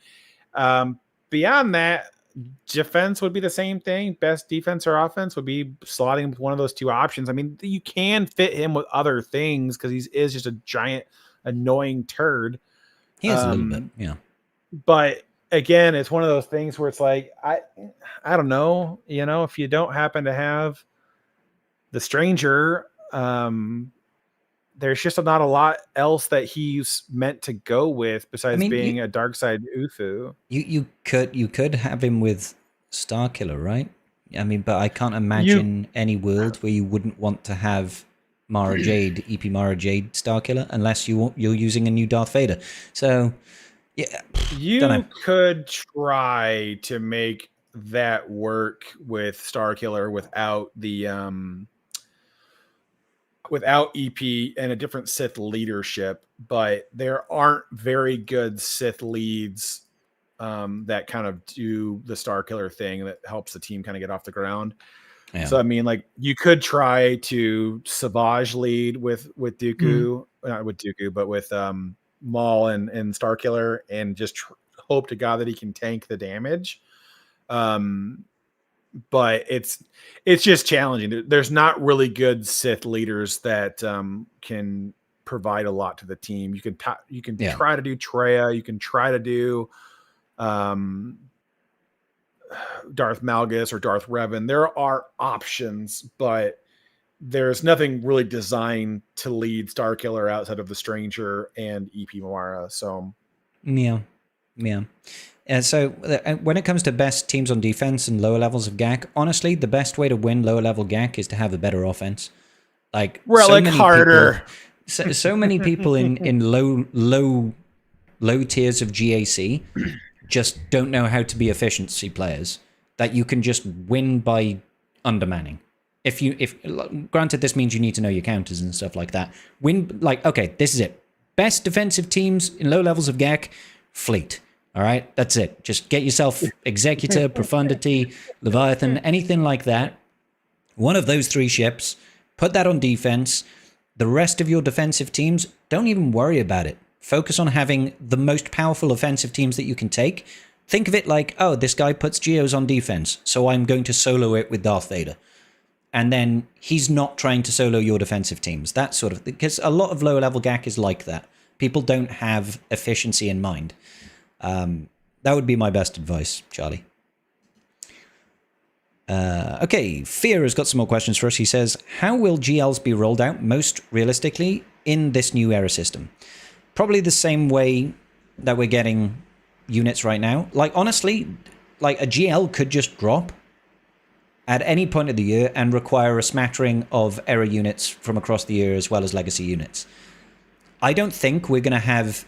Speaker 2: Beyond that, defense would be the same thing. Best defense or offense would be slotting with one of those two options. I mean, you can fit him with other things because he is just a giant, annoying turd.
Speaker 1: He is a little bit, yeah.
Speaker 2: But again, it's one of those things where it's like, I don't know, if you don't happen to have the Stranger, there's just not a lot else that he's meant to go with besides being a Darkseid Ufu. You
Speaker 1: could have him with Starkiller, right? I mean, but I can't imagine any world where you wouldn't want to have Mara Jade, EP Mara Jade Starkiller, unless you're using a new Darth Vader. So, yeah,
Speaker 2: you could try to make that work with Starkiller without the without EP and a different Sith leadership, but there aren't very good Sith leads that kind of do the Starkiller thing that helps the team kind of get off the ground. Yeah. So I mean, like, you could try to Savage lead with Dooku, not with Dooku, but with Maul and Starkiller, and just hope to God that he can tank the damage. But it's just challenging. There's not really good Sith leaders that can provide a lot to the team. You can try to do Traya. You can try to do Darth Malgus or Darth Revan. There are options, but there's nothing really designed to lead Starkiller outside of the Stranger and EP Mara. So
Speaker 1: Yeah. So when it comes to best teams on defense and lower levels of GAC, honestly, the best way to win lower level GAC is to have a better offense. Like
Speaker 2: Relic harder.
Speaker 1: So many people in low tiers of GAC just don't know how to be efficiency players that you can just win by undermanning. If granted, this means you need to know your counters and stuff like that. Okay, this is it. Best defensive teams in low levels of GAC, Fleet. All right, that's it. Just get yourself Executor, Profundity, Leviathan, anything like that. One of those 3 ships, put that on defense. The rest of your defensive teams, don't even worry about it. Focus on having the most powerful offensive teams that you can take. Think of it like, oh, this guy puts Geos on defense, so I'm going to solo it with Darth Vader. And then he's not trying to solo your defensive teams. That sort of, because a lot of lower level GAC is like that. People don't have efficiency in mind. That would be my best advice, Charlie. Okay, Fear has got some more questions for us. He says, how will GLs be rolled out most realistically in this new era system? Probably the same way that we're getting units right now. Like, honestly, like a GL could just drop at any point of the year and require a smattering of era units from across the year as well as legacy units. I don't think we're going to have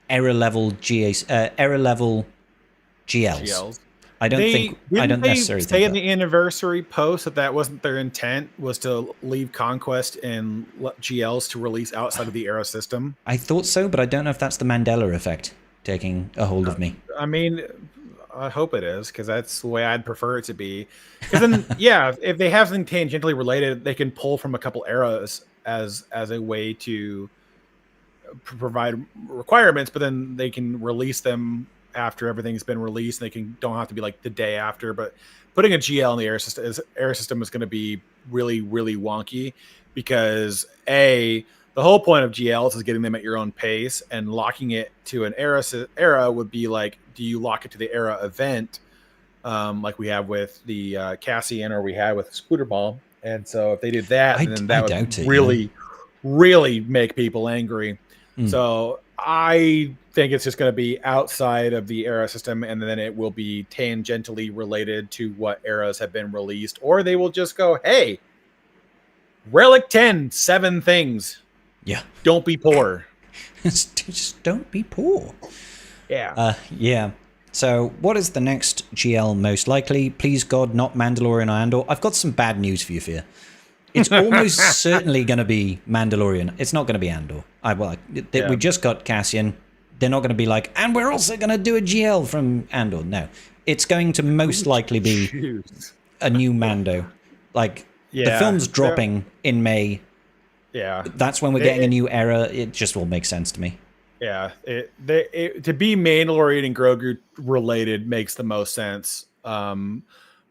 Speaker 1: era level GLs. I don't necessarily
Speaker 2: say
Speaker 1: think
Speaker 2: in the anniversary post that wasn't their intent, was to leave Conquest and GLs to release outside of the era system.
Speaker 1: I thought so, but I don't know if that's the Mandela effect taking a hold of me.
Speaker 2: I mean, I hope it is, because that's the way I'd prefer it to be. Because then, yeah, if they have something tangentially related, they can pull from a couple eras as a way to provide requirements, but then they can release them after everything's been released. They don't have to be like the day after. But putting a GL in the era system is going to be really, really wonky, because the whole point of GLs is getting them at your own pace, and locking it to an era would be like, do you lock it to the era event, like we have with the Cassian, or we had with Scooterball? And so if they did that, then that would really make people angry. So I think it's just going to be outside of the era system, and then it will be tangentially related to what eras have been released, or they will just go, hey, Relic 10, 7 things.
Speaker 1: Yeah.
Speaker 2: Don't be poor.
Speaker 1: Just don't be poor.
Speaker 2: Yeah.
Speaker 1: Yeah. So what is the next GL most likely? Please God, not Mandalorian or Andor. I've got some bad news for you, Fear. It's almost certainly going to be Mandalorian. It's not going to be Andor. We just got Cassian. They're not going to be like, and we're also going to do a GL from Andor. No. It's going to most likely be a new Mando. Like, the film's dropping in May. Yeah. That's when we're getting a new era. It just will make sense to me.
Speaker 2: Yeah. To be Mandalorian and Grogu related makes the most sense.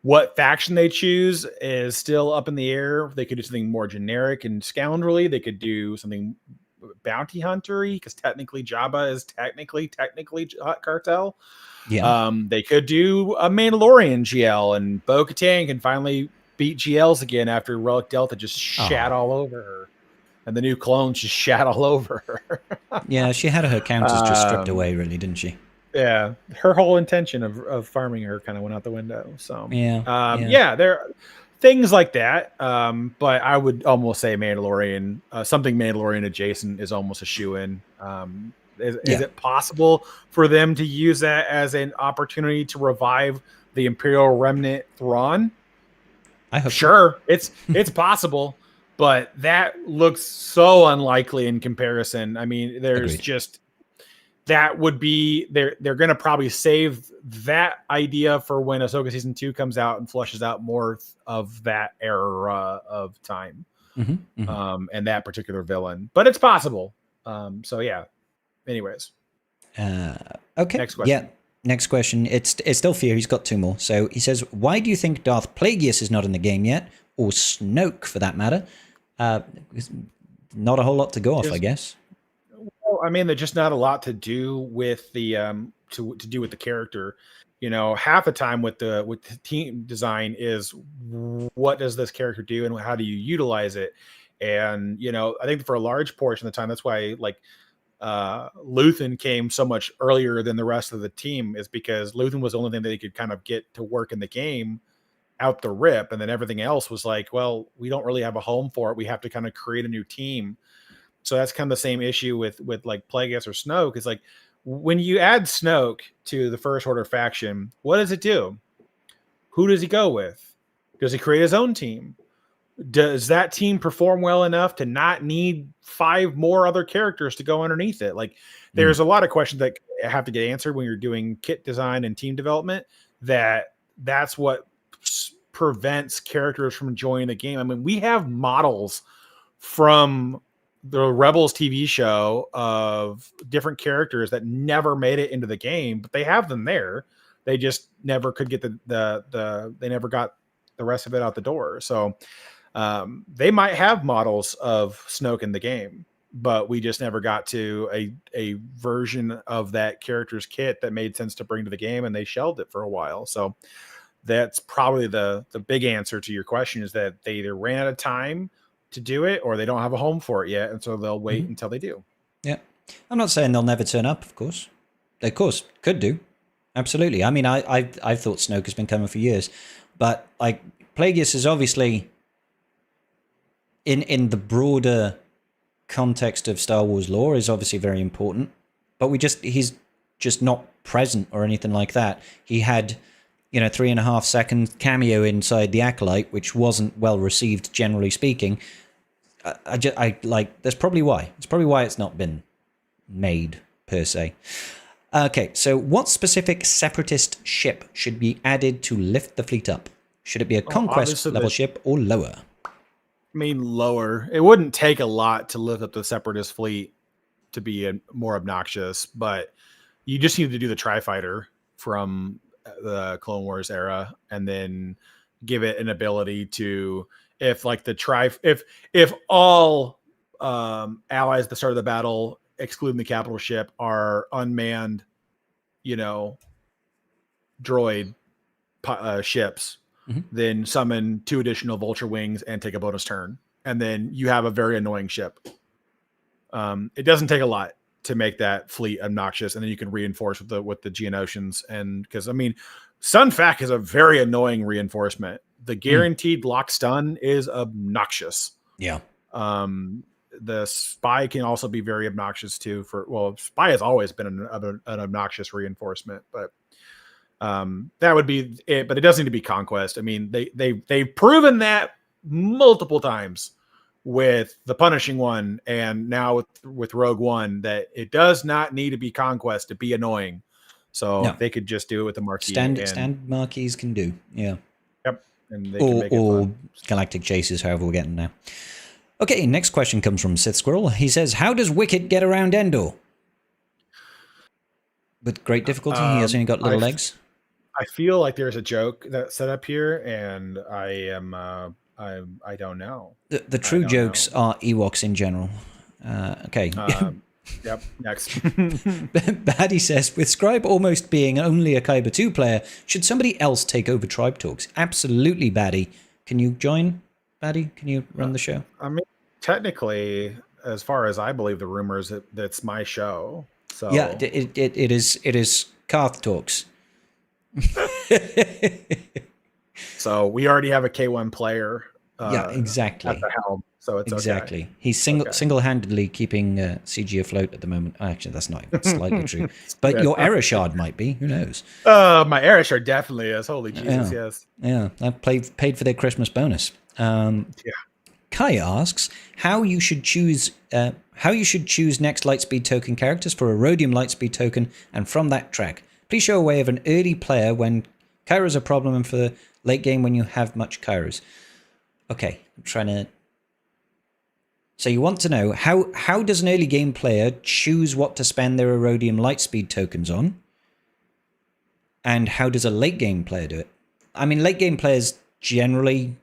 Speaker 2: What faction they choose is still up in the air. They could do something more generic and scoundrelly. They could do something bounty hunter-y, because technically Jabba is technically Hut Cartel.
Speaker 1: Yeah.
Speaker 2: They could do a Mandalorian GL, and Bo-Katan can finally beat GLs again after Relic Delta just shat all over her. And the new clones just shat all over her.
Speaker 1: Yeah, she had her counters just stripped away, really, didn't she?
Speaker 2: Yeah, her whole intention of farming her kind of went out the window. So
Speaker 1: yeah,
Speaker 2: there are things like that. But I would almost say Mandalorian, something Mandalorian adjacent is almost a shoo-in. Is it possible for them to use that as an opportunity to revive the Imperial Remnant Thrawn?
Speaker 1: I hope
Speaker 2: sure, it's possible, but that looks so unlikely in comparison. I mean, there's
Speaker 1: Agreed.
Speaker 2: just. That would be they're going to probably save that idea for when Ahsoka season 2 comes out and flushes out more of that era of time, and that particular villain. But it's possible. So yeah. Anyways.
Speaker 1: Okay.
Speaker 2: Next question.
Speaker 1: Yeah. Next question. It's still Fear. He's got 2 more. So he says, "Why do you think Darth Plagueis is not in the game yet, or Snoke for that matter?" Not a whole lot to go off, I guess.
Speaker 2: No, I mean, there's just not a lot to do with the to do with the character. Half the time with the team design is what does this character do and how do you utilize it? And I think for a large portion of the time, that's why like Luthen came so much earlier than the rest of the team, is because Luthen was the only thing that they could kind of get to work in the game out the rip, and then everything else was like, well, we don't really have a home for it. We have to kind of create a new team. So that's kind of the same issue with like Plagueis or Snoke. Is like when you add Snoke to the First Order faction, what does it do? Who does he go with? Does he create his own team? Does that team perform well enough to not need 5 more other characters to go underneath it? Like, there's a lot of questions that have to get answered when you're doing kit design and team development. That's what prevents characters from enjoying the game. I mean, we have models from the Rebels TV show of different characters that never made it into the game, but they have them there. They just never could get they never got the rest of it out the door. So they might have models of Snoke in the game, but we just never got to a version of that character's kit that made sense to bring to the game, and they shelved it for a while. So that's probably the big answer to your question, is that they either ran out of time to do it or they don't have a home for it yet, and so they'll wait until they do.
Speaker 1: Yeah. I'm not saying they'll never turn up, of course. They, of course, could do. Absolutely. I mean, I've thought Snoke has been coming for years, but like Plagueis is obviously in the broader context of Star Wars lore is obviously very important, but he's just not present or anything like that. He had 3.5 second cameo inside the Acolyte, which wasn't well received generally speaking. I like, that's probably why. It's probably why it's not been made per se. Okay, so what specific Separatist ship should be added to lift the fleet up? Should it be a Conquest level ship or lower?
Speaker 2: I mean, lower. It wouldn't take a lot to lift up the Separatist fleet to be more obnoxious, but you just need to do the Tri-Fighter from the Clone Wars era, and then give it an ability to, if all allies at the start of the battle, excluding the capital ship, are unmanned, droid ships, then summon 2 additional vulture wings and take a bonus turn, and then you have a very annoying ship. It doesn't take a lot to make that fleet obnoxious, and then you can reinforce with the Geonosians. And because I mean, Sun Fac is a very annoying reinforcement. The guaranteed lock stun is obnoxious.
Speaker 1: Yeah.
Speaker 2: The spy can also be very obnoxious too. Spy has always been an obnoxious reinforcement, but that would be it. But it doesn't need to be Conquest. I mean, they've proven that multiple times with the Punishing One, and now with Rogue One, that it does not need to be Conquest to be annoying. So they could just do it with the marquee.
Speaker 1: Stand marquees can do. Yeah.
Speaker 2: Yep. And they can make it fun.
Speaker 1: Galactic chases, however we're getting now. Okay, next question comes from Sith Squirrel. He says, how does Wicket get around Endor? With great difficulty. He has only got little legs.
Speaker 2: I feel like there's a joke that's set up here, and I don't know.
Speaker 1: The true jokes are Ewoks in general. Okay.
Speaker 2: Yep. Next.
Speaker 1: Baddy says, with Scribe almost being only a Kyber 2 player, should somebody else take over Tribe Talks? Absolutely, Baddy. Can you join, Baddy? Can you run the show?
Speaker 2: I mean, technically, as far as I believe the rumors, that's my show. So
Speaker 1: yeah, it is Karth Talks.
Speaker 2: So we already have a K1 player.
Speaker 1: Yeah, exactly.
Speaker 2: At the helm, so it's
Speaker 1: exactly.
Speaker 2: Okay.
Speaker 1: He's single-handedly keeping CG afloat at the moment. Actually, that's not even slightly true. But your error shard might be. Who knows?
Speaker 2: My error shard definitely is. Holy Jesus, yes.
Speaker 1: Yeah, I paid for their Christmas bonus.
Speaker 2: Yeah.
Speaker 1: Kai asks how you should choose next Lightspeed token characters for a Rhodium Lightspeed token, and from that track, please show a way of an early player when Kyra's a problem, and for the late game when you have much Kyras. Okay, I'm trying to. So you want to know how does an early game player choose what to spend their Rhodium Lightspeed tokens on, and how does a late game player do it? I mean, late game players generally,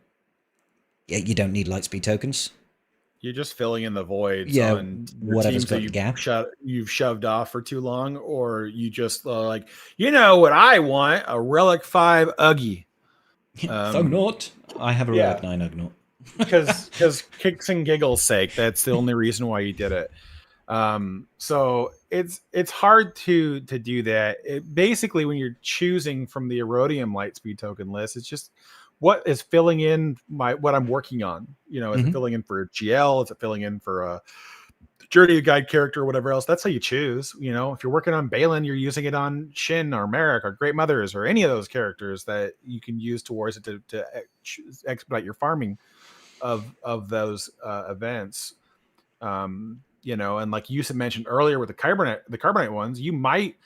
Speaker 1: you don't need Lightspeed tokens.
Speaker 2: You're just filling in the voids
Speaker 1: Yeah,
Speaker 2: on your
Speaker 1: whatever's
Speaker 2: teams that
Speaker 1: got the gap.
Speaker 2: you've shoved off for too long, or you just like, you know what I want? A Relic 5 Uggy.
Speaker 1: Thugnaught. I have a
Speaker 2: Yeah,
Speaker 1: Relic 9 Ugnaught.
Speaker 2: because kicks and giggles sake, that's the only reason why you did it. So it's hard to do that. Basically, when you're choosing from the Erodium Lightspeed token list, it's just what is filling in what I'm working on. You know, is it
Speaker 1: Mhm.
Speaker 2: filling in for GL? Is it filling in for a journey guide character or whatever else? That's how you choose. You know, if you're working on Balon, you're using it on Shin or Merrick or Great Mothers or any of those characters that you can use towards it to expedite your farming of those events. You know, and like you mentioned earlier with the carbonite ones, you might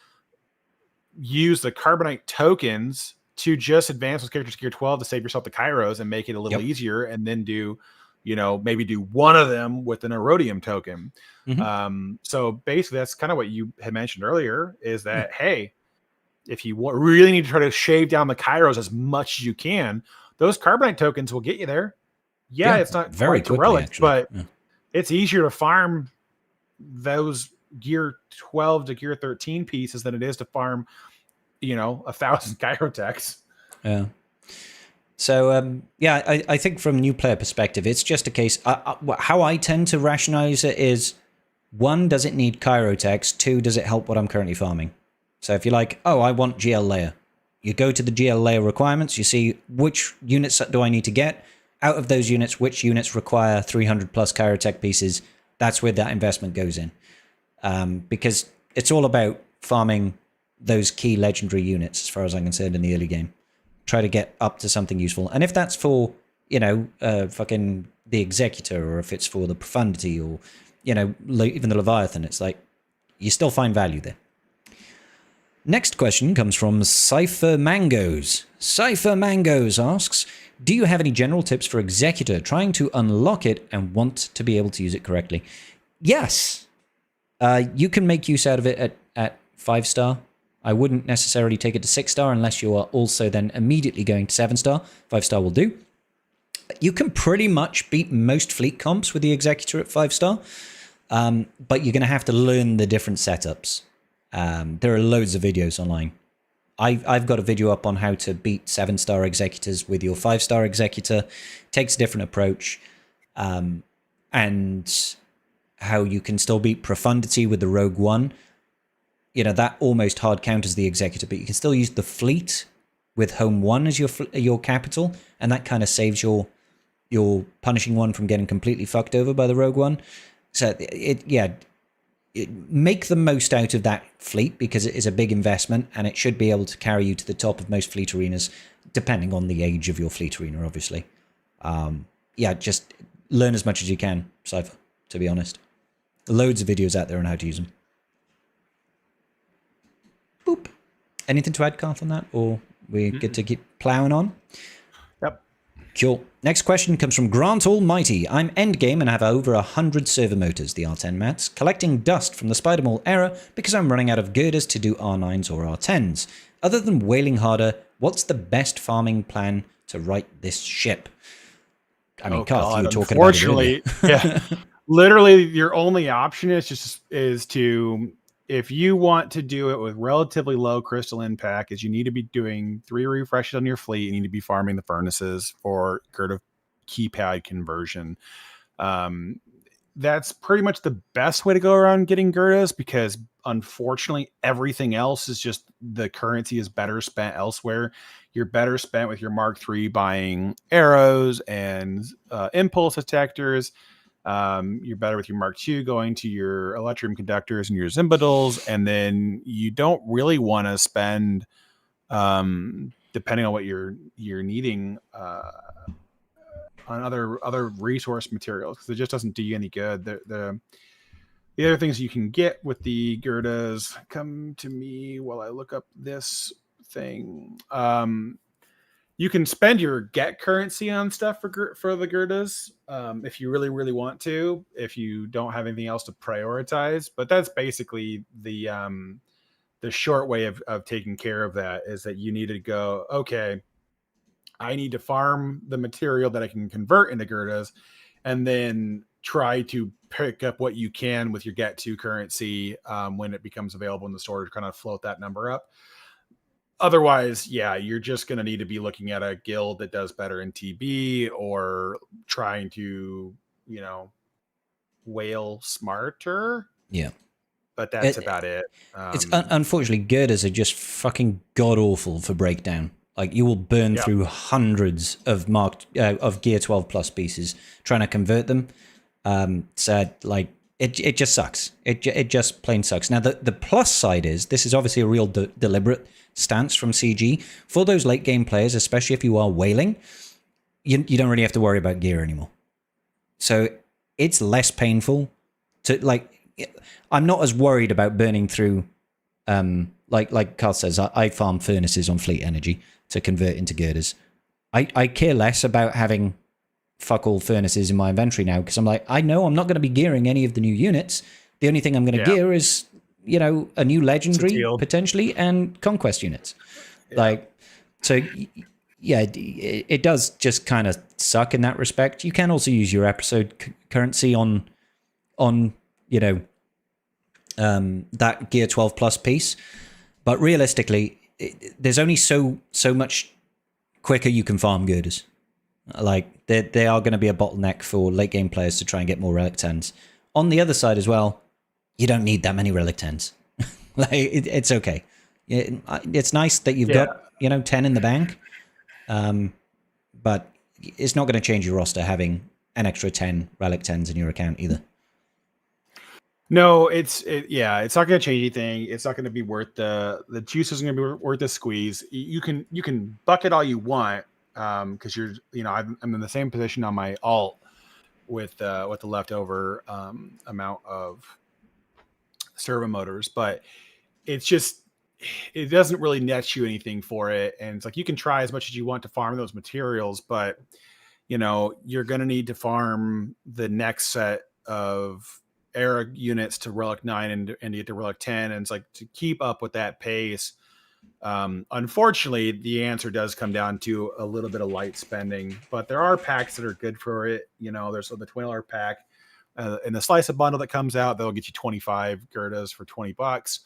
Speaker 2: use the carbonite tokens to just advance those characters to gear 12 to save yourself the Kairos and make it a little
Speaker 1: Yep.
Speaker 2: easier, and then do, you know, maybe do one of them with an Erodium token. So basically that's kind of what you had mentioned earlier, is that, hey, if you really need to try to shave down the Kairos as much as you can, those carbonite tokens will get you there. Yeah,
Speaker 1: Yeah,
Speaker 2: it's not
Speaker 1: very
Speaker 2: quite to
Speaker 1: quickly,
Speaker 2: relics,
Speaker 1: actually.
Speaker 2: but
Speaker 1: Yeah.
Speaker 2: it's easier to farm those gear 12 to gear 13 pieces than it is to farm, you know, 1,000 Gyrotechs.
Speaker 1: Yeah. So, yeah, I think from a new player perspective, it's just a case. How I tend to rationalize it is, one, does it need Kairotex? Two, does it help what I'm currently farming? So if you're like, oh, I want GL layer, you go to the GL layer requirements, you see which units do I need to get. Out of those units, which units require 300 plus Kyrotech pieces? That's where that investment goes in. Because it's all about farming those key legendary units, as far as I'm concerned, in the early game. Try to get up to something useful. And if that's for, you know, fucking the Executor, or if it's for the Profundity, or, you know, even the Leviathan, it's like, you still find value there. Next question comes from Cypher Mangoes. Cypher Mangoes asks, do you have any general tips for Executor trying to unlock it and want to be able to use it correctly? Yes. You can make use out of it at 5-star. I wouldn't necessarily take it to 6-star unless you are also then immediately going to 7-star. 5-star will do. You can pretty much beat most fleet comps with the Executor at 5-star, but you're going to have to learn the different setups. There are loads of videos online. I've got a video up on how to beat 7-star Executors with your 5-star Executor. Takes a different approach. And how you can still beat Profundity with the Rogue One. You know, that almost hard counters the Executor, but you can still use the fleet with Home 1 as your capital, and that kind of saves your punishing one from getting completely fucked over by the Rogue One. So make the most out of that fleet, because it is a big investment, and it should be able to carry you to the top of most fleet arenas, depending on the age of your fleet arena, obviously. Just learn as much as you can, Cypher, to be honest. Loads of videos out there on how to use them. Boop. Anything to add, Garth, on that? Or we get to keep plowing on?
Speaker 2: Yep.
Speaker 1: Cool. Next question comes from Grant Almighty. I'm endgame and have over 100 server motors, the R10 mats, collecting dust from the Spider Mall era because I'm running out of girders to do R9s or R10s. Other than wailing harder, what's the best farming plan to right this ship? I mean, Garth, you were talking about it earlier.
Speaker 2: Yeah. Literally, your only option is to, if you want to do it with relatively low crystalline pack, is you need to be doing 3 refreshes on your fleet. You need to be farming the furnaces for Gerda keypad conversion. That's pretty much the best way to go around getting Gerdas, because unfortunately everything else is just, the currency is better spent elsewhere. You're better spent with your Mark III buying arrows and impulse detectors. You're better with your Mark II going to your Electrum conductors and your Zimbadals, and then you don't really want to spend, depending on what you're needing, on other resource materials, because it just doesn't do you any good. The other things you can get with the Gerdas, come to me while I look up this thing. You can spend your get currency on stuff for the Gerdas, if you really want to, if you don't have anything else to prioritize. But that's basically the short way of taking care of that, is that you need to go, okay, I need to farm the material that I can convert into Gerdas, and then try to pick up what you can with your get to currency when it becomes available in the store to kind of float that number up. Otherwise, yeah, you're just going to need to be looking at a guild that does better in TB, or trying to, whale smarter.
Speaker 1: Yeah.
Speaker 2: But that's about it.
Speaker 1: It's unfortunately, girders are just fucking god awful for breakdown. Like, you will burn through hundreds of of Gear 12 plus pieces trying to convert them. So like it just sucks. It just plain sucks. Now the plus side is this is obviously a real deliberate stance from CG for those late game players, especially if you are whaling. You don't really have to worry about gear anymore. So it's less painful to like. I'm not as worried about burning through. Like Carl says, I farm furnaces on fleet energy to convert into girders. I care less about having fuck all furnaces in my inventory now, because I'm like, I know I'm not going to be gearing any of the new units. The only thing I'm going to gear is, a new legendary
Speaker 2: Satiel.
Speaker 1: potentially and Conquest units. Like, so yeah, it does just kind of suck in that respect. You can also use your episode currency on that Gear 12 plus piece, but realistically, there's only so much quicker you can farm girders. Like, they are going to be a bottleneck for late game players to try and get more Relic 10s. On the other side as well, you don't need that many Relic 10s. Like, it's okay. It's nice that you've got 10 in the bank, but it's not going to change your roster having an extra 10 Relic 10s in your account either.
Speaker 2: No, it's not going to change anything. It's not going to be worth the juice isn't going to be worth the squeeze. You can bucket all you want, because I'm in the same position on my alt with the leftover amount of servo motors, but it's just, it doesn't really net you anything for it. And it's like, you can try as much as you want to farm those materials, but you're going to need to farm the next set of era units to Relic 9 and to get to Relic 10. And it's like, to keep up with that pace, unfortunately, the answer does come down to a little bit of light spending, but there are packs that are good for it. There's the $20 pack in the slice of bundle that comes out, that'll get you 25 Gerdas for $20.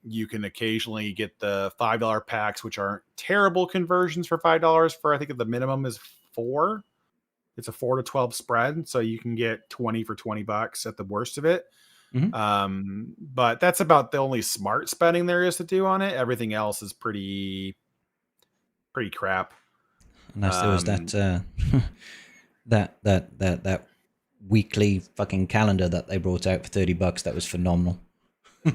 Speaker 2: You can occasionally get the $5 packs, which aren't terrible conversions for $5 for, I think the minimum is 4. It's a 4 to 12 spread. So you can get 20 for $20 at the worst of it. Mm-hmm. But that's about the only smart spending there is to do on it. Everything else is pretty crap.
Speaker 1: Unless there was that weekly fucking calendar that they brought out for $30. That was phenomenal.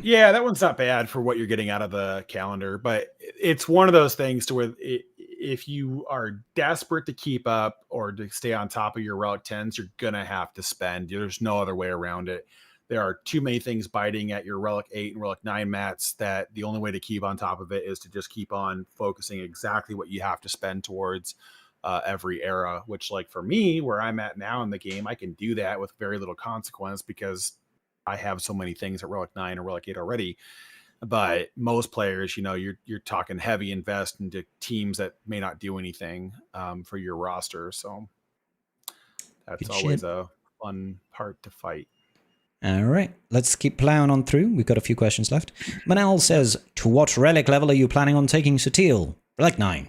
Speaker 2: Yeah, that one's not bad for what you're getting out of the calendar, but it's one of those things to where if you are desperate to keep up or to stay on top of your Relic 10s, you're gonna have to spend. There's no other way around it. There are too many things biting at your Relic 8 and Relic 9 mats that the only way to keep on top of it is to just keep on focusing exactly what you have to spend towards every era, which, like, for me, where I'm at now in the game, I can do that with very little consequence because I have so many things at Relic 9 or Relic 8 already. But most players, you're talking heavy invest into teams that may not do anything for your roster. So that's
Speaker 1: Good
Speaker 2: always
Speaker 1: shit.
Speaker 2: a fun part to fight.
Speaker 1: All right, let's keep plowing on through. We've got a few questions left. Manel says, to what Relic level are you planning on taking Satiel? Relic 9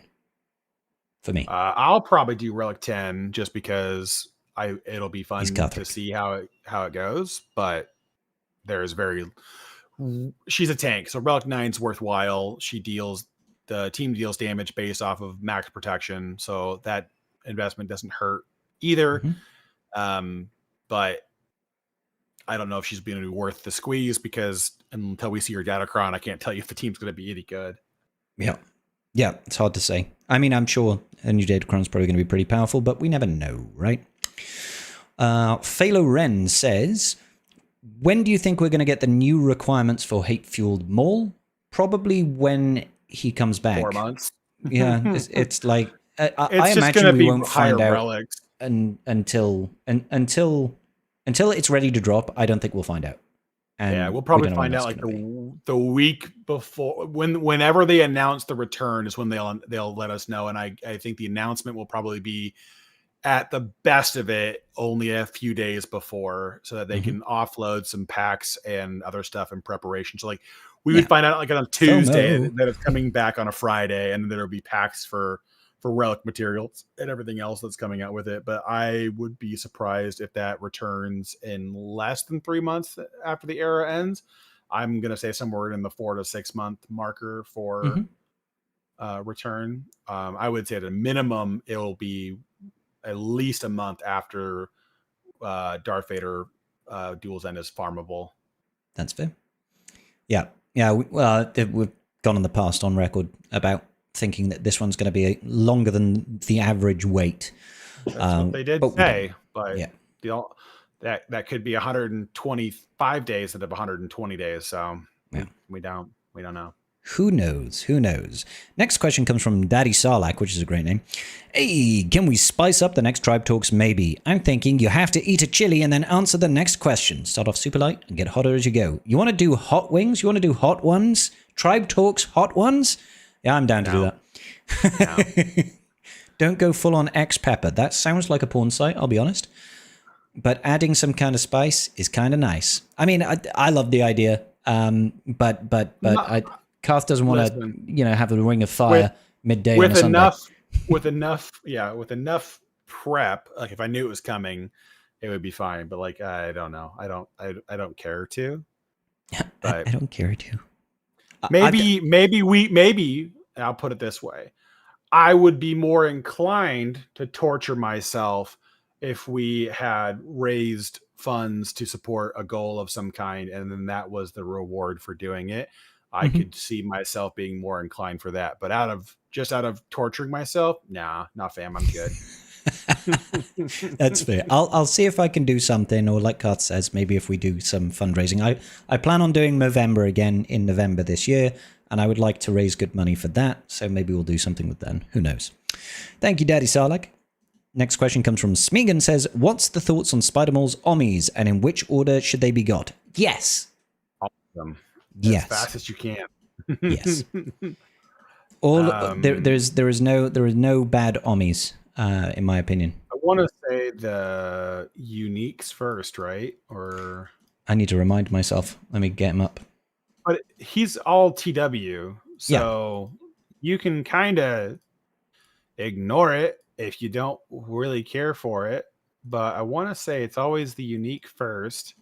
Speaker 1: for me.
Speaker 2: I'll probably do Relic 10 just because it'll be fun to see how it goes. But she's a tank, so Relic 9's worthwhile. The team deals damage based off of max protection, so that investment doesn't hurt either. Mm-hmm. But I don't know if she's going to be worth the squeeze, because until we see her Datacron, I can't tell you if the team's going to be any good.
Speaker 1: Yeah, it's hard to say. I mean, I'm sure a new Datacron's probably going to be pretty powerful, but we never know, right? Phalo Ren says, when do you think we're going to get the new requirements for hate-fueled Maul? Probably when he comes back.
Speaker 2: 4 months.
Speaker 1: Yeah, it's like I imagine we won't find out
Speaker 2: relics.
Speaker 1: until it's ready to drop. I don't think we'll find out. And
Speaker 2: we'll probably find out like the week before, whenever they announce the return is when they'll let us know. And I think the announcement will probably be at the best of it, only a few days before, so that they can offload some packs and other stuff in preparation. So like we would find out like on Tuesday
Speaker 1: FOMO.
Speaker 2: that it's coming back on a Friday, and then there'll be packs for Relic materials and everything else that's coming out with it. But I would be surprised if that returns in less than 3 months after the era ends. I'm gonna say somewhere in the 4 to 6 month marker for return. I would say at a minimum it'll be at least a month after Darth Vader Duel's End is farmable.
Speaker 1: That's fair. Yeah. We've gone in the past on record about thinking that this one's going to be longer than the average wait.
Speaker 2: That's what they did say, but
Speaker 1: yeah.
Speaker 2: that could be 125 days instead of 120 days. So we don't know.
Speaker 1: Who knows? Who knows? Next question comes from Daddy Sarlacc, which is a great name. Hey, can we spice up the next Tribe Talks? Maybe. I'm thinking you have to eat a chili and then answer the next question. Start off super light and get hotter as you go. You want to do hot wings? You want to do hot ones? Tribe Talks hot ones? Yeah, I'm down to do that. No. Don't go full on X Pepper. That sounds like a porn site, I'll be honest. But adding some kind of spice is kind of nice. I mean, I love the idea, but Karth doesn't want to, have a ring of fire midday
Speaker 2: with
Speaker 1: on a
Speaker 2: with enough prep. Like if I knew it was coming, it would be fine. But like I don't know. I don't care to.
Speaker 1: I don't care to.
Speaker 2: Maybe I'll put it this way. I would be more inclined to torture myself if we had raised funds to support a goal of some kind, and then that was the reward for doing it. I could see myself being more inclined for that. But out of torturing myself, nah, not fam. I'm good.
Speaker 1: That's fair. I'll see if I can do something, or like Karth says, maybe if we do some fundraising. I plan on doing Movember again in November this year, and I would like to raise good money for that. So maybe we'll do something with that. Who knows? Thank you, Daddy Sarlacc. Next question comes from Smeagol, says, what's the thoughts on Spider-Mole's Ommies, and in which order should they be got? Yes.
Speaker 2: Awesome.
Speaker 1: Yes.
Speaker 2: As fast as you can.
Speaker 1: Yes. There is no bad Ommies, in my opinion.
Speaker 2: I want to say the uniques first, right? Or
Speaker 1: I need to remind myself. Let me get him up.
Speaker 2: But he's all TW, so you can kind of ignore it if you don't really care for it. But I want to say it's always the unique first,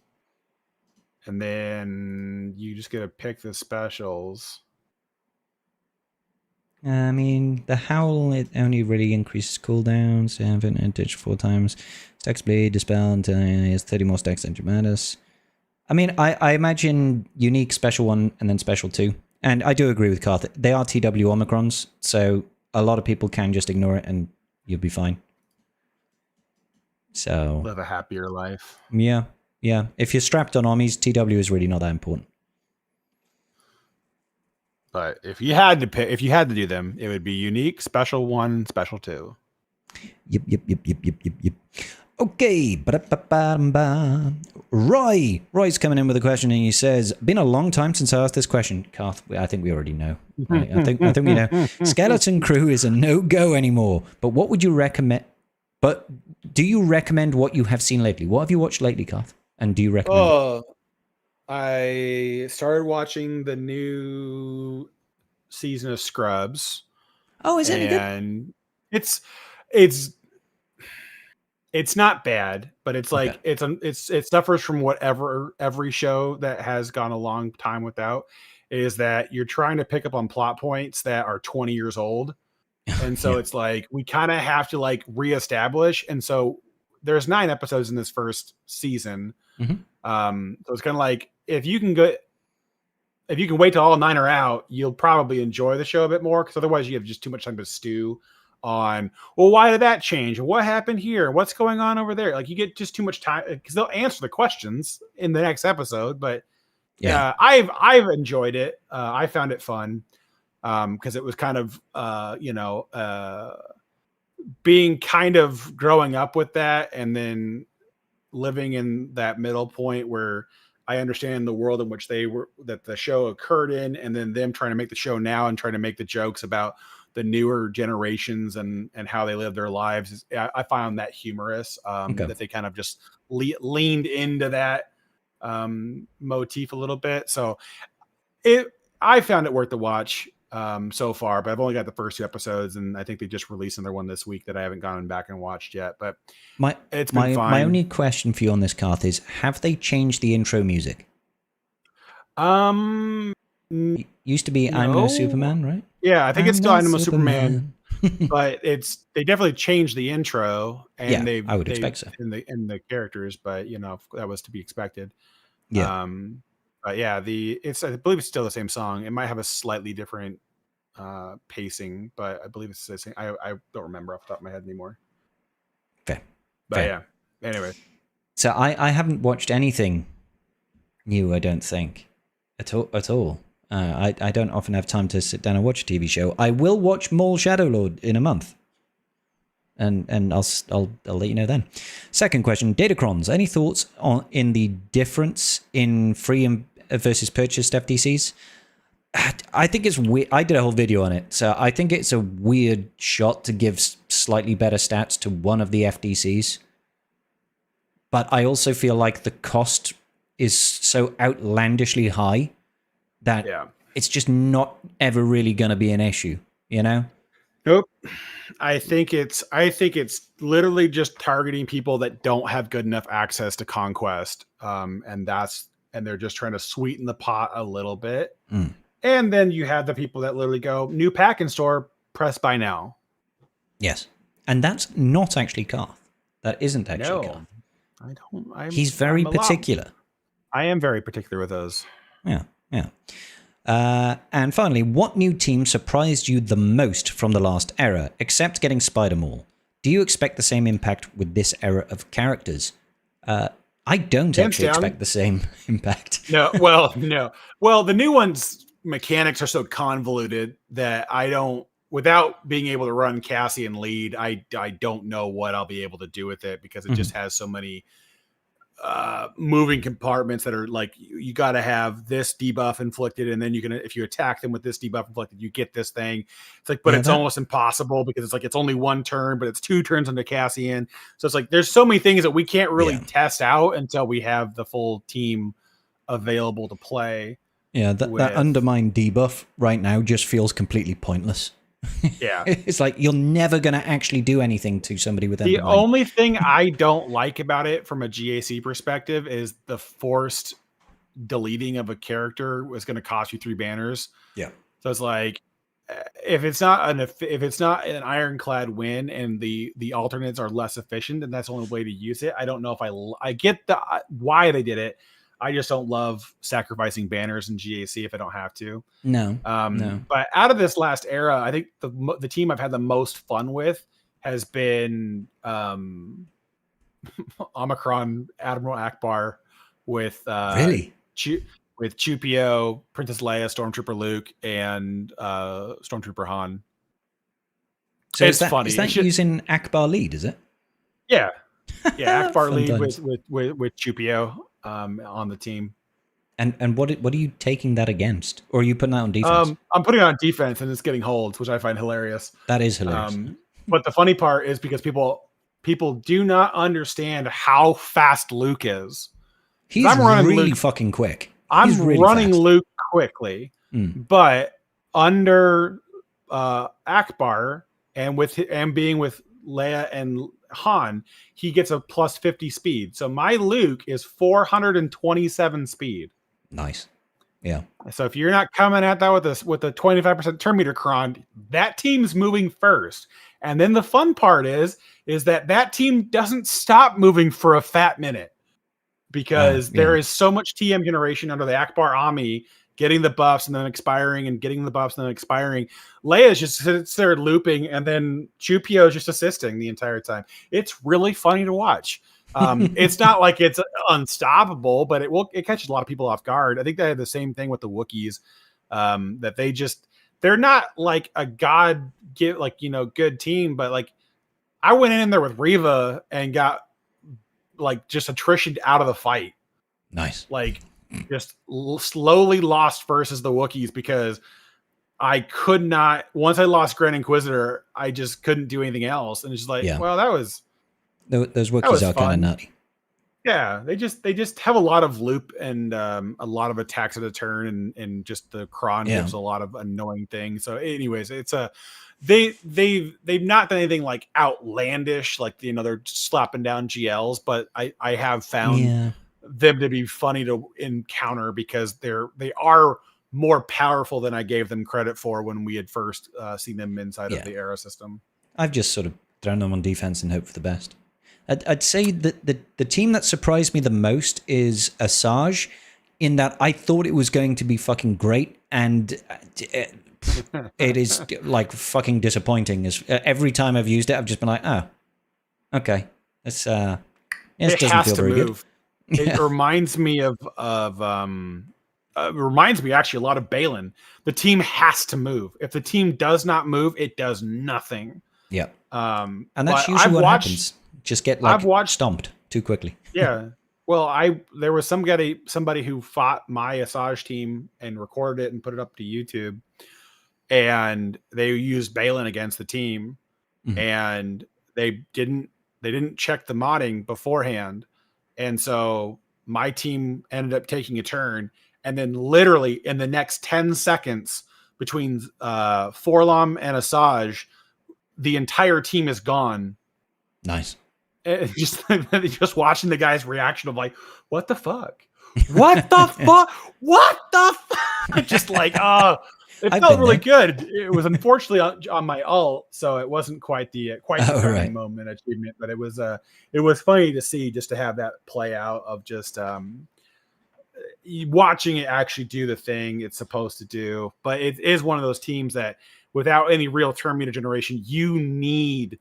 Speaker 2: and then you just get to pick the specials.
Speaker 1: I mean, the Howl, it only really increases cooldowns. Infinite ditch 4 times. Stacks Bleed, Dispel until he has 30 more stacks than Dramatis. I mean, I imagine unique, special 1, and then special 2. And I do agree with Karth. They are TW Omicrons, so a lot of people can just ignore it and you'll be fine. So
Speaker 2: live a happier life.
Speaker 1: Yeah. If you're strapped on Ommies, TW is really not that important.
Speaker 2: But if you had to do them, it would be unique, special 1, special 2.
Speaker 1: Yep. Okay. Roy's coming in with a question, and he says, been a long time since I asked this question. Karth, I think we already know. Right? I think we know. Skeleton Crew is a no-go anymore. But what would you recommend? But do you recommend what you have seen lately? What have you watched lately, Karth? And do you recommend?
Speaker 2: I started watching the new season of Scrubs.
Speaker 1: Oh, is it?
Speaker 2: And it's not bad, but it's like it suffers from whatever every show that has gone a long time without, is that you're trying to pick up on plot points that are 20 years old. And so it's like we kind of have to like reestablish. And so there's 9 episodes in this first season. So it's kind of like if you can wait till all 9 are out, you'll probably enjoy the show a bit more, because otherwise you have just too much time to stew on, well, why did that change? What happened here? What's going on over there? Like you get just too much time, because they'll answer the questions in the next episode. But I've enjoyed it. I found it fun because it was kind of being kind of growing up with that, and then living in that middle point where I understand the world in which that the show occurred in, and then them trying to make the show now and trying to make the jokes about the newer generations and how they live their lives. I found that humorous, that they kind of just leaned into that motif a little bit. So I found it worth the watch so far, but I've only got the first 2 episodes, and I think they just released another one this week that I haven't gone back and watched yet. But it's been fine.
Speaker 1: My only question for you on this, Karth, is have they changed the intro music? It used to be I'm No Superman, right?
Speaker 2: Yeah, I think it's still I'm No Superman. But they definitely changed the intro, and
Speaker 1: I would expect so
Speaker 2: in the characters, but that was to be expected.
Speaker 1: Yeah.
Speaker 2: But yeah, I believe it's still the same song. It might have a slightly different pacing, but I believe it's the same. I don't remember off the top of my head anymore.
Speaker 1: Fair.
Speaker 2: But yeah. Anyway.
Speaker 1: So I haven't watched anything new, I don't think. At all. I don't often have time to sit down and watch a TV show. I will watch Maul Shadowlord in a month. And I'll let you know then. Second question, Datacrons. Any thoughts in the difference in free versus purchased FTCs? I think it's weird. I did a whole video on it, so I think it's a weird shot to give slightly better stats to one of the FTCs. But I also feel like the cost is so outlandishly high that it's just not ever really going to be an issue, you know?
Speaker 2: Nope. I think it's literally just targeting people that don't have good enough access to Conquest. And they're just trying to sweeten the pot a little bit. And then you have the people that literally go, new pack in store, press buy now.
Speaker 1: Yes. And that's not actually Karth. That isn't actually Karth. He's very particular.
Speaker 2: I am very particular with those.
Speaker 1: Yeah. And finally, what new team surprised you the most from the last era, except getting Spider-Maul? Do you expect the same impact with this era of characters? I don't actually expect the same impact.
Speaker 2: No. Well, the new ones' mechanics are so convoluted that I don't, without being able to run Cassian lead, I don't know what I'll be able to do with it, because it just has so many moving compartments that are like, you got to have this debuff inflicted, and then if you attack them with this debuff inflicted, you get this thing. It's like, but it's almost impossible, because it's like it's only 1 turn, but it's 2 turns into Cassian. So it's like there's so many things that we can't really test out until we have the full team available to play.
Speaker 1: Yeah, that undermine debuff right now just feels completely pointless.
Speaker 2: Yeah.
Speaker 1: It's like you're never going to actually do anything to somebody with
Speaker 2: the only thing I don't like about it from a GAC perspective is the forced deleting of a character was going to cost you 3 banners.
Speaker 1: Yeah.
Speaker 2: So it's like, if it's not an ironclad win and the alternates are less efficient, then that's the only way to use it. I don't know if I get why they did it. I just don't love sacrificing banners in GAC if I don't have to.
Speaker 1: No.
Speaker 2: But out of this last era, I think the team I've had the most fun with has been Omicron Admiral Akbar with with Chupio, Princess Leia, Stormtrooper Luke, and Stormtrooper Han.
Speaker 1: So it's funny. Is that using Akbar lead? Is it?
Speaker 2: Yeah, Akbar lead with Chupio on the team.
Speaker 1: And what are you taking that against, or are you putting that on defense?
Speaker 2: I'm putting it on defense, and it's getting holds, which I find hilarious.
Speaker 1: That is hilarious.
Speaker 2: But the funny part is because people do not understand how fast Luke is.
Speaker 1: He's really fucking quick.
Speaker 2: I'm running Luke quickly, but under Akbar and being with Leia and Han, he gets a plus 50 speed. So my Luke is 427 speed.
Speaker 1: Nice. Yeah.
Speaker 2: So if you're not coming at that with a 25% turn meter cron, that team's moving first. And then the fun part is that team doesn't stop moving for a fat minute, because there is so much TM generation under the Akbar Ami, getting the buffs and then expiring, and getting the buffs and then expiring. Leia just sits there looping, and then Chupio is just assisting the entire time. It's really funny to watch. It's not like it's unstoppable, but it catches a lot of people off guard. I think they had the same thing with the Wookiees, that they're not like a good team, but like I went in there with Reva and got like just attritioned out of the fight.
Speaker 1: Nice.
Speaker 2: Like just slowly lost versus the Wookiees, because I could not. Once I lost Grand Inquisitor, I just couldn't do anything else, and it's just like,
Speaker 1: Yeah.
Speaker 2: well, that was
Speaker 1: Wookiees are kind of nutty.
Speaker 2: Yeah, they just have a lot of loop and a lot of attacks at a turn, and just the cron gives a lot of annoying things. So, anyways, it's a they've not done anything like outlandish, like they're slapping down GLs, but I have found them to be funny to encounter because they are more powerful than I gave them credit for when we had first seen them inside of the Era system.
Speaker 1: I've just sort of thrown them on defense and hope for the best. I'd say that the team that surprised me the most is Asajj, in that I thought it was going to be fucking great, and it is like fucking disappointing. As every time I've used it, I've just been like, oh, okay, this it doesn't feel very good.
Speaker 2: It reminds me of reminds me actually a lot of Balon. The team has to move. If the team does not move, it does nothing.
Speaker 1: Yeah, and that's usually what happens. Just get stomped too quickly.
Speaker 2: Yeah. Well, there was somebody who fought my Asajj team and recorded it and put it up to YouTube, and they used Balon against the team, and they didn't check the modding beforehand, and so my team ended up taking a turn, and then literally in the next 10 seconds between Forlom and Asajj, the entire team is gone.
Speaker 1: Nice.
Speaker 2: And just watching the guy's reaction of like, what the fuck? What the fuck? What the fuck? Just like, it felt really good. It was unfortunately on my ult, so it wasn't quite the moment achievement, but it was funny to see, just to have that play out of just watching it actually do the thing it's supposed to do. But it is one of those teams that without any real turn meter generation, you need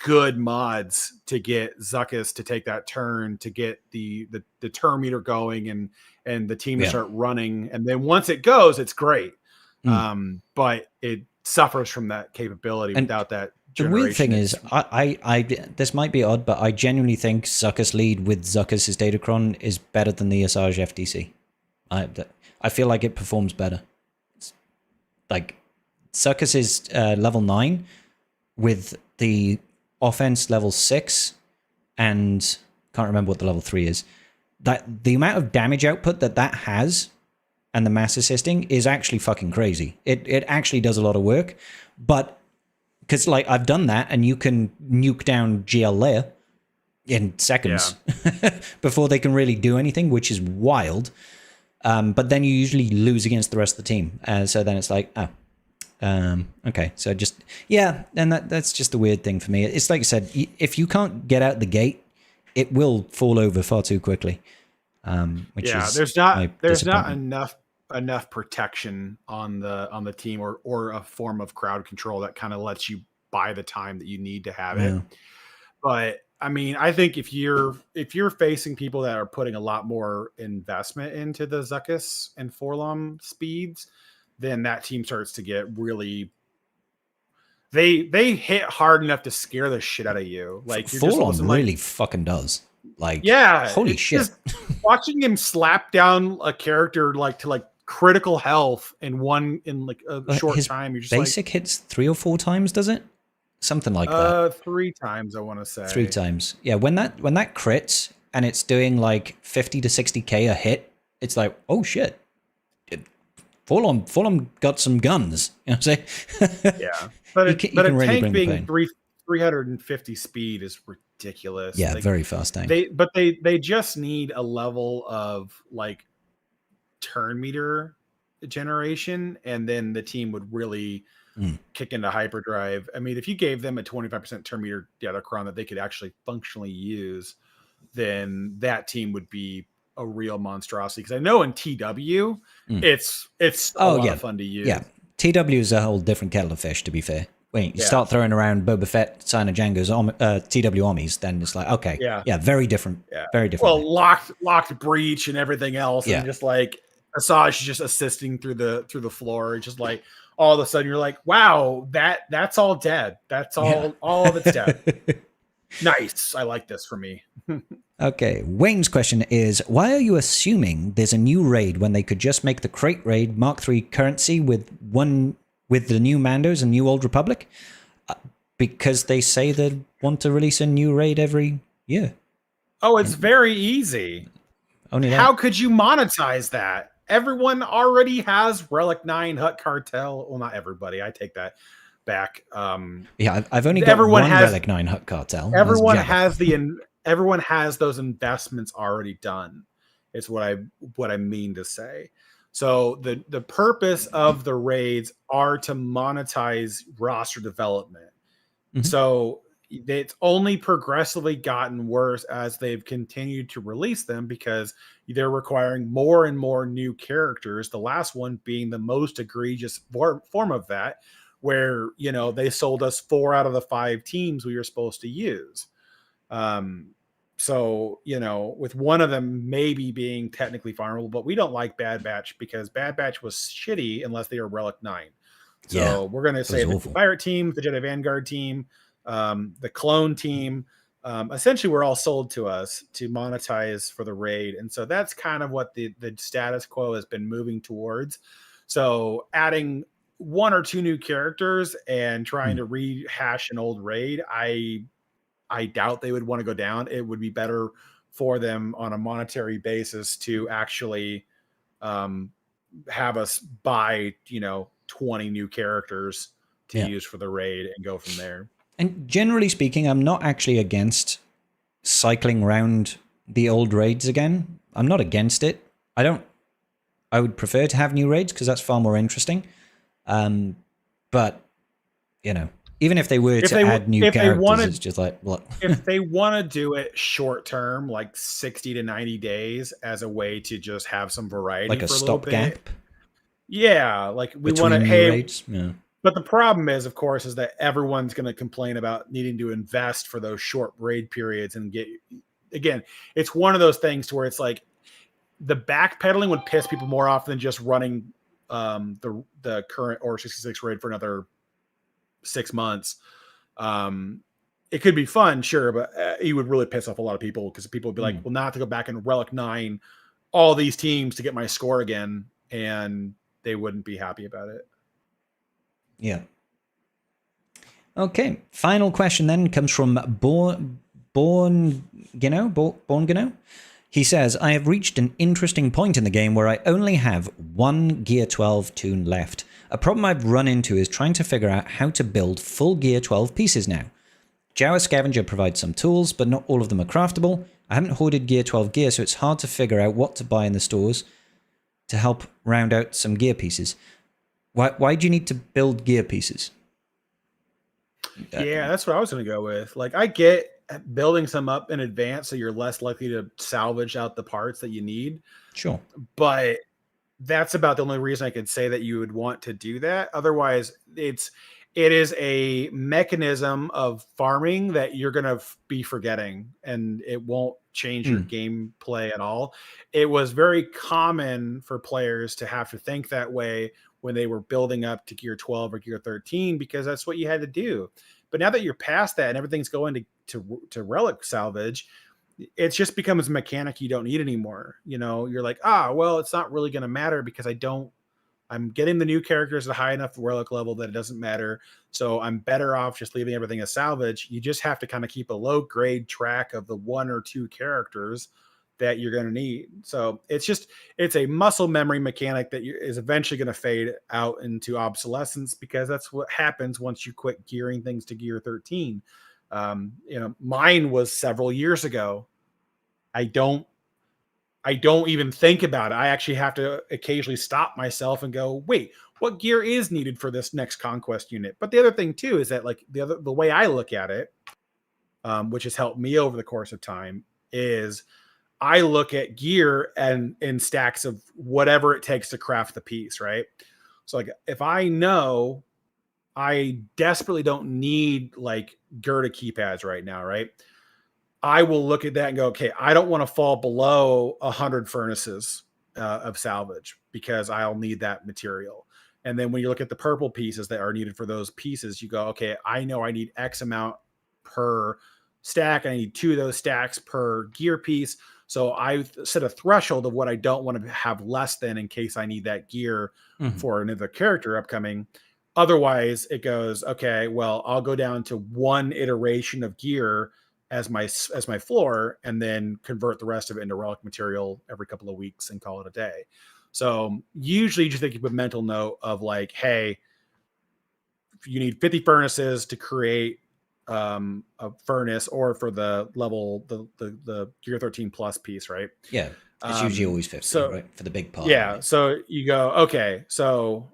Speaker 2: good mods to get Zuckuss to take that turn, to get the turn meter going and the team to start running. And then once it goes, it's great. But it suffers from that capability without that generation.
Speaker 1: The weird thing is, I this might be odd, but I genuinely think Zuckuss lead with Zuckuss's Datacron is better than the Asajj FTC. I feel like it performs better. Like Zuckuss is level 9 with the offense level 6, and can't remember what the level 3 is. That the amount of damage output that has and the mass assisting is actually fucking crazy. It actually does a lot of work, but because like I've done that, and you can nuke down GL layer in seconds before they can really do anything, which is wild. But then you usually lose against the rest of the team, so then it's like, oh. Okay, so just and that's just the weird thing for me. It's like I said, if you can't get out the gate, it will fall over far too quickly.
Speaker 2: There's not enough protection on the team or a form of crowd control that kind of lets you buy the time that you need to have it. But I mean, I think if you're facing people that are putting a lot more investment into the Zuckuss and Forlom speeds, then that team starts to get really. They hit hard enough to scare the shit out of you. Like
Speaker 1: Forlom really fucking does. Like, holy shit!
Speaker 2: Watching him slap down a character to critical health in a short time. You're just
Speaker 1: basic hits 3 or 4 times, does it? Something like that.
Speaker 2: 3 times, I want to say.
Speaker 1: 3 times. Yeah, when that crits and it's doing like 50 to 60k a hit, it's like, oh shit. Forlom got some guns. You know what I'm saying?
Speaker 2: Yeah. But a tank being 350 speed is ridiculous.
Speaker 1: Yeah, very fast tank.
Speaker 2: They just need a level of like turn meter generation, and then the team would really kick into hyperdrive. I mean, if you gave them a 25% turn meter Datacron that they could actually functionally use, then that team would be a real monstrosity. Because I know in TW, it's a lot of fun to use.
Speaker 1: Yeah, TW is a whole different kettle of fish, to be fair. When you start throwing around Boba Fett, Sign of Django's TW armies, then it's like, okay, very different. Yeah. Very different.
Speaker 2: Well, locked breach and everything else, and just like Asajj just assisting through the floor, just like all of a sudden you're like, wow, that's all dead. That's all of it's dead. Nice. I like this for me.
Speaker 1: Okay, Wayne's question is, why are you assuming there's a new raid when they could just make the crate raid Mark III currency with the new Mandos and new Old Republic? Because they say they want to release a new raid every year.
Speaker 2: Oh, it's very easy.
Speaker 1: Only
Speaker 2: How
Speaker 1: that.
Speaker 2: could you monetize that? Everyone already has Relic 9 Hut Cartel. Well, not everybody. I take that back.
Speaker 1: Yeah, I've only got
Speaker 2: everyone
Speaker 1: one
Speaker 2: has
Speaker 1: Relic 9 Hut Cartel. That's
Speaker 2: everyone
Speaker 1: Jabba.
Speaker 2: has everyone has those investments already done. Is what I mean to say. So the purpose of the raids are to monetize roster development.
Speaker 1: Mhm.
Speaker 2: So it's only progressively gotten worse as they've continued to release them because they're requiring more and more new characters. The last one being the most egregious form of that, where they sold us 4 out of the 5 teams we were supposed to use. So with one of them maybe being technically farmable, but we don't like Bad Batch because Bad Batch was shitty unless they were Relic 9.
Speaker 1: Yeah,
Speaker 2: So we're going to say the
Speaker 1: awful.
Speaker 2: Pirate team, the Jedi Vanguard team, the Clone team, essentially were all sold to us to monetize for the raid. And so that's kind of what the status quo has been moving towards. So adding 1 or 2 new characters and trying to rehash an old raid, I doubt they would want to go down. It would be better for them on a monetary basis to actually have us buy, 20 new characters to use for the raid and go from there.
Speaker 1: And generally speaking, I'm not actually against cycling around the old raids again. I'm not against it. I would prefer to have new raids because that's far more interesting. But even if they were to add new characters, it's just like, what?
Speaker 2: If they want to do it short term, like 60 to 90 days as a way to just have some variety
Speaker 1: Like a
Speaker 2: for a little bit.
Speaker 1: stopgap?
Speaker 2: Yeah, like we want to,
Speaker 1: new raids? Yeah.
Speaker 2: But the problem is, of course, is that everyone's going to complain about needing to invest for those short raid periods and again, it's one of those things to where it's like the backpedaling would piss people more off than just running the current Order 66 raid for another 6 months. It could be fun, sure, but it would really piss off a lot of people because people would be like, well, now I have to go back and Relic 9 all these teams to get my score again, and they wouldn't be happy about it.
Speaker 1: Yeah. Okay. Final question then comes from Born Gino. He says, I have reached an interesting point in the game where I only have 1 Gear 12 toon left. A problem I've run into is trying to figure out how to build full Gear 12 pieces now. Jawa Scavenger provides some tools, but not all of them are craftable. I haven't hoarded Gear 12 gear, so it's hard to figure out what to buy in the stores to help round out some gear pieces. Why do you need to build gear pieces?
Speaker 2: Yeah, that's what I was going to go with. Like, I get building some up in advance so you're less likely to salvage out the parts that you need.
Speaker 1: Sure.
Speaker 2: But that's about the only reason I could say that you would want to do that. Otherwise, it is a mechanism of farming that you're going to be forgetting, and it won't change your gameplay at all. It was very common for players to have to think that way when they were building up to Gear 12 or Gear 13, because that's what you had to do. But now that you're past that and everything's going to Relic salvage, it just becomes a mechanic you don't need anymore. You're like, well, it's not really going to matter because I'm getting the new characters at a high enough Relic level that it doesn't matter. So I'm better off just leaving everything as salvage. You just have to kind of keep a low grade track of the 1 or 2 characters that you're going to need. So it's a muscle memory mechanic that is eventually going to fade out into obsolescence, because that's what happens once you quit gearing things to Gear 13. Mine was several years ago. I don't even think about it. I actually have to occasionally stop myself and go, wait, what gear is needed for this next Conquest unit? But the other thing too is that, like, the way I look at it, which has helped me over the course of time, is I look at gear and in stacks of whatever it takes to craft the piece, right? So like if I know I desperately don't need like Gerda keypads right now, right? I will look at that and go, okay, I don't want to fall below 100 furnaces of salvage because I'll need that material. And then when you look at the purple pieces that are needed for those pieces, you go, okay, I know I need X amount per stack, and I need 2 of those stacks per gear piece. So I set a threshold of what I don't want to have less than in case I need that gear for another character upcoming. Otherwise, it goes, okay, well, I'll go down to 1 iteration of gear as my floor, and then convert the rest of it into relic material every couple of weeks and call it a day. So usually just think of a mental note of like, hey, you need 50 furnaces to create a furnace, or for the level, the gear 13 plus piece, right?
Speaker 1: Yeah, it's usually always 50, right, for the big part.
Speaker 2: Yeah,
Speaker 1: right?
Speaker 2: so you go, okay, so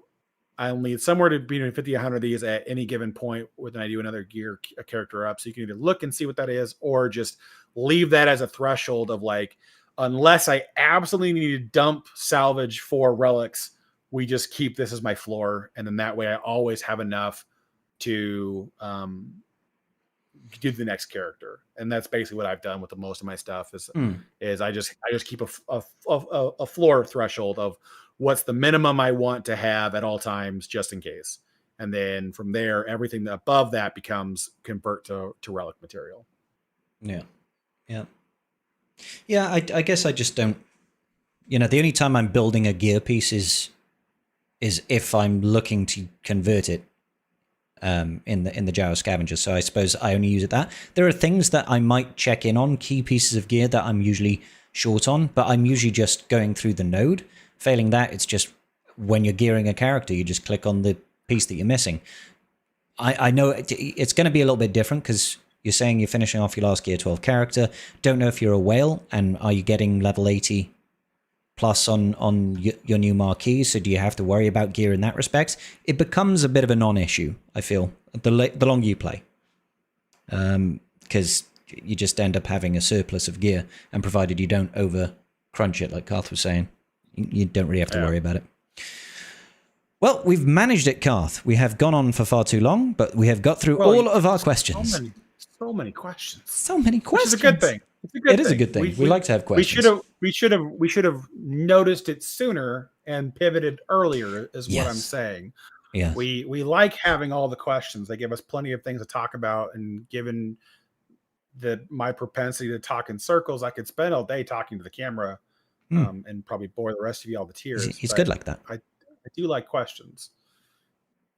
Speaker 2: I'll need somewhere to between 50 and 100 of these at any given point when I do another gear a character up. So you can either look and see what that is, or just leave that as a threshold of like, unless I absolutely need to dump salvage for relics, we just keep this as my floor. And then that way I always have enough to do the next character. And that's basically what I've done with most of my stuff is I just keep a floor threshold of what's the minimum I want to have at all times, just in case. And then from there, everything above that becomes convert to relic material.
Speaker 1: Yeah. I guess I just don't, the only time I'm building a gear piece is if I'm looking to convert it in the Jar of Scavengers. So I suppose I only use it that. There are things that I might check in on, key pieces of gear that I'm usually short on, but I'm usually just going through the node. Failing that, it's just when you're gearing a character, you just click on the piece that you're missing. I know it's going to be a little bit different because you're saying you're finishing off your last gear 12 character. Don't know if you're a whale, and are you getting level 80 plus on your new marquee? So do you have to worry about gear in that respect? It becomes a bit of a non-issue, I feel, the longer you play. Because you just end up having a surplus of gear, and provided you don't over crunch it, like Karth was saying, you don't really have to worry about it. Well, we've managed it, Karth. We have gone on for far too long, but we have got through all of our questions.
Speaker 2: So many questions.
Speaker 1: So many questions.
Speaker 2: Which is a good thing.
Speaker 1: It is a good thing. We like to have questions.
Speaker 2: We should have noticed it sooner and pivoted earlier, is what I'm saying.
Speaker 1: Yeah.
Speaker 2: We like having all the questions. They give us plenty of things to talk about, and given my propensity to talk in circles, I could spend all day talking to the camera and probably bore the rest of you all to tears.
Speaker 1: He's good like that.
Speaker 2: I do like questions.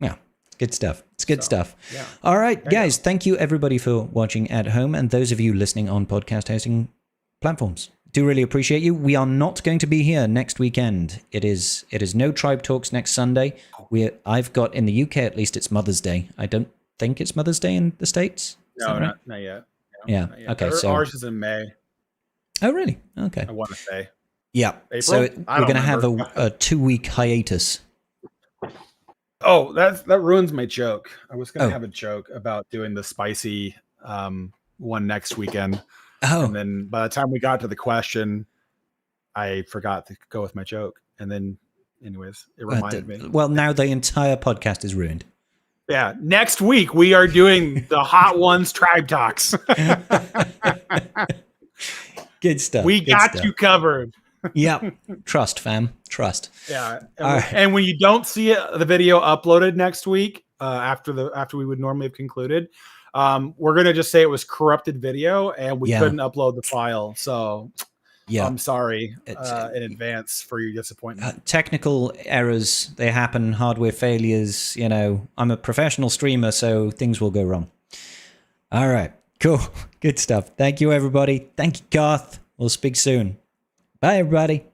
Speaker 1: Yeah. Good stuff. It's good stuff.
Speaker 2: Yeah.
Speaker 1: All right, guys. Thank you, everybody, for watching at home, and those of you listening on podcast hosting platforms. Do really appreciate you. We are not going to be here next weekend. It is no Tribe Talks next Sunday. I've got, in the UK at least, it's Mother's Day. I don't think it's Mother's Day in the States.
Speaker 2: No, right? not yet. No,
Speaker 1: yeah.
Speaker 2: Not yet.
Speaker 1: Okay. So
Speaker 2: ours is in May.
Speaker 1: Oh, really? Okay.
Speaker 2: I want to say.
Speaker 1: Yeah.
Speaker 2: April?
Speaker 1: So we're going to have a 2-week hiatus.
Speaker 2: Oh, that ruins my joke. I was going to have a joke about doing the spicy one next weekend.
Speaker 1: Oh.
Speaker 2: And then by the time we got to the question, I forgot to go with my joke. And then, anyways, it reminded me.
Speaker 1: Well, now the entire podcast is ruined.
Speaker 2: Yeah. Next week, we are doing the Hot Ones Tribe Talks.
Speaker 1: Good stuff.
Speaker 2: We got you covered.
Speaker 1: Yeah. Trust, fam. Trust.
Speaker 2: Yeah. And when you don't see the video uploaded next week, after we would normally have concluded, we're going to just say it was corrupted video and we couldn't upload the file. So I'm sorry in advance for your disappointment.
Speaker 1: Technical errors, they happen. Hardware failures. I'm a professional streamer, so things will go wrong. All right. Cool. Good stuff. Thank you, everybody. Thank you, Garth. We'll speak soon. Bye, everybody.